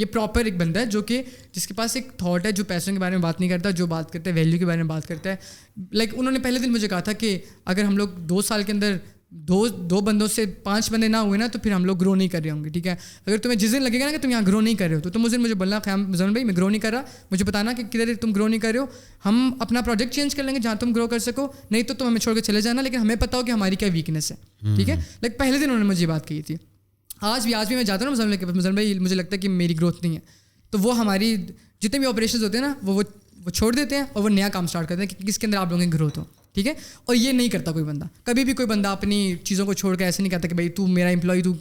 یہ پراپر ایک بندہ ہے جو کہ جس کے پاس ایک تھاٹ ہے, جو پیسوں کے بارے میں بات نہیں کرتا, جو بات کرتا ہے ویلیو کے بارے میں بات کرتا ہے. لائک انہوں نے پہلے دن مجھے کہا تھا کہ اگر ہم لوگ 2 سال کے اندر دو بندوں سے 5 بندے نہ ہوئے نا تو پھر ہم لوگ گرو نہیں کر رہے ہوں گے, ٹھیک ہے. اگر تمہیں جس دن لگے گا نا کہ تم یہاں گرو نہیں کر رہے ہو تو تم اس دن مجھے بولنا مزمل بھائی میں گرو نہیں کر رہا, مجھے بتانا کہ کدھر تم گرو نہیں کر رہے ہو, ہم اپنا پروجیکٹ چینج کر لیں گے جہاں تم گرو کر سکو, نہیں تو تم ہمیں چھوڑ کے چلے جانا, لیکن ہمیں پتا ہو کہ ہماری کیا ویکنیس ہے, ٹھیک ہے. لائک پہلے دن انہوں نے مجھے یہ بات کہی تھی. آج بھی میں جاتا ہوں نا مزمل بھائی مجھے لگتا ہے کہ میری گروتھ نہیں ہے, تو وہ ہماری جتنے بھی آپریشنز ہوتے ہیں نا وہ چھوڑ دیتے ہیں اور وہ نیا کام اسٹارٹ کرتے ہیں کہ کس کے اندر آپ لوگوں کی گروتھ ہو, ٹھیک ہے. اور یہ نہیں کرتا کوئی بندہ, کبھی بھی کوئی بندہ اپنی چیزوں کو چھوڑ کے ایسے نہیں کہتا کہ بھائی تو میرا امپلائی, تو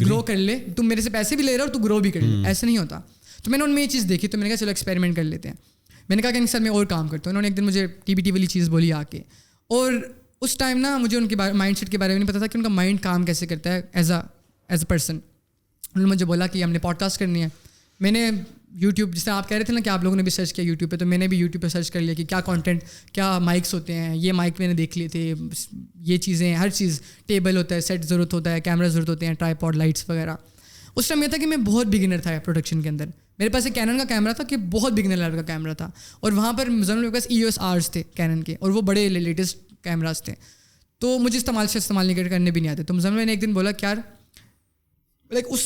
گرو کر لے, تم میرے سے پیسے بھی لے رہا اور تو گرو بھی کر لے, ایسے نہیں ہوتا. تو میں نے ان میں یہ چیز دیکھی تو میں نے کہا چلو ایکسپیریمنٹ کر لیتے ہیں. میں نے کہا کہ سر میں اور کام کرتا ہوں. انہوں نے ایک دن مجھے TBT والی چیز بولی آ کے, اور اس ٹائم نا مجھے ان کے مائنڈ سیٹ کے بارے میں نہیں پتا تھا کہ ان کا مائنڈ کام کیسے کرتا ہے ایز اے پرسن. انہوں نے مجھے بولا کہ ہم نے پوڈ کاسٹ کرنی ہے. میں نے یوٹیوب, جس طرح آپ کہہ رہے تھے نا کہ آپ لوگوں نے بھی سرچ کیا یوٹیوب پہ, تو میں نے بھی یوٹیوب پہ سرچ کر لیا کہ کیا کانٹینٹ, کیا مائکس ہوتے ہیں, یہ مائک میں نے دیکھ لیے تھے, یہ چیزیں, ہر چیز, ٹیبل ہوتا ہے, سیٹ ضرورت ہوتا ہے, کیمرہ ضرورت ہوتے ہیں, ٹرائی پوڈ, لائٹس وغیرہ. اس ٹائم یہ تھا کہ میں بہت بگنر تھا پروڈکشن کے اندر. میرے پاس ایک کینن کا کیمرہ تھا کہ بہت بگنر لیول کا کیمرہ تھا, اور وہاں پر مزمل کے پاس EOS Rs تھے کینن کے, اور وہ بڑے لیٹسٹ کیمراز تھے, تو مجھے استعمال نہیں کرنے بھی نہیں آتے. تو مزمل نے ایک دن بولا کہ یار لائک اس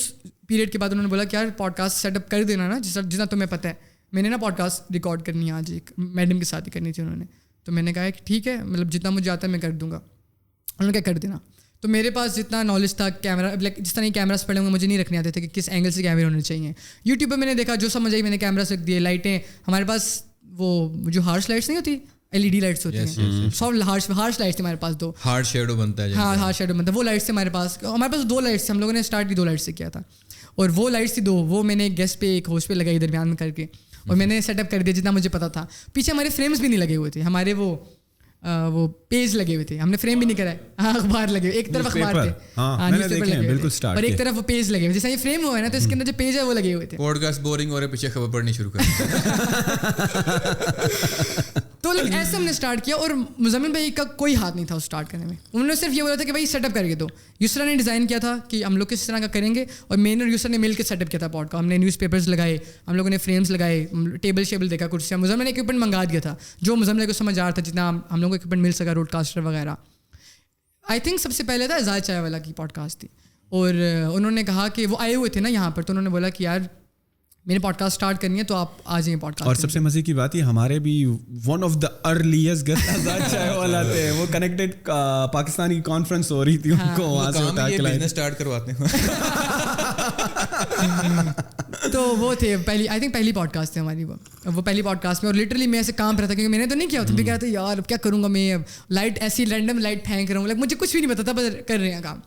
پیریڈ کے بعد انہوں نے بولا کہ یار پوڈ کاسٹ سیٹ اپ کر دینا نا جتنا تمہیں پتہ ہے. میں نے نا پوڈ کاسٹ ریکارڈ کرنی ہے آج, ایک میڈم کے ساتھ ہی کرنی تھی انہوں نے. تو میں نے کہا کہ ٹھیک ہے, مطلب جتنا مجھے آتا ہے میں کر دوں گا. انہوں نے کیا کر دینا. تو میرے پاس جتنا نالج تھا کیمرہ, لائک جس طرح کیمراز پڑے ہوئے مجھے نہیں رکھنے آتے تھے کہ کس اینگل سے کیمرے ہونے چاہیے. یوٹیوب پہ میں نے دیکھا, جو سمجھ آئی میں نے کیمراز رکھ دیے. لائٹیں ہمارے پاس وہ جو ہارش لائٹس نہیں ہوتی, LED لائٹس ہوتی ہیں, سب ہارش لائٹس تھے ہمارے پاس, 2 ہارش شیڈو بنتا ہے. ہاں ہارش شیڈو بنتا ہے, وہ لائٹس تھے ہمارے پاس. 2 لائٹس تھے, ہم لوگوں نے اسٹارٹ بھی 2 لائٹس سے کیا تھا, اور وہ لائٹس تھی 2, وہ میں نے گیسٹ پہ ایک ہوسٹ پہ لگائی درمیان میں کر کے, اور میں نے سیٹ اپ کر دیا جتنا مجھے پتا تھا. پیچھے ہمارے فریمز بھی نہیں لگے ہوئے تھے, ہمارے وہ پیج لگے ہوئے تھے, ہم نے فریم بھی نہیں کرا ہے. ہاں اخبار لگے, ایک طرف اخبار تھے, اور ایک طرف وہ پیج لگے ہوئے. جیسا یہ فریم ہوا ہے نا, تو اس کے اندر جو پیج ہے وہ لگے ہوئے تھے. پوڈ کاسٹ بورنگ ہو رہے, پیچھے خبر پڑھنی شروع کر. تو لیکن ایسے ہم نے اسٹارٹ کیا, اور مزمل بھائی کا کوئی ہاتھ نہیں تھا اسٹارٹ کرنے میں. انہوں نے صرف یہ بولا تھا کہ بھائی سیٹ اپ کر کے دو. یسرا نے ڈیزائن کیا تھا کہ ہم لوگ کس طرح کا کریں گے, اور میں اور یسرا نے مل کے سیٹ اپ کیا تھا پوڈ کا. ہم نے نیوز پیپرز لگائے, ہم لوگوں نے فریمز لگائے, ٹیبل شیبل دیکھا, کرسیاں. مزمل نے اکوپمنٹ منگا دیا تھا جو مزمل کو سمجھ آ رہا تھا, جتنا ہم لوگوں کو اکوپمنٹ مل سکا, روڈ کاسٹر وغیرہ. آئی تھنک سب سے پہلے تھا اعزاز چائے والا کی پوڈ کاسٹ تھی, اور انہوں نے کہا کہ وہ آئے ہوئے تھے نا یہاں پر, تو انہوں نے بولا کہ یار میں نے پوڈ کاسٹ اسٹارٹ کرنی ہے تو آپ آ جائیں پوڈ کاسٹ. اور سب سے مزے کی بات یہ ہمارے بھی one of the earliest guest اعزاز چائے والا تھے. وہ کنیکٹڈ پاکستان کی کانفرنس ہو رہی تھی, ان کو وہاں سے اٹھا کے لائے, اسٹارٹ کرواتے ہیں. تو وہ تھے پہلی پوڈ کاسٹ تھی ہماری, وہ پہلی پوڈ کاسٹ میں. اور لٹرلی میں ایسے کام رہتا کیونکہ میں نے تو نہیں کیا ہوتا, بھی کہا تھا یار کیا کروں گا میں, لائٹ ایسی رینڈم لائٹ پھینک رہا ہوں, لائک مجھے کچھ بھی نہیں پتا تھا, بس کر رہے ہیں کام.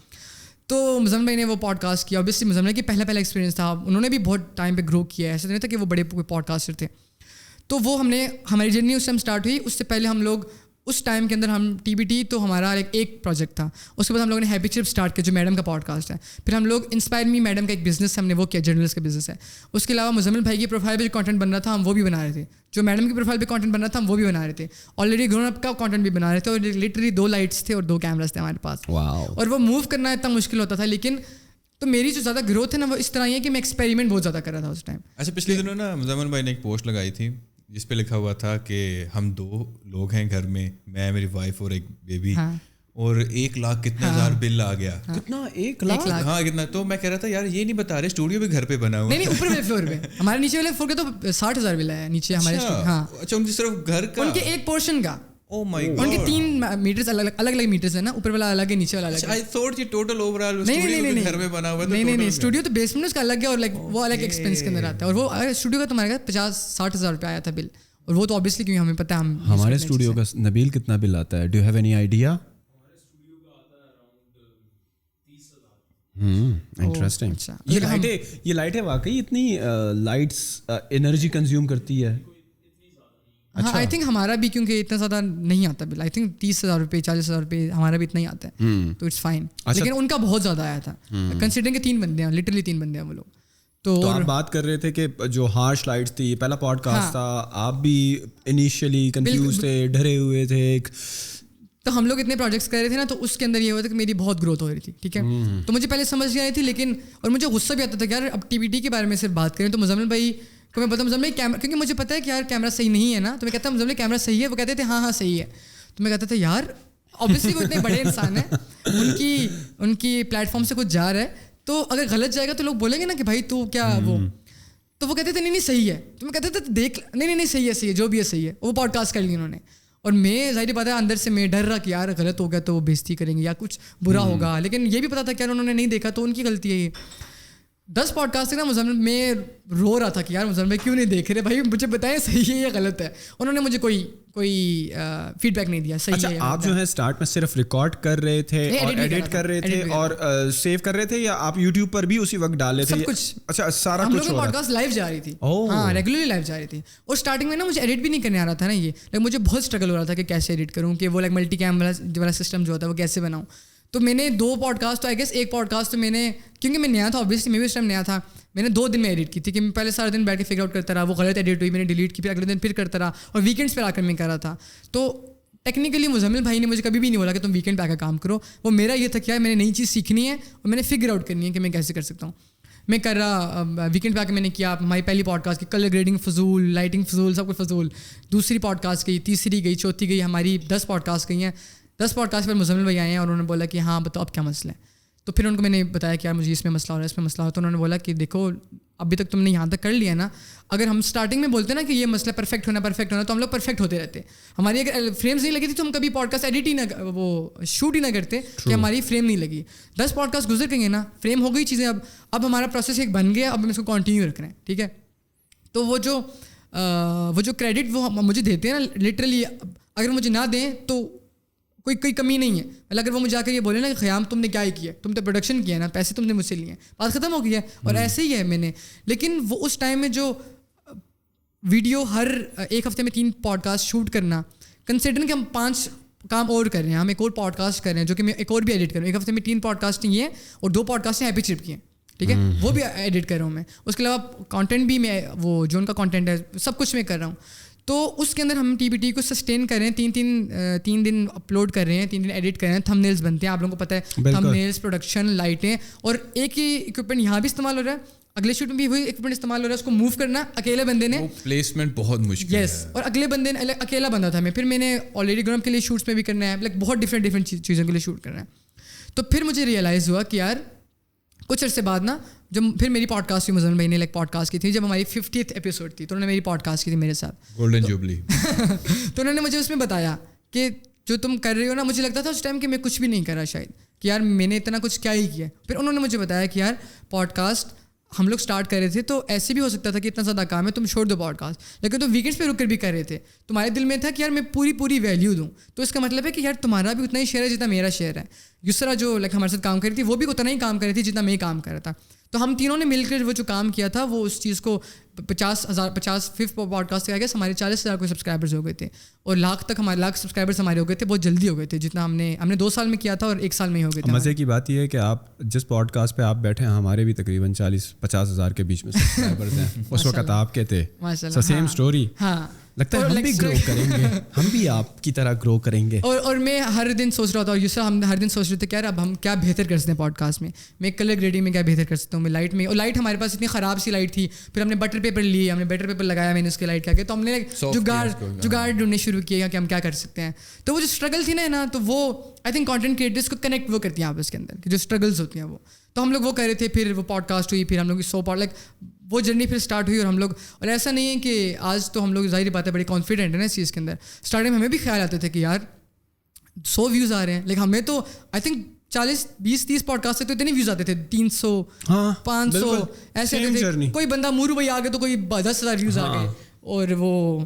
تو مزمل بھائی نے وہ پوڈ کاسٹ کیا. اوبیسلی مزمل کی پہلا ایکسپیرینس تھا, انہوں نے بھی بہت ٹائم پہ گرو کیا ہے, ایسا نہیں تھا کہ وہ بڑے پوڈ کاسٹر تھے. تو وہ ہماری جرنی اس ٹائم اسٹارٹ ہوئی. اس سے پہلے ہم لوگ اس ٹائم کے اندر ہم TBT تو ہمارا ایک پروجیکٹ تھا. اس کے بعد ہم لوگوں نے ہیپی چپ اسٹارٹ کیا جو میڈم کا پوڈ کاسٹ ہے. پھر ہم لوگ انسپائر می میڈم کا ایک بزنس ہم نے وہ کیا, جرنلسٹ کا بزنس ہے. اس کے علاوہ مزمل بھائی کی پروفائل پہ جو کانٹینٹ بن رہا تھا ہم وہ بھی بنا رہے تھے, جو میڈم کی پروفائل پہ کانٹینٹ بن رہا تھا ہم وہ بھی بنا رہے تھے. آلریڈی گرون اپ کا کانٹینٹ بھی بنا رہے تھے, اور لٹرلی 2 لائٹس تھے اور 2 کیمراز تھے ہمارے پاس. اور وہ موو کرنا اتنا مشکل ہوتا تھا. لیکن تو میری جو زیادہ گروتھ ہے نا وہ اس طرح ہی ہے کہ میں ایکسپیریمنٹ بہت زیادہ کر رہا تھا اس ٹائم. اچھا پچھلے دنوں نا مزمل بھائی نے ایک پوسٹ لگائی تھی جس پہ لکھا ہوا تھا کہ ہم 2 لوگ ہیں گھر میں, میں, میری وائف اور ایک بیبی, اور 1 لاکھ کتنا ہزار بل آ گیا. کتنا 1 لاکھ؟ ہاں کتنا. تو میں کہہ رہا تھا یار یہ نہیں بتا رہے اسٹوڈیو بھی گھر پہ بنا ہوا. نہیں اوپر والے فلور پہ, ہمارے نیچے والے فلور کا تو 60,000 بل ہے نیچے ہمارے. ہاں اچھا ان کی صرف گھر کا, ان کے ایک پورشن کا. Oh my God. ان کے 3 میٹرز الگ میٹرز ہیں نا, اوپر والا الگ ہے نیچے والا الگ ہے. I thought یہ ٹوٹل اوور آل اسٹوڈیو گھر میں بنا ہوا ہے. نہیں اسٹوڈیو تو بیسمنٹ اس کا الگ ہے, اور لائک وہ الگ ایکسپینس کے اندر آتا ہے. اور وہ اسٹوڈیو کا تمہارے 50-60 ہزار روپے آیا تھا بل, اور وہ تو obviously کیونکہ ہمیں پتہ ہے ہمارے اسٹوڈیو کا نبیل کتنا بل آتا ہے. Do you have any idea? Interesting. یہ لائٹیں واقعی اتنی لائٹس انرجی کنزیوم کرتی ہے؟ ہاں آئی تھنک ہمارا بھی کیونکہ اتنا زیادہ نہیں آتا بل, آئی تھنک 30,000 روپے 40,000 روپے ہمارا بھی اتنا ہی آتا ہے, تو اٹس فائن. لیکن ان کا بہت زیادہ آیا تھا کنسیڈرنگ کہ 3 بندے ہیں, لٹرلی 3 بندے ہیں وہ لوگ. تو آپ بات کر رہے تھے کہ جو ہارش لائٹس تھی, یہ پہلا پوڈ کاسٹ تھا, آپ بھی انیشیلی کنفیوز تھے, ڈرے ہوئے تھے, تو ہم لوگ اتنے پروجیکٹس کر رہے تھے نا, تو اس کے اندر یہ ہوا تھا کہ میری بہت گروتھ ہو رہی تھی, ٹھیک ہے. تو مجھے پہلے سمجھ نہیں آئی تھی, لیکن اور مجھے غصہ بھی آتا تھا کہ یار اب TBT کے بارے میں صرف بات کریں تو مزمل بھائی کو میں بتاؤں, مزمل کیمرہ, کیونکہ مجھے پتا ہے کہ یار کیمرہ صحیح نہیں ہے نا, تو میں کہتا ہوں مزمل کیمرہ صحیح ہے, وہ کہتے تھے ہاں صحیح ہے. تو میں کہتا تھا یار obviously وہ اتنے بڑے انسان ہیں, ان کی پلیٹ فارم سے کچھ جا رہا ہے, تو اگر غلط جائے گا تو لوگ بولیں گے نا کہ بھائی تو کیا وہ, تو وہ کہتے تھے نہیں صحیح ہے. تو میں کہتے تھے دیکھ نہیں صحیح ہے جو بھی ہے صحیح ہے. وہ پوڈ کاسٹ کر لی انہوں نے, اور میں ظاہر بات ہے اندر سے میں ڈر رہا کہ یار غلط ہو گیا تو وہ بےزتی کریں گے یا کچھ برا ہوگا, لیکن یہ بھی پتا تھا کہ یار انہوں نے نہیں دیکھا تو ان کی غلطی ہے یہ. 10 پوڈ کاسٹ نا مزمل میں رو رہا تھا کہ یار مزمل کیوں نہیں دیکھ رہے بھائی, مجھے بتائیں صحیح ہے یا غلط ہے. انہوں نے مجھے کوئی فیڈ بیک نہیں دیا. صحیح ہے. آپ جو ہے اسٹارٹ میں صرف ریکارڈ کر رہے تھے اور ایڈٹ کر رے تھے اور سیو کر رہے تھے, یا آپ یوٹیوب پر بھی اسی وقت ڈال رہے تھے؟ سب کچھ. اچھا سارا کچھ. ہم لوگ پوڈ کاسٹ لائیو جا رہی تھی, ہاں ریگولرلی لائیو جا رہی تھی. اور اسٹارٹنگ میں نا مجھے ایڈٹ بھی نہیں کرنے آ رہا تھا نا, یہ لیکن مجھے بہت اسٹرگل ہو رہا تھا کہ کیسے ایڈٹ کروں, کہ وہ لائک ملٹی کیم والا سسٹم جو ہوتا ہے وہ کیسے بناؤں. تو میں نے 2 پوڈ کاسٹ, تو آئی گیس ایک پوڈ کاسٹ تو میں نے, کیونکہ میں نیا تھا اوبیسلی, میں بھی اس ٹائم نیا تھا, میں نے 2 دن میں ایڈٹ کی تھی. کہ میں پہلے سارے دن بیٹھ کے فگر آؤٹ کرتا رہا, وہ غلط ایڈٹ ہوئی میں نے ڈیلیٹ کی, پھر اگلے دن پھر کرتا رہا, اور ویکینڈس پہ آ کر میں کر رہا تھا. تو ٹیکنیکلی مزمل بھائی نے مجھے کبھی بھی نہیں بولا کہ تم ویکینڈ پہ آ کر کام کرو. وہ میرا یہ تھا کہ میں نے نئی چیز سیکھنی ہے اور میں نے فگر آؤٹ کرنی ہے کہ میں کیسے کر سکتا ہوں. میں کر رہا, ویکینڈ پہ آ کے میں نے کیا ہماری پہلی پوڈ کاسٹ کی, کلر گریڈنگ فضول, لائٹنگ فضول, سب کچھ فضول. دوسری پوڈ کاسٹ گئی, تیسری گئی, چوتھی گئی, ہماری 10 پوڈ کاسٹ گئی ہیں. 10 پوڈ کاسٹ پر مزمل بھائی آئے ہیں اور انہوں نے بولا کہ ہاں بتاؤ اب کیا مسئلہ ہے. تو پھر ان کو میں نے بتایا کہ یار مجھے اس میں مسئلہ ہو رہا ہے, اس میں مسئلہ ہو رہا ہے. تو انہوں نے بولا کہ دیکھو ابھی تک تم نے یہاں تک کر لیا نا, اگر ہم اسٹارٹنگ میں بولتے نا کہ یہ مسئلہ پرفیکٹ ہونا تو ہم لوگ پرفیکٹ ہوتے رہتے. ہماری اگر فریمز نہیں لگی تھی تو ہم کبھی پوڈ کاسٹ ایڈٹ ہی نہ, وہ شوٹ ہی نہ کرتے کہ ہماری فریم نہیں لگی. 10 پوڈ کاسٹ گزر گئی نا, فریم ہو گئی چیزیں, اب ہمارا پروسیس ایک بن گیا, اب ہم اس کو کنٹینیو رکھ رہے ہیں, ٹھیک ہے. تو وہ جو کریڈٹ وہ مجھے دیتے ہیں نا, لٹرلی اگر مجھے نہ دیں تو کوئی کمی نہیں ہے. مطلب اگر وہ مجھے آ کر یہ بولے نا کہ خیام تم نے کیا ہی کیا, تم تو پروڈکشن کیا ہے نا, پیسے تم نے مجھ سے لیے ہیں, بات ختم ہو گئی ہے. اور ایسے ہی ہے میں نے, لیکن وہ اس ٹائم میں جو ویڈیو ہر ایک ہفتے میں 3 پوڈ کاسٹ شوٹ کرنا, کنسیڈر کہ ہم 5 کام اور کر رہے ہیں, ہم ایک اور پوڈ کاسٹ کر رہے ہیں جو کہ میں ایک اور بھی ایڈٹ کروں. ایک ہفتے میں 3 پوڈ کاسٹ یہ ہیں اور 2 پوڈ کاسٹ ہیں ہیپی چپ کی ہیں, ٹھیک ہے, وہ بھی ایڈٹ کر رہا ہوں میں. اس کے علاوہ کانٹینٹ بھی میں, وہ جو ان کا کانٹینٹ ہے سب کچھ میں کر رہا ہوں. تو اس کے اندر ہم TBT کو سسٹین کر رہے ہیں, 3 دن اپلوڈ کر رہے ہیں, 3 دن ایڈٹ کر رہے ہیں, تھم نیلز بنتے ہیں, آپ لوگوں کو پتہ ہے تھم نیلز, پروڈکشن, لائٹیں, اور ایک ہی اکوپمنٹ یہاں بھی استعمال ہو رہا ہے, اگلے شوٹ میں بھی وہی اکوپمنٹ استعمال ہو رہا ہے. اس کو موو کرنا اکیلے بندے نے, پلیسمنٹ بہت مشکل ہے. یس, اور اگلے بندے نے, اکیلا بندہ تھا میں, پھر میں نے آلریڈی گروپ کے لیے شوٹس میں بھی کرنا ہے, لائک بہت ڈفرینٹ چیزوں کے لیے شوٹ کرنا ہے. تو پھر مجھے ریئلائز ہوا کہ یار کچھ عرصے بعد نا, جب پھر میری پوڈ کاسٹ بھی مزمل بھائی نے لائک پوڈ کاسٹ کی تھی, جب ہماری 50th ایپیسوڈ تھی تو انہوں نے میری پوڈ کاسٹ کی تھی میرے ساتھ, گولڈن جوبلی. تو انہوں نے مجھے اس میں بتایا کہ جو تم کر رہے ہو نا, مجھے لگتا تھا اس ٹائم کہ میں کچھ بھی نہیں کر رہا شاید, کہ یار میں نے اتنا کچھ کیا ہی کیا. پھر انہوں نے مجھے بتایا کہ یار پوڈ کاسٹ ہم لوگ اسٹارٹ کر رہے تھے تو ایسے بھی ہو سکتا تھا کہ اتنا زیادہ کام ہے تم چھوڑ دو پوڈ کاسٹ, لیکن تم ویکینڈس پہ رک کر بھی کر رہے تھے. تمہارے دل میں تھا کہ یار میں پوری ویلیو دوں, تو اس کا مطلب ہے کہ یار تمہارا بھی اتنا ہی شیئر ہے جتنا میرا شیئر ہے. یسرا جو لائک ہمارے ساتھ کام کر رہی تھی وہ بھی اتنا ہی کام کر رہی تھی جتنا میں کام کر رہا تھا. تو ہم تینوں نے مل کر وہ جو کام کیا تھا وہ اس چیز کو 50,000 پوڈ کاسٹ کے آگے ہمارے 40,000 کوئی سبسکرائبرز ہو گئے تھے, اور لاکھ سبسکرائبرز ہمارے ہو گئے تھے بہت جلدی ہو گئے تھے, جتنا ہم نے 2 سال میں کیا تھا اور 1 سال میں ہی ہو گئے تھے. مزے کی بات یہ ہے کہ آپ جس پوڈ کاسٹ پہ آپ بیٹھے ہیں ہمارے بھی تقریباً 40-50 ہزار کے بیچ میں سبسکرائبرز ہیں. اس وقت آپ کے تھے, سیم اسٹوری. ہاں, لگتا ہے ہم بھی گرو کریں گے, ہم بھی آپ کی طرح گرو کریں گے. اور میں ہر دن سوچ رہا تھا, اور یسرا ہم ہر دن سوچ رہے تھے کہ یار اب ہم کیا بہتر کر سکتے ہیں پوڈ کاسٹ میں کلر گریڈنگ میں کیا بہتر کر سکتا ہوں, میں لائٹ میں, اور لائٹ ہمارے پاس اتنی خراب سی لائٹ تھی, پھر ہم نے بٹر پیپر لی, ہم نے بٹر پیپر لگایا, میں نے اس کی لائٹ کیا کہ, تو ہم نے جگاڑ ڈھونڈنے شروع کیا کہ ہم کیا کر سکتے ہیں. تو وہ جو اسٹرگل تھی نا, تو وہ آئی تھنک کانٹینٹ کریٹرس کو کنیکٹ وہ کرتی ہیں آپس کے اندر, کہ جو اسٹرگلس ہوتی ہیں وہ, تو ہم لوگ وہ کر رہے تھے. پھر وہ پوڈ کاسٹ ہوئی, پھر ہم لوگ کی 100 لائک وہ جرنی پھر اسٹارٹ ہوئی, اور ہم لوگ, اور ایسا نہیں ہے کہ آج تو ہم لوگ ظاہر بات ہے بڑی کانفیڈنٹ ہے نا اس چیز کے اندر. اسٹارٹنگ میں ہمیں بھی خیال آتے تھے کہ یار 100 ویوز آ رہے ہیں, لیکن ہمیں تو آئی تھنک 40-20-30 پوڈ کاسٹ سے تو اتنے ویوز آتے تھے, 300 500 ایسے آتے تھے. کوئی بندہ مورو بھائی آ گئے تو کوئی 10,000 ویوز آ گئے, اور وہ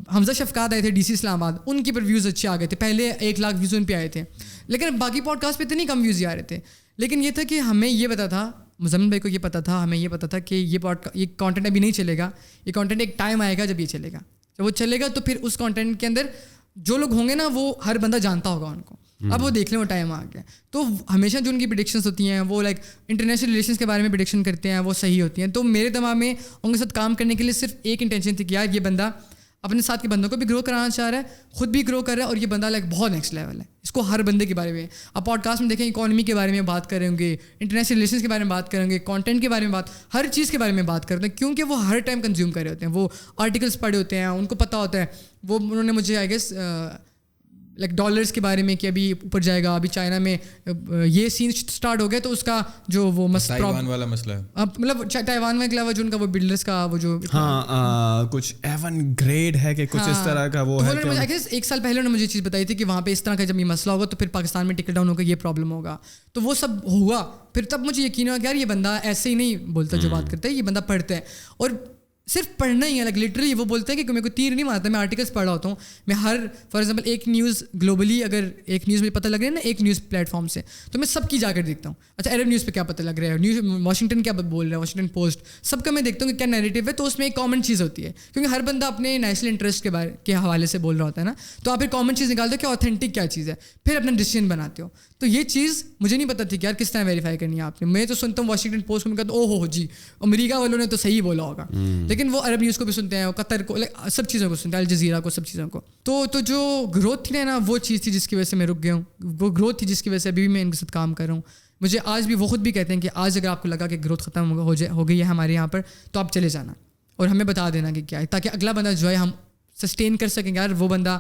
حمزہ شفقات آئے تھے DC اسلام آباد, ان کے پر ویوز اچھے آ گئے تھے. پہلے 1 لاکھ ویوز ان پہ آئے تھے, لیکن باقی پوڈ کاسٹ پہ اتنے کم ویوز ہی آ رہے تھے. لیکن یہ تھا کہ ہمیں یہ پتا تھا, مزمل بھائی کو یہ پتا تھا, ہمیں یہ پتا تھا کہ یہ کانٹینٹ ابھی نہیں چلے گا, یہ کانٹینٹ ایک ٹائم آئے گا جب یہ چلے گا. جب وہ چلے گا تو پھر اس کانٹینٹ کے اندر جو لوگ ہوں گے نا وہ ہر بندہ جانتا ہوگا ان کو. اب وہ دیکھ لیں وہ ٹائم آ گیا. تو ہمیشہ جو ان کی پریڈکشنس ہوتی ہیں وہ لائک انٹرنیشنل ریلیشنس کے بارے میں پریڈکشن کرتے ہیں, وہ صحیح ہوتی ہیں. تو میرے دماغ میں ان کے ساتھ کام کرنے کے لیے صرف ایک انٹینشن تھی کہ یار یہ بندہ اپنے ساتھ کے بندوں کو بھی گرو کرانا چاہ رہا ہے, خود بھی گرو کر رہا ہے, اور یہ بندہ لائک بہت نیکسٹ لیول ہے. اس کو ہر بندے کے بارے میں آپ پوڈ کاسٹ میں دیکھیں, اکانومی کے بارے میں بات کریں گے, انٹرنیشنل ریلیشنس کے بارے میں بات کریں گے, کانٹینٹ کے بارے میں ہر چیز کے بارے میں بات کرتے ہیں, کیونکہ وہ ہر ٹائم کنزیوم کر رہے ہوتے ہیں, وہ آرٹیکلس پڑھے ہوتے ہیں, ان کو پتہ ہوتا ہے. وہ انہوں نے مجھے آئی گیس لائک ڈالرس کے بارے میں کہ ابھی اوپر جائے گا, ابھی چائنا میں یہ سین اسٹارٹ ہو گیا, تو اس کا جو وہ تائیوان والا مسئلہ ہے, مطلب تائیوان میں جو ان کا وہ بلڈرس کا وہ جو کچھ ایون گریڈ ہے کہ کچھ اس طرح کا وہ ہے. ایک سال پہلے انہوں نے مجھے چیز بتائی تھی کہ وہاں پہ اس طرح کا جب یہ مسئلہ ہوگا تو پھر پاکستان میں ٹکٹ ڈاؤن ہوگا, یہ پرابلم ہوگا. تو وہ سب ہوا, پھر تب مجھے یقین ہوا کہ یار یہ بندہ ایسے ہی نہیں بولتا جو بات کرتا ہے, یہ بندہ پڑھتا ہے. اور صرف پڑھنا ہی ہے, لائک لٹرلی وہ بولتے ہیں کہ میرے کو تیر نہیں مارتا, میں آرٹیکلس پڑھ رہا ہوتا ہوں. میں ہر فار ایگزامپل ایک نیوز گلوبلی اگر ایک نیوز مجھے پتہ لگ رہا ہے نا ایک نیوز پلیٹ فارم سے, تو میں سب کی جا کر دیکھتا ہوں. اچھا عرب نیوز پہ کیا پتہ لگ رہا ہے, نیوز واشنگٹن کیا بول رہا ہے, واشنگٹن پوسٹ, سب کا میں دیکھتا ہوں کہ کیا نیریٹیو ہے. تو اس میں ایک کامن چیز ہوتی ہے, کیونکہ ہر بندہ اپنے نیشنل انٹرسٹ کے حوالے سے بول رہا ہوتا ہے نا, تو آپ ایک کامن چیز نکالتے ہو کہ آتھینٹک کیا چیز ہے, پھر اپنا ڈیسیجن بناتے ہو. تو یہ چیز مجھے نہیں پتہ تھی کہ یار کس طرح ویریفائی کرنی ہے آپ نے. میں تو سنتا ہوں واشنگٹن پوسٹ کو, میں کہتا ہوں او ہو جی امریکہ والوں نے تو صحیح بولا ہوگا, لیکن وہ عرب نیوز کو بھی سنتے ہیں, قطر کو, سب چیزوں کو سنتے ہیں, الجزیرہ کو, سب چیزوں کو. تو جو گروتھ تھی نا وہ چیز تھی جس کی وجہ سے میں رک گیا ہوں, وہ گروتھ تھی جس کی وجہ سے ابھی بھی میں ان کے ساتھ کام کر رہا ہوں. مجھے آج بھی وہ خود بھی کہتے ہیں کہ آج اگر آپ کو لگا کہ گروتھ ختم ہو گئی ہے ہمارے یہاں پر, تو آپ چلے جانا اور ہمیں بتا دینا کہ کیا ہے, تاکہ اگلا بندہ جو ہے ہم سسٹین کر سکیں. یار وہ بندہ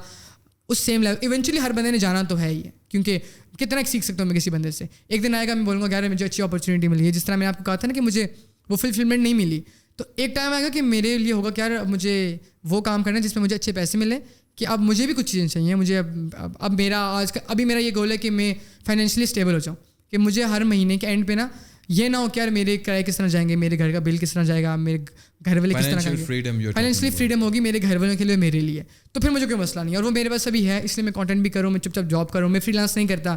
اس سیم لیول, ایونچولی ہر بندے نے جانا تو ہے ہی ہے, کیونکہ کتنا سیکھ سکتا ہوں میں کسی بندے سے. ایک دن آئے گا میں بولوں گا یار مجھے اچھی اپرچونیٹی ملی ہے, جس طرح میں نے آپ کو کہا تھا نا کہ مجھے وہ فلفلمنٹ نہیں ملی, تو ایک ٹائم آئے گا کہ میرے لیے ہوگا کہ یار مجھے وہ کام کرنا ہے جس میں مجھے اچھے پیسے ملیں, کہ اب مجھے بھی کچھ چیزیں چاہیے. مجھے اب میرا ابھی میرا یہ گول ہے کہ میں فائنینشلی اسٹیبل ہو جاؤں, کہ مجھے ہر مہینے کے اینڈ پہ نا یہ نہ ہو کہ یار میرے کرائے کس طرح جائیں گے, میرے گھر کا بل کس طرح جائے گا, میرے گھر والے کس طرح کریں گے. فائنینشلی فریڈم ہوگی میرے گھر والوں کے لیے, میرے لیے, تو پھر مجھے کوئی مسئلہ نہیں. اور وہ میرے پاس ابھی ہے, اس لیے میں کانٹینٹ بھی کروں, میں چپ چاپ جاب کروں, میں فری لانس نہیں کرتا.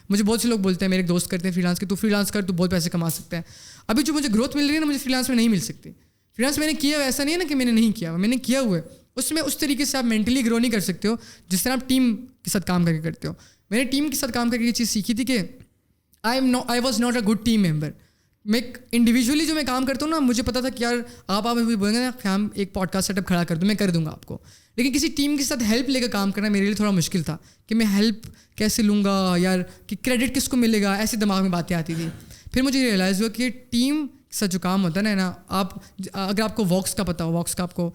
مجھے بہت سے لوگ بولتے ہیں, میرے دوست کرتے ہیں فری لانس کے, تو فری لانس کر تو بہت پیسے کما سکتا ہے. ابھی جو مجھے گروتھ مل رہی ہے نا, مجھے فری لانس میں نہیں مل سکتی. فری لانس میں نے کیا, ایسا نہیں ہے نا کہ میں نے نہیں کیا, میں نے کیا ہوا ہے. اس میں اس طریقے سے آپ مینٹلی گرو نہیں کر سکتے ہو جس طرح آپ ٹیم کے ساتھ کام کر کے کرتے ہو. میں نے ٹیم کے ساتھ کام کر کے یہ چیز سیکھی تھی کہ I was not a good team member. میں انڈیویجولی جو میں کام کرتا ہوں نا, مجھے پتا تھا کہ یار آپ بولیں گے نا کہ ہم ایک پوڈ کاسٹ سیٹ اپ کھڑا کر دوں, میں کر دوں گا آپ کو, لیکن کسی ٹیم کے ساتھ ہیلپ لے کر کام کرنا میرے لیے تھوڑا مشکل تھا, کہ میں ہیلپ کیسے لوں گا یار, کہ کریڈٹ کس کو ملے گا, ایسے دماغ میں باتیں آتی تھی. پھر مجھے ریئلائز ہوا کہ ٹیم کے ساتھ جو کام ہوتا ہے نا, آپ اگر آپ کو واکس کا پتا ہو, واکس کا آپ کو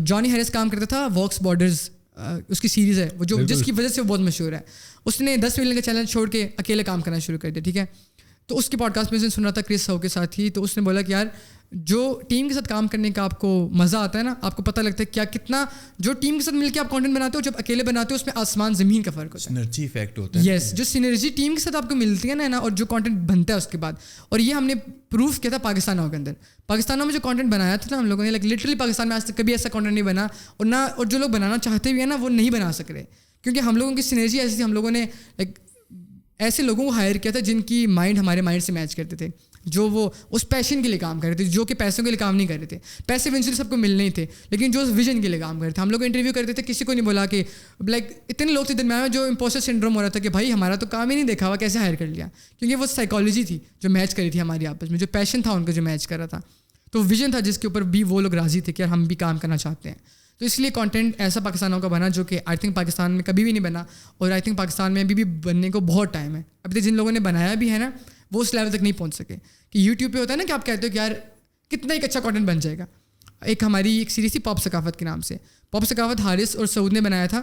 جانی ہیرس کام کرتا تھا, واکس بارڈرز اس کی سیریز ہے وہ, جو جس کی وجہ سے وہ بہت مشہور ہے. اس نے 10 ملین کا چیلنج چھوڑ کے اکیلے کام کرنا شروع کر دیا, ٹھیک ہے. تو اس کے پوڈ کاسٹ میں سے سن رہا تھا کرس ہاؤ کے ساتھ ہی, تو اس نے بولا کہ یار جو ٹیم کے ساتھ کام کرنے کا آپ کو مزہ آتا ہے نا, آپ کو پتہ لگتا ہے کیا کتنا جو ٹیم کے ساتھ مل کے آپ کانٹینٹ بناتے ہو, جب اکیلے بناتے ہو اس میں آسمان زمین کا فرق ہوتا ہے. سینرجی ایفیکٹ ہوتا ہے. یس, جو سینرجی ٹیم کے ساتھ آپ کو ملتی ہے نا, اور جو کانٹینٹ بنتا ہے اس کے بعد, اور یہ ہم نے پروف کیا تھا پاکستانوں کے اندر. پاکستانوں میں جو کانٹینٹ بنایا تھا نا ہم لوگوں نے, لائک لٹرلی پاکستان میں آج تک کبھی ایسا کانٹینٹ نہیں بنا, اور نہ اور جو لوگ بنانا چاہتے بھی ہیں نا وہ نہیں بنا سک رہے, کیونکہ ہم لوگوں کی سینرجی ایسی تھی. ہم لوگوں نے لائک ایسے لوگوں کو ہائر کیا تھا جن کی مائنڈ ہمارے مائنڈ سے میچ کرتے تھے, جو وہ اس پیشن کے لیے کام کر رہے تھے, جو کہ پیسوں کے لیے کام نہیں کر رہے تھے. پیسے ایونچولی سب کو ملنے ہی تھے, لیکن جو اس ویژن کے لیے کام کر رہے تھے. ہم لوگ انٹرویو کرتے تھے, کسی کو نہیں بولا کہ لائک اتنے لوگ تھے درمیان میں جو امپوسٹر سنڈروم ہو رہا تھا کہ بھائی ہمارا تو کام ہی نہیں دیکھا ہوا, کیسے ہائر کر لیا, کیونکہ وہ سائیکالوجی تھی جو میچ کری تھی ہماری آپس میں, جو پیشن تھا ان کا جو میچ کر رہا تھا. تو ویژن تھا جس کے اوپر بھی وہ لوگ راضی تھے کہ ہم بھی کام کرنا چاہتے ہیں. تو اس لیے کانٹینٹ ایسا پاکستانوں کا بنا جو کہ آئی تھنک پاکستان میں کبھی بھی نہیں بنا, اور آئی تھنک پاکستان میں ابھی بھی بننے کو بہت ٹائم ہے. ابھی تک جن لوگوں نے بنایا بھی ہے نا وہ اس لیول تک نہیں پہنچ سکے. کہ یوٹیوب پہ ہوتا ہے نا کہ آپ کہتے ہو کہ یار کتنا ایک اچھا کانٹینٹ بن جائے گا. ایک ہماری ایک سیریز تھی پاپ ثقافت کے نام سے, پاپ ثقافت حارث اور سعود نے بنایا تھا.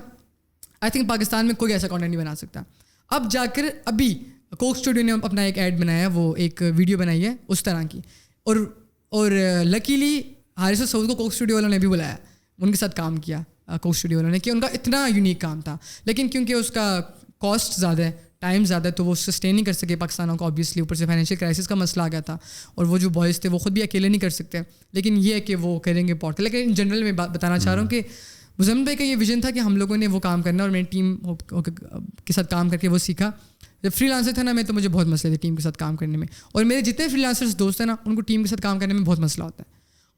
آئی تھنک پاکستان میں کوئی ایسا کانٹینٹ نہیں بنا سکتا. اب جا کر ابھی کوک اسٹوڈیو نے اپنا ایک ایڈ بنایا, وہ ایک ویڈیو بنائی ہے اس طرح کی, اور لکیلی حارث اور سعود کو کوک اسٹوڈیو والوں نے بھی بلایا, ان کے ساتھ کام کیا کوک اسٹوڈیو والوں نے, کہ ان کا اتنا یونیک کام تھا, لیکن کیونکہ اس کا کاسٹ زیادہ ہے, ٹائم زیادہ ہے, تو وہ سسٹین نہیں کر سکے پاکستانوں کو. آبویسلی اوپر سے فائنینشیل کرائسس کا مسئلہ آ گیا تھا, اور وہ جو بوائز تھے وہ خود بھی اکیلے نہیں کر سکتے. لیکن یہ ہے کہ وہ کریں گے پوڈ. لیکن ان جنرل میں بتانا چاہ رہا ہوں کہ مزمل بھائی کا یہ ویژن تھا کہ ہم لوگوں نے وہ کام کرنا, اور میں ٹیم کے ساتھ کام کر کے وہ سیکھا. جب فری لانسر تھا نا میں, تو مجھے بہت مسئلے تھے ٹیم کے ساتھ کام کرنے میں, اور میرے جتنے فری لانسرس دوست ہیں نا ان کو ٹیم کے ساتھ کام کرنے میں بہت مسئلہ ہوتا ہے.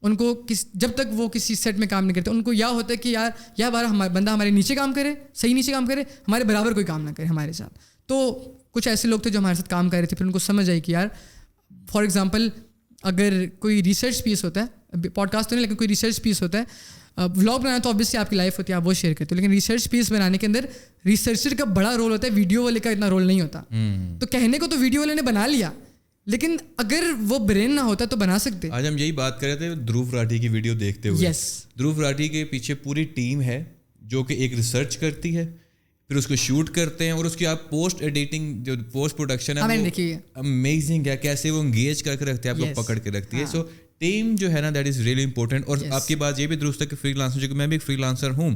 ان کو جب تک وہ کسی سیٹ میں کام نہیں کرتے, ان کو یا ہوتا ہے کہ یار بارہ بندہ ہمارے نیچے کام کرے, صحیح نیچے کام کرے, ہمارے برابر کوئی کام نہ کرے ہمارے ساتھ. تو کچھ ایسے لوگ تھے جو ہمارے ساتھ کام کر رہے تھے, پھر ان کو سمجھ آئی کہ یار فار ایگزامپل اگر کوئی ریسرچ پیس ہوتا ہے, پوڈ کاسٹ تو نہیں لیکن کوئی ریسرچ پیس ہوتا ہے, ولاگ بنانا تو obviously آپ کی لائف ہوتی ہے, آپ وہ شیئر کرتے ہو, لیکن ریسرچ پیس بنانے کے اندر ریسرچر کا بڑا رول ہوتا ہے, ویڈیو والے کا اتنا رول نہیں ہوتا. تو کہنے کو تو ویڈیو والے نے بنا لیا, لیکن اگر وہ برین نہ ہوتا تو بنا سکتے. آج ہم یہی بات کر رہے تھے دھرو راٹھی کی ویڈیو دیکھتے ہوئے. دھرو راٹھی کے پیچھے پوری ٹیم ہے جو کہ ایک ریسرچ کرتی ہے, پھر اس کو شوٹ کرتے ہیں, اور اس کی آپ پوسٹ ایڈیٹنگ جو پوسٹ پروڈکشن ہے امیزنگ ہے, کیسے وہ انگیج کر کے رکھتے ہیں, آپ کو پکڑ کے رکھتی ہے. سو ٹیم جو ہے نا دیٹ از ریئلی امپورٹنٹ. اور آپ کی بات یہ بھی درست ہے کہ فری لانسر, جو کہ میں بھی ایک فری لانسر ہوں,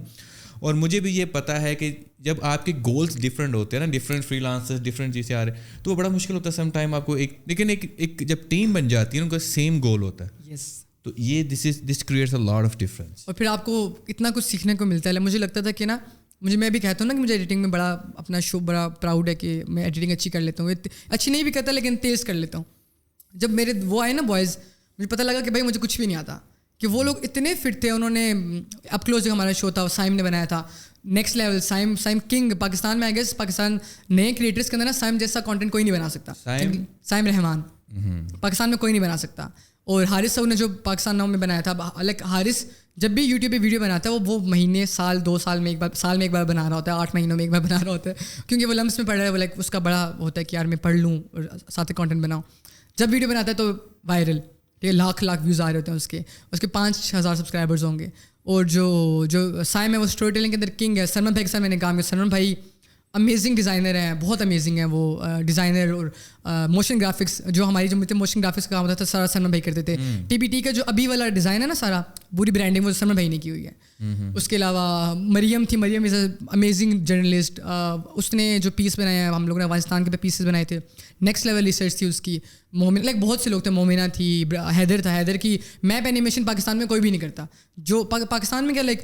اور مجھے بھی یہ پتہ ہے کہ جب آپ کے گولس ڈفرینٹ ہوتے ہیں نا, ڈفرینٹ فری لانسرز ڈفرینٹ چیزیں آ رہے ہیں, تو وہ بڑا مشکل ہوتا ہے سم ٹائم آپ کو ایک, لیکن ایک جب ٹیم بن جاتی ہے ان کا سیم گول ہوتا ہے, تو یہ this creates a lot of difference. اور پھر آپ کو اتنا کچھ سیکھنے کو ملتا ہے. مجھے لگتا تھا کہ نا میں بھی کہتا ہوں نا کہ مجھے ایڈیٹنگ میں بڑا اپنا شو بڑا پراؤڈ ہے کہ میں ایڈیٹنگ اچھی کر لیتا ہوں, اچھی نہیں بھی کرتا لیکن تیز کر لیتا ہوں. جب میرے وہ آئے نا بوائز, مجھے پتہ لگا کہ بھائی مجھے کچھ بھی نہیں آتا, کہ وہ لوگ اتنے فٹ تھے. انہوں نے اپ کلوز جو ہمارا شو تھا سائم نے بنایا تھا, نیکسٹ لیول, سائم کنگ پاکستان میں. آئی گیس پاکستان نئے کریٹرس کے اندر نا سائم جیسا کانٹینٹ کوئی نہیں بنا سکتا. سائم رحمان پاکستان میں کوئی نہیں بنا سکتا. اور حارث صاحب نے جو پاکستان ناؤ میں بنایا تھا, لائک حارث جب بھی یوٹیوب پہ ویڈیو بناتا ہے وہ مہینے, سال, 2 سال میں ایک بار بنا رہا ہوتا ہے, 8 مہینوں میں ایک بار بنا رہا ہوتا ہے, کیونکہ وہ لمس میں پڑھ رہا ہے. وہ لائک اس کا بڑا ہوتا ہے کہ یار میں پڑھ لوں اور ساتھ کانٹینٹ بناؤں. جب ویڈیو بناتا ہے تو وائرل, لاکھ ویوز آ رہے ہوتے ہیں, اس کے 5,000 سبسکرائبرز ہوں گے. اور جو سائم ہے وہ اسٹوری ٹیلنگ کے اندر کنگ ہے. سلمان بھائی کے ساتھ میں نے کام کیا. سلمان بھائی امیزنگ ڈیزائنر ہیں, بہت امیزنگ ہیں وہ ڈیزائنر. اور موشن گرافکس, جو ہماری جو موشن گرافکس کا کام ہوتا تھا سارا سلمان بھائی کرتے تھے. ٹی بی ٹی کا جو ابھی والا ڈیزائن ہے نا, سارا پوری برانڈنگ وہ سلمان بھائی نے کی ہوئی ہے. اس کے علاوہ مریم تھی, مریم از اے امیزنگ جرنلسٹ. اس نے جو پیس بنایا ہے, ہم لوگوں نے افغانستان کے پیسز بنائے تھے, نیکسٹ لیول ریسرچ تھی اس کی. مومن لائک بہت سے لوگ تھے, مومنہ تھی, حیدر تھا. حیدر کی میپ اینیمیشن پاکستان میں کوئی بھی نہیں کرتا. جو پاکستان میں کیا لائک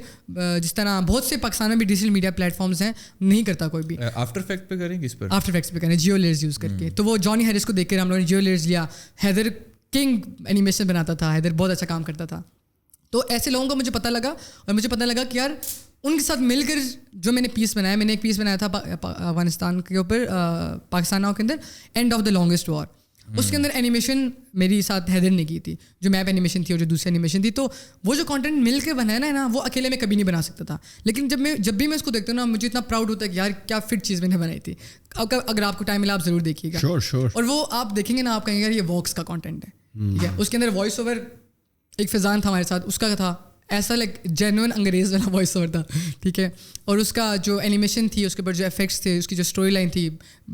جس طرح بہت سے پاکستان میں بھی ڈیجیٹل میڈیا پلیٹ فارمس ہیں, نہیں کرتا کوئی بھی. آفٹر افیکٹ پہ کریں, کس پر آفٹر افیکٹس پہ کریں, جیو لیئرز یوز کر کے. تو وہ جانی ہیرس کو دیکھ کر ہم لوگوں نے جیو لیئرز لیا. حیدر کنگ اینیمیشن بناتا تھا, حیدر بہت اچھا کام کرتا تھا. تو ایسے لوگوں کا مجھے پتہ لگا, اور مجھے پتہ لگا کہ یار ان کے ساتھ مل کر جو میں نے پیس بنایا, میں نے ایک پیس بنایا تھا افغانستان کے اوپر, پاکستان ناؤ کے اندر, اینڈ آف دا لانگسٹ وار. اس کے اندر اینیمیشن میری ساتھ حیدر نے کی تھی, جو میپ اینیمیشن تھی اور جو دوسری اینیمیشن تھی. تو وہ جو کانٹینٹ مل کے بنایا نا, وہ اکیلے میں کبھی نہیں بنا سکتا تھا. لیکن جب بھی میں اس کو دیکھتا ہوں نا, مجھے اتنا پراؤڈ ہوتا ہے کہ یار کیا فٹ چیز میں نے بنائی تھی. اگر آپ کو ٹائم ملا آپ ضرور دیکھیے گا. اور وہ آپ دیکھیں گے نا, آپ کہیں گے یار یہ واکس کا کانٹینٹ ہے, ٹھیک ہے. اس کے اندر وائس اوور ایک فیضان تھا ہمارے ساتھ, اس کا تھا ایسا لائک جینوئن انگریز والا وائس اوور تھا, ٹھیک ہے. اور اس کا جو اینیمیشن تھی, اس کے اوپر جو افیکٹس تھے, اس کی جو اسٹوری لائن تھی,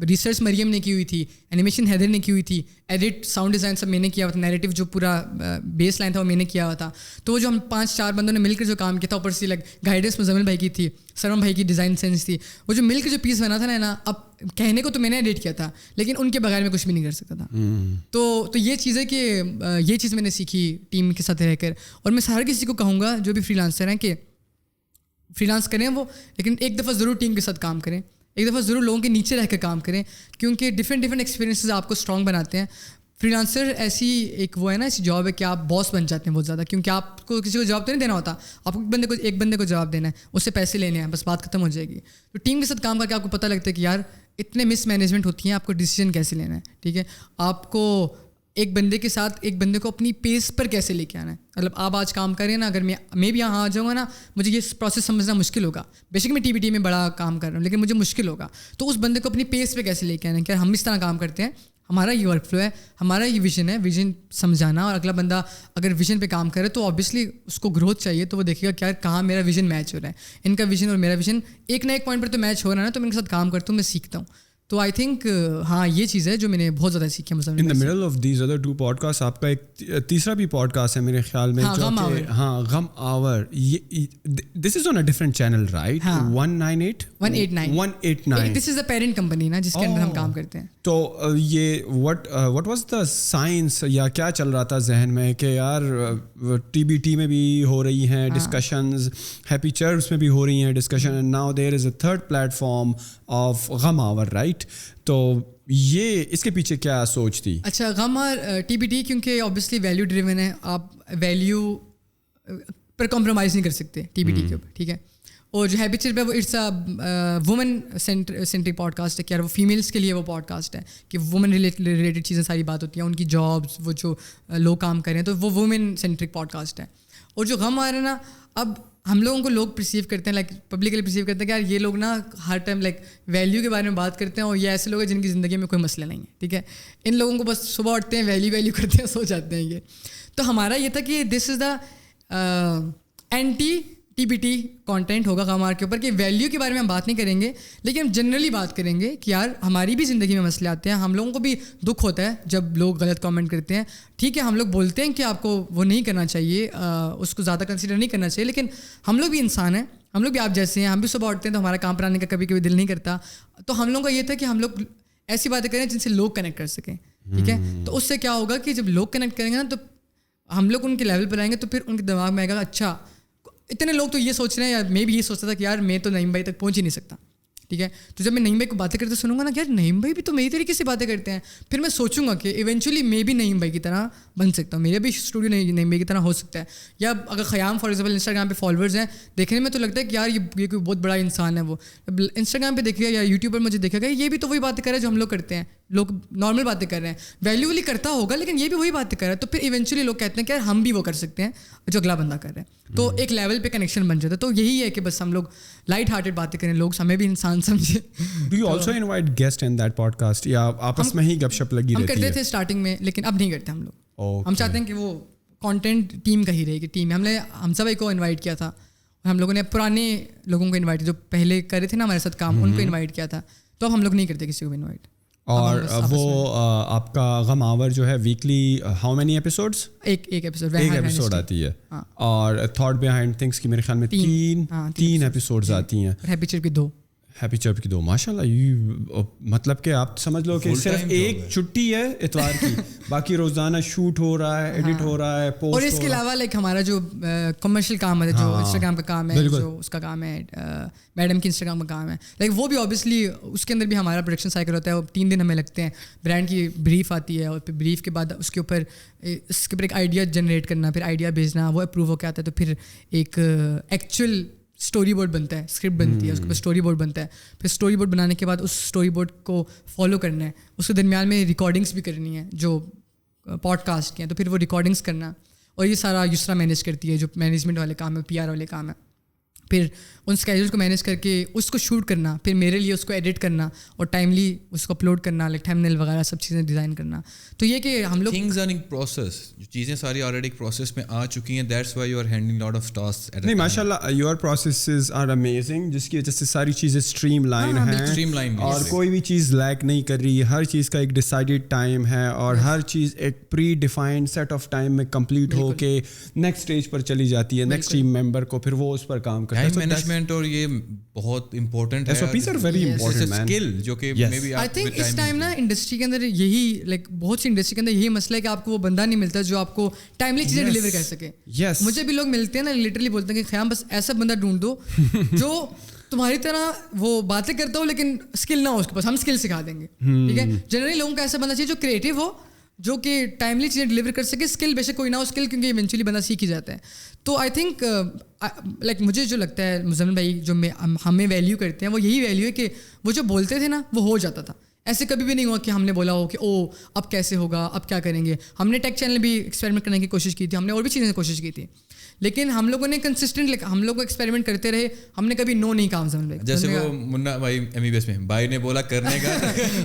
ریسرچ مریم نے کی ہوئی تھی, اینیمیشن حیدر نے کی ہوئی تھی, ایڈٹ ساؤنڈ ڈیزائن سب میں نے کیا ہوا تھا, نیریٹو جو پورا بیس لائن تھا وہ میں نے کیا ہوا تھا. تو وہ جو ہم 5-4 بندوں نے مل کر جو کام کیا تھا, اوپر سے لائک گائیڈنس مزمل بھائی کی تھی, سلمان بھائی کی ڈیزائن سینس تھی, وہ جو مل کے جو پیس بنا تھا نا, اب کہنے کو تو میں نے ایڈٹ کیا تھا لیکن ان کے بغیر میں کچھ بھی نہیں کر سکتا تھا. تو یہ چیز ہے کہ یہ چیز میں نے سیکھی ٹیم کے ساتھ رہ کر. اور میں ہر کسی کو کہوں گا جو بھی فری لانسر ہیں کہ فری لانس کریں وہ, لیکن ایک دفعہ ضرور ٹیم کے ساتھ کام کریں, ایک دفعہ ضرور لوگوں کے نیچے رہ کر کام کریں, کیونکہ ڈفرینٹ ایکسپیرینسز آپ کو اسٹرانگ بناتے ہیں. فری لانسر ایسی ایک وہ ہے نا, ایسی جاب ہے کہ آپ باس بن جاتے ہیں بہت زیادہ, کیونکہ آپ کو کسی کو جواب تو نہیں دینا ہوتا, آپ کو ایک بندے کو جواب دینا ہے, اس سے پیسے لینے ہیں, بس بات ختم ہو جائے گی. تو ٹیم کے ساتھ کام کر کے آپ کو پتہ لگتا ہے کہ یار اتنے مس مینجمنٹ ہوتی ہیں, آپ کو ڈیسیجن کیسے لینا ہے, ٹھیک ہے. آپ کو ایک بندے کے ساتھ ایک بندے کو اپنی پیس پر کیسے لے کے آنا ہے. مطلب آپ آج کام کریں نا, اگر میں بھی یہاں آ جاؤں گا نا, مجھے یہ پروسیس سمجھنا مشکل ہوگا. بیشک میں ٹی بی ٹی میں بڑا کام کر رہا ہوں, لیکن مجھے مشکل ہوگا. تو اس بندے کو اپنی پیس پہ کیسے لے کے آنا ہے, کہ ہم اس طرح کام کرتے ہیں, ہمارا یہ ورک فلو ہے, ہمارا یہ ویژن ہے, ویژن سمجھانا. اور اگلا بندہ اگر ویژن پہ کام کرے تو آبویسلی اس کو گروتھ چاہیے, تو وہ دیکھے گا کیا کہاں میرا ویژن میچ ہو رہا ہے. ان کا ویژن اور میرا ویژن ایک نہ ایک پوائنٹ پر تو میچ ہو رہا ہے نا, تو میں ان کے ساتھ کام کرتا ہوں, میں سیکھتا ہوں. تو آئی تھنک ہاں یہ چیز ہے جو میں نے بہت زیادہ سیکھی. In the middle of these other 2 podcast آپ کا ایک تیسرا بھی پوڈ کاسٹ ہے میرے خیال میں, جو کہ ہاں غم آور, this is on a different channel right, 189 this is the parent company نا جس کے اندر ہم کام کرتے ہیں. تو یہ وٹ واز دا سائنس, یا کیا چل رہا تھا ذہن میں کہ یار ٹی بی ٹی میں بھی ہو رہی ہیں ڈسکشنز, ہیپی چرچ میں بھی ہو رہی ہیں discussion, and now there is a third plate form of غم آور رائٹ. تو یہ اس کے پیچھے کیا سوچ تھی؟ اچھا غم آور ٹی بی ٹی کیونکہ آبویسلی ویلیو ڈریون ہے, آپ ویلیو پر کمپرومائز نہیں کر سکتے ٹی بی ٹی کے اوپر, ٹھیک ہے. اور جو ہیبیچر پہ وہ it's women centric podcast ہے کہ یار وہ فیمیلس کے لیے وہ پوڈ کاسٹ ہے کہ وومن ریلیٹڈ چیزیں ساری بات ہوتی ہیں, ان کی جابس, وہ جو لوگ کام کر رہے ہیں, تو وہ وومن سینٹرک پوڈ کاسٹ ہے. اور جو غم آ رہا ہے نا, اب ہم لوگوں کو لوگ پرسیو کرتے ہیں, لائک پبلکلی پرسیو کرتے ہیں کہ یار یہ لوگ نا ہر ٹائم لائک ویلیو کے بارے میں بات کرتے ہیں, اور یہ ایسے لوگ ہیں جن کی زندگی میں کوئی مسئلہ نہیں ہے, ٹھیک ہے. ان لوگوں کو بس صبح اٹھتے ہیں, ویلیو کرتے ہیں, سو جاتے ہیں. یہ تو ہمارا یہ تھا کہ دس is the entity TPT content ہوگا غمار کے اوپر, کہ ویلیو کے بارے میں ہم بات نہیں کریں گے, لیکن ہم جنرلی بات کریں گے کہ یار ہماری بھی زندگی میں مسئلے آتے ہیں, ہم لوگوں کو بھی دکھ ہوتا ہے جب لوگ غلط کامنٹ کرتے ہیں. ٹھیک ہے, ہم لوگ بولتے ہیں کہ آپ کو وہ نہیں کرنا چاہیے, اس کو زیادہ کنسیڈر نہیں کرنا چاہیے, لیکن ہم لوگ بھی انسان ہیں, ہم لوگ بھی آپ جیسے ہیں, ہم بھی صبح اٹھتے ہیں تو ہمارا کام پر آنے کا کبھی کبھی دل نہیں کرتا. تو ہم لوگوں کا یہ تھا کہ ہم لوگ ایسی باتیں کریں جن سے لوگ کنیکٹ کر سکیں, ٹھیک ہے. تو اس سے کیا ہوگا کہ جب لوگ کنیکٹ کریں گے نا, تو ہم لوگ ان کے لیول پر آئیں گے, تو پھر ان کے دماغ میں آئے گا اچھا اتنے لوگ تو یہ سوچ رہے ہیں, یا میں بھی یہ سوچتا تھا کہ یار میں تو نعیم بھائی تک پہنچ ہی نہیں سکتا, ٹھیک ہے. تو جب میں نعیم بھائی کو باتیں کرتے سنوں گا نا کہ یار نعیم بھائی بھی تو میری طریقے سے باتیں کرتے ہیں, پھر میں سوچوں گا کہ ایونچولی میں بھی نعیم بھائی کی طرح بن سکتا ہوں, میرا بھی اسٹوڈیو نعیم بھائی کی طرح ہو سکتا ہے. یا اگر خیام فار ایگزامپل انسٹاگرام پہ فالوورز ہیں, دیکھنے میں تو لگتا ہے کہ یار یہ کوئی بہت بڑا انسان ہے. وہ انسٹاگرام پہ دیکھے گا یا یوٹیوب پر مجھے دیکھا گیا, یہ بھی تو وہی باتیں کر رہا ہے جو ہم لوگ کرتے ہیں, لوگ نارمل باتیں کر رہے ہیں, ویلیولی کرتا ہوگا لیکن یہ بھی وہی باتیں کر رہا ہے. تو پھر ایونچولی لوگ کہتے ہیں کہ یار ہم بھی وہ کر سکتے ہیں جو اگلا بندہ کر رہے ہیں, تو ایک لیول پہ کنیکشن بن جاتا ہے. تو یہی ہے کہ بس ہم لوگ لائٹ ہارٹیڈ باتیں کریں, لوگ ہمیں بھی انسان سمجھے. Do you also invite guest in that podcast, یا آپس میں ہی گپ شپ لگی رہتی ہے؟ ہم کرتے تھے اسٹارٹنگ میں, لیکن اب نہیں کرتے ہم لوگ. ہم چاہتے ہیں کہ وہ کانٹینٹ ٹیم کا ہی رہے, کہ ٹیم ہم نے حمزہ بھائی کو انوائٹ کیا تھا, ہم لوگوں نے پرانے لوگوں کو انوائٹ کیا جو پہلے کر رہے تھے نا ہمارے ساتھ کام, ان کو انوائٹ کیا تھا. تو اب ہم لوگ نہیں کرتے کسی کو بھی انوائٹ. اور وہ آپ کا غم آور جو ہے ویکلی ہاؤ مینی ایپیسوڈس؟ ایک ایپیسوڈ آتی ہے. اور تھاٹ بیہائنڈ تھنگس کی میرے خیال میں تین ایپیسوڈز آتی ہیں. ہیپی چرپ کی 2 ماشاء اللہ. مطلب کہ آپ سمجھ لو کہ صرف ایک چھٹی ہے اتوار کی, باقی روزانہ شوٹ ہو رہا ہے, ایڈٹ ہو رہا ہے, پوسٹ. اور اس کے علاوہ لائک ہمارا جو کمرشل کام ہے, جو انسٹاگرام کا کام ہے, جو اس کا کام ہے, میڈم کی انسٹاگرام کا کام ہے, لائک وہ بھی اوبیسلی اس کے اندر بھی ہمارا پروڈکشن سائیکل ہوتا ہے. وہ 3 دن ہمیں لگتے ہیں, برانڈ کی بریف آتی ہے, اور پھر بریف کے بعد اس کے اوپر ایک آئیڈیا جنریٹ کرنا, پھر آئیڈیا بھیجنا, وہ اپروو ہو کے آتا ہے, تو پھر ایک ایکچوئل اسٹوری بورڈ بنتا ہے, اسکرپٹ بنتی ہے, اس کے اوپر اسٹوری بورڈ بنتا ہے. پھر اسٹوری بورڈ بنانے کے بعد اس اسٹوری بورڈ کو فالو کرنا ہے, اس کے درمیان میں ریکارڈنگس بھی کرنی ہے جو پوڈ کاسٹ کی ہیں, تو پھر وہ ریکارڈنگس کرنا, اور یہ سارا یسرا مینیج کرتی ہے, جو مینجمنٹ والے کام ہے, PR والے کام ہے. پھر ان اسکیجول کو مینیج کر کے اس کو شوٹ کرنا, پھر میرے لیے اس کو ایڈٹ کرنا, اور ٹائملی اس کو اپلوڈ کرنا, لائک تھمبنیل وغیرہ سب چیزیں ڈیزائن کرنا. تو یہ کہ ہم لوگ تھنگز آر ان پروسیس, جو چیزیں ساری آلریڈی ایک پروسیس میں آ چکی ہیں, that's why you are handling lot of task. نہیں ماشاء اللہ یور پروسیسز آر امیزنگ, جس کی وجہ سے ساری چیزیں اسٹریم لائن ہیں, اور کوئی بھی چیز لیک نہیں کر رہی. ہر چیز کا ایک ڈیسائیڈیڈ ٹائم ہے, اور ہر چیز ایک predefined set of time میں کمپلیٹ ہو کے نیکسٹ اسٹیج پر چلی جاتی ہے, نیکسٹ ٹیم ممبر کو, پھر وہ اس پر کام کرتا ہے. مینجمنٹ اور یہ بہت امپورٹنٹ ہے, SOPs are very important man. Skill جو کہ مے بی آئی تھنک اس ٹائم نا انڈسٹری کے اندر یہی لائک بہت سی انڈسٹری کے اندر یہی مسئلہ ہے کہ آپ کو وہ بندہ نہیں ملتا جو آپ کو ٹائملی چیزیں ڈلیور کر سکے. مجھے بھی لوگ ملتے ہیں نا, لٹرلی بولتے ہیں کہ خیام بس ایسا بندہ ڈھونڈ دو جو تمہاری طرح وہ باتیں کرتا ہو لیکن اسکل نہ ہو اس کے پاس, ہم اسکل سکھا دیں گے, ٹھیک ہے. جنرلی لوگوں کا ایسا بندہ چاہیے جو کریٹو ہو, جو کہ ٹائملی چیزیں ڈلیور کر سکے. اسکل بے شک کوئی نہ ہو اسکل, کیونکہ ایونچولی بندہ سیکھ ہی جاتا ہے. تو آئی تھنک لائک مجھے جو لگتا ہے مزمل بھائی جو ہمیں ویلیو کرتے ہیں, وہ یہی ویلیو ہے کہ وہ جو بولتے تھے نا وہ ہو جاتا تھا. ایسے کبھی بھی نہیں ہوا کہ ہم نے بولا ہو کہ او اب کیسے ہوگا, اب کیا کریں گے. ہم نے ٹیک چینل بھی ایکسپیریمنٹ کرنے کی کوشش کی تھی, ہم نے اور بھی چیزیں کوشش کی تھی, لیکن ہم لوگوں نے کنسسٹنٹ ہم لوگ ایکسپیریمنٹ کرتے رہے, ہم نے کبھی نو نہیں کہا. بھائی جیسے وہ منا بھائی MBBS میں بھائی نے بولا کرنے کا,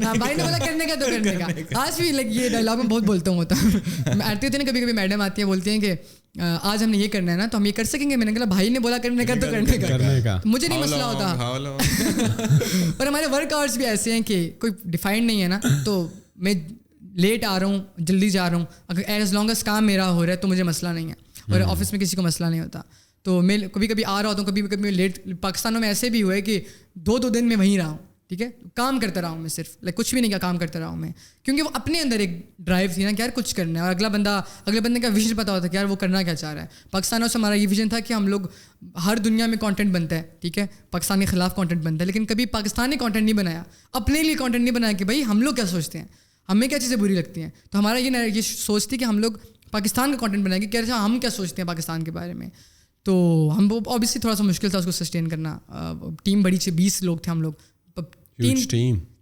ہاں بھائی نے بولا کرنے کا تو کرنے کا. آج بھی لائک یہ ڈائلاگ میں بہت بولتا ہوں. آتی ہوتی نا کبھی کبھی میڈم آتی ہیں, بولتی ہیں کہ آج ہم نے یہ کرنا ہے نا, تو ہم یہ کر سکیں گے. میں نے کہا بھائی نے بولا کرنے کا تو کرنے کا, مجھے نہیں مسئلہ ہوتا. اور ہمارے ورک آورس بھی ایسے ہیں کہ کوئی ڈیفائنڈ نہیں ہے نا, تو میں لیٹ آ رہا ہوں, جلدی جا رہا ہوں, اگر ایز لانگ ایز کام میرا ہو رہا ہے تو مجھے مسئلہ نہیں ہے, اور آفس میں کسی کو مسئلہ نہیں ہوتا. تو میں کبھی کبھی آ رہا ہوتا ہوں, کبھی کبھی لیٹ. پاکستانوں میں ایسے بھی ہوا ہے کہ 2 دن میں وہیں رہا ہوں, ٹھیک ہے, کام کرتا رہا ہوں میں, صرف لائک کچھ بھی نہیں کیا, کام کرتا رہا ہوں میں, کیونکہ وہ اپنے اندر ایک ڈرائیو تھی نا کہ یار کچھ کرنا ہے, اور اگلے بندے کا ویژن پتا ہوتا ہے کہ یار وہ کرنا کیا چاہ رہا ہے. پاکستانوں سے ہمارا یہ ویژن تھا کہ ہم لوگ ہر دنیا میں کانٹینٹ بنتا ہے, ٹھیک ہے, پاکستان کے خلاف کانٹینٹ بنتا ہے, لیکن کبھی پاکستان نے کانٹینٹ نہیں بنایا, اپنے لیے کانٹینٹ نہیں بنایا کہ بھائی ہم لوگ کیا سوچتے ہیں, ہمیں کیا چیزیں بری لگتی ہیں. تو ہمارا یہ سوچ تھی کہ ہم لوگ پاکستان کا کانٹینٹ بنائیں گے, کیا ہم کیا سوچتے ہیں پاکستان کے بارے میں. تو ہم وہ obviously تھوڑا سا مشکل تھا اس کو سسٹین کرنا. ٹیم بڑی تھی, 20 لوگ تھے ہم لوگ,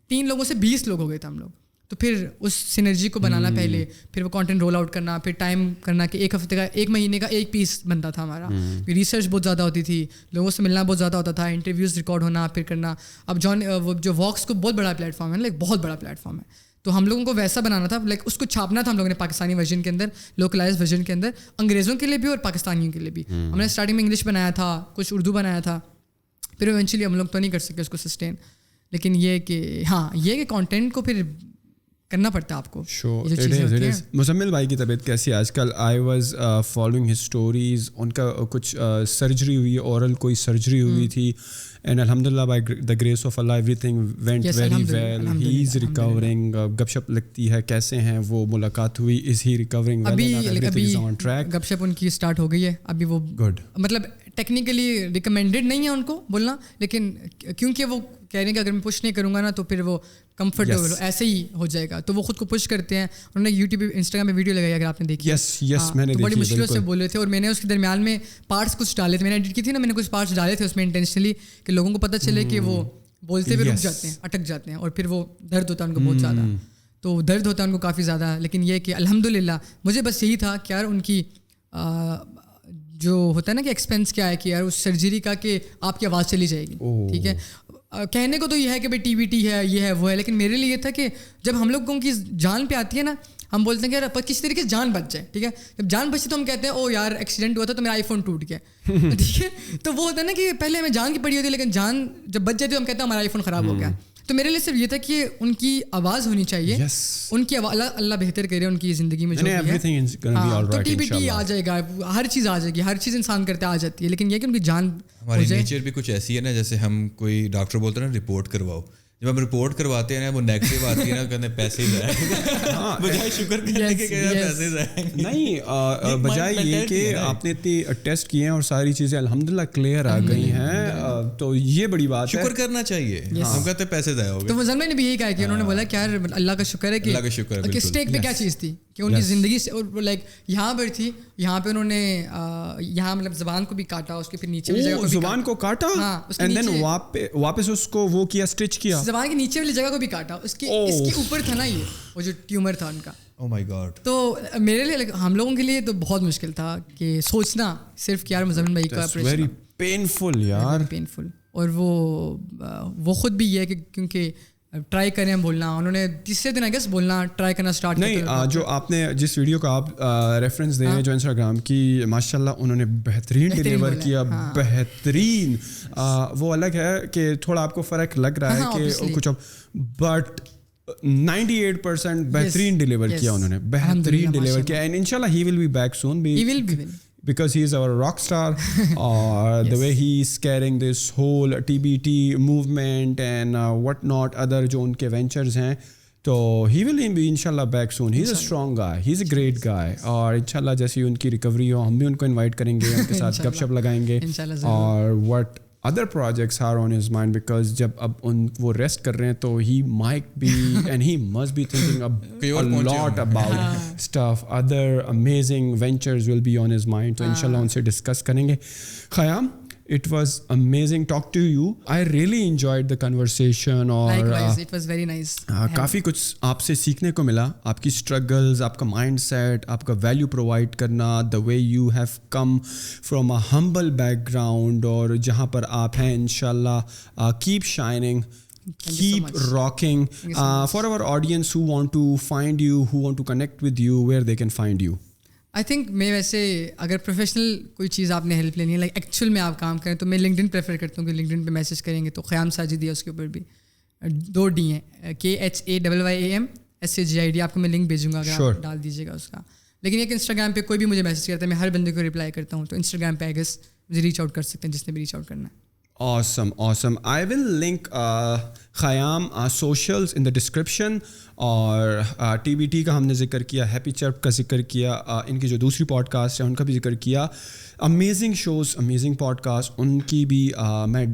3 لوگوں سے 20 لوگ ہو گئے تھے ہم لوگ. تو پھر اس سینرجی کو بنانا پہلے, پھر وہ کانٹینٹ رول آؤٹ کرنا, پھر ٹائم کرنا کہ 1 ہفتے کا 1 مہینے کا 1 پیس بنتا تھا ہمارا. ریسرچ بہت زیادہ ہوتی تھی, لوگوں سے ملنا بہت زیادہ ہوتا تھا, انٹرویوز ریکارڈ ہونا, پھر کرنا. اب وہ جو واکس کو بہت بڑا پلیٹ فارم ہے, لائک بہت بڑا پلیٹ فارم ہے, تو ہم لوگوں کو ویسا بنانا تھا, لائک اس کو چھاپنا تھا ہم لوگوں نے پاکستانی ورژن کے اندر, لوکلائز ورژن کے اندر, انگریزوں کے لیے بھی اور پاکستانیوں کے لیے بھی. ہم نے اسٹارٹنگ میں انگلش بنایا تھا, کچھ اردو بنایا تھا, پھر ایونچولی ہم لوگ تو نہیں کر سکے اس کو سسٹین. لیکن یہ کہ ہاں یہ کہ کانٹینٹ کو پھر کرنا پڑتا ہے آپ کو. مزمل بھائی کی طبیعت کیسی ہے آج کل؟ I was following his stories, ان کا کچھ سرجری ہوئی, اورل کوئی سرجری ہوئی تھی, اینڈ الحمد للہ بائی دا گریس آف اللہ everything went very well, he is recovering. گپ شپ لگتی ہے, کیسے ہیں وہ, ملاقات ہوئی, از ہی ریکورنگ؟ ابھی گپ شپ ان کی اسٹارٹ ہو گئی ہے. ابھی وہ گڈ, مطلب ٹیکنیکلی ریکمینڈیڈ نہیں ہے ان کو بولنا, لیکن کیونکہ وہ کہہ رہے ہیں کہ اگر میں پش نہیں کروں گا نا تو پھر وہ کمفرٹیبل ایسے ہی ہو جائے گا, تو وہ خود کو پش کرتے ہیں. انہوں نے یوٹیوب پہ انسٹاگرام پہ ویڈیو لگائی, اگر آپ نے دیکھی, تو بڑی مشکلوں سے بولے تھے, اور میں نے اس کے درمیان میں پارٹس کچھ ڈالے تھے, میں نے ایڈٹ کی تھی نا, میں نے کچھ پارٹس ڈالے تھے اس میں انٹینشنلی کہ لوگوں کو پتہ چلے کہ وہ بولتے ہوئے رک جاتے ہیں, اٹک جاتے ہیں, اور پھر وہ درد ہوتا ہے ان کو بہت زیادہ, تو درد ہوتا ہے ان کو کافی زیادہ. لیکن یہ کہ الحمد للہ مجھے بس یہی تھا کہ یار ان کی جو ہوتا ہے نا کہ ایکسپینس کیا ہے, کہ یار اس سرجری کا کہ آپ کی آواز چلی جائے گی, ٹھیک ہے. کہنے کو تو یہ ہے کہ بھائی ٹی بی ٹی ہے, یہ ہے وہ ہے, لیکن میرے لیے یہ تھا کہ جب ہم لوگوں کی جان پہ آتی ہے نا, ہم بولتے ہیں کہ یار کس طریقے سے جان بچ جائے, ٹھیک ہے. جب جان بچتی تو ہم کہتے ہیں او یار ایکسیڈنٹ ہوا تھا تو میرا آئی فون ٹوٹ گیا, ٹھیک ہے. تو وہ ہوتا ہے نا کہ پہلے ہمیں جان کی پڑی ہوتی ہے, لیکن جان جب بچ جاتی ہے ہم کہتے ہیں ہمارا آئی فون خراب ہو گیا. تو میرے لیے صرف یہ تھا کہ ان کی آواز ہونی چاہیے, ان کی اللہ بہتر کرے ان کی زندگی میں جو بھی ہے. تو ٹی بی ٹی آ جائے گا, ہر چیز آ جائے گی, ہر چیز انسان کرتے آ جاتی ہے, لیکن یہ کہ ان کی جان. ہماری نیچر بھی کچھ ایسی ہے نا, جیسے ہم کوئی ڈاکٹر بولتے ہیں نا رپورٹ کرواؤ, جب ہم رپورٹ کرواتے ہیں نا وہ نیگیٹو آتی ہے نا, کہتے ہیں پیسے ضائع, بجائے شکر کرنے کے کہ پیسے ضائع نہیں, بجائے یہ کہ آپ نے اتنی ٹیسٹ کیے ہیں اور ساری چیزیں الحمد للہ کلیئر آ گئی ہیں, تو یہ بڑی بات ہے, شکر کرنا چاہیے. ہم کہتے ہیں پیسے ضائع ہو گئے, تو مزمل نے بھی یہی کہا کہ انہوں نے بولا کہ یار اللہ کا شکر ہے کہ اسٹیک پہ کیا چیز تھی, کہ ان کی زندگی سے, اور لائک یہاں پر تھی, یہاں پہ انہوں نے یہاں مطلب زبان کو بھی کاٹا, اس کے پھر نیچے زبان کو کاٹا, اینڈ دین واپس اس کو وہ کیا اسٹچ کیا, زبان کے نیچے والی جگہ کو بھی کاٹا, اس کے اوپر تھا نا یہ وہ جو ٹیومر تھا ان کا. Oh my God. تو میرے لیے ہم لوگوں کے لیے تو بہت مشکل تھا کہ سوچنا صرف کہ یار مزمل بھائی کا ویری پینفل یار, پینفل. اور وہ خود بھی یہ ہے کہ کیونکہ ٹرائی کریں بولنا, انہوں نے تیسرے دن آئی گیس بولنا ٹرائی کرنا اسٹارٹ کیا. نہیں, جو آپ نے جس ویڈیو کا آپ ریفرنس دے رہے ہیں جو انسٹاگرام کی, ماشاء اللہ انہوں نے بہترین ڈیلیور کیا, بہترین. وہ الگ ہے کہ تھوڑا آپ کو فرق لگ رہا ہے کہ کچھ, بٹ 98% بہترین ڈیلیور کیا انہوں نے, بہترین ڈیلیور کیا. اینڈ ان شاء اللہ he will be back soon, because he is our rock star, or the way he is carrying this whole TBT movement and what not other جو ان کے ventures ہیں, تو he will be inshallah back soon. He's a strong guy, he's a great guy, اور انشاءاللہ جیسی ان کی recovery ہو ہم بھی ان کو انوائٹ کریں گے, ان کے ساتھ گپ شپ لگائیں گے, اور what other projects are on his mind, because جب اب وہ ریسٹ کر رہے ہیں تو he might be and he must be thinking a lot about stuff, other amazing ventures will be on his mind, تو انشاءاللہ ان سے ڈسکس کریں گے. خیام, it was amazing talk to you, I really enjoyed the conversation, اور likewise it was very nice. کافی کچھ آپ سے سیکھنے کو ملا, آپ کی اسٹرگلز, آپ کا مائنڈ سیٹ, آپ کا ویلیو پرووائڈ کرنا, the way you have come from a humble background, اور جہاں پر آپ ہیں انشاءاللہ keep shining, keep rocking. For our audience who want to find you, who want to connect with you, where they can find you? I think میں ویسے اگر professional کوئی چیز آپ نے ہیلپ لینی ہے, لائک ایکچوئل میں آپ کام کریں, تو میں لنکڈن پریفر کرتا ہوں کہ لنکڈن پہ میسج کریں گے تو خیام ساجد ہے, اس کے اوپر بھی 2 D ہیں, KHAYAM SAGID, آپ کو میں لنک بھیجوں گا, اگر آپ ڈال دیجیے گا اس کا. لیکن ایک انسٹاگرام پہ کوئی بھی مجھے میسج کرتا ہے, میں ہر بندے کو رپلائی کرتا ہوں, تو انسٹاگرام پہ آئی گیس مجھے ریچ آؤٹ کر سکتے ہیں جس نے بھی ریچ آؤٹ کرنا ہے. Awesome. I will link Khayyam socials in the description, اور TBT کا ہم نے ذکر کیا, ہیپی چرپ کا ذکر کیا, ان کی جو دوسری پوڈ کاسٹ ہے ان کا بھی ذکر کیا. Amazing shows, amazing podcast, ان کی بھی میں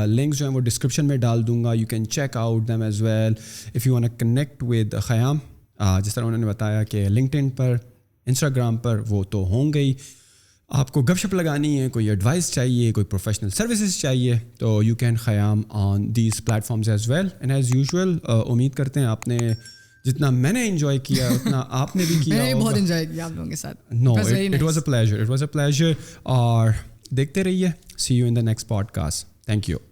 لنکس جو ہیں وہ ڈسکرپشن میں ڈال دوں گا. You can check out them as well if you want connect with Khayyam. جس طرح انہوں نے بتایا کہ لنکڈ ان پر, انسٹاگرام پر وہ تو ہوں گئی, آپ کو گپ شپ لگانی ہے, کوئی ایڈوائس چاہیے, کوئی پروفیشنل سروسز چاہیے, تو you can Khayyam on these platforms as well. And as usual امید کرتے ہیں آپ نے جتنا میں نے انجوائے کیا اتنا آپ نے بھی کیا. میں نے بہت انجوائے کیا آپ لوگوں کے ساتھ. No it was a pleasure, اور دیکھتے رہیے. See you in the next podcast. Thank you.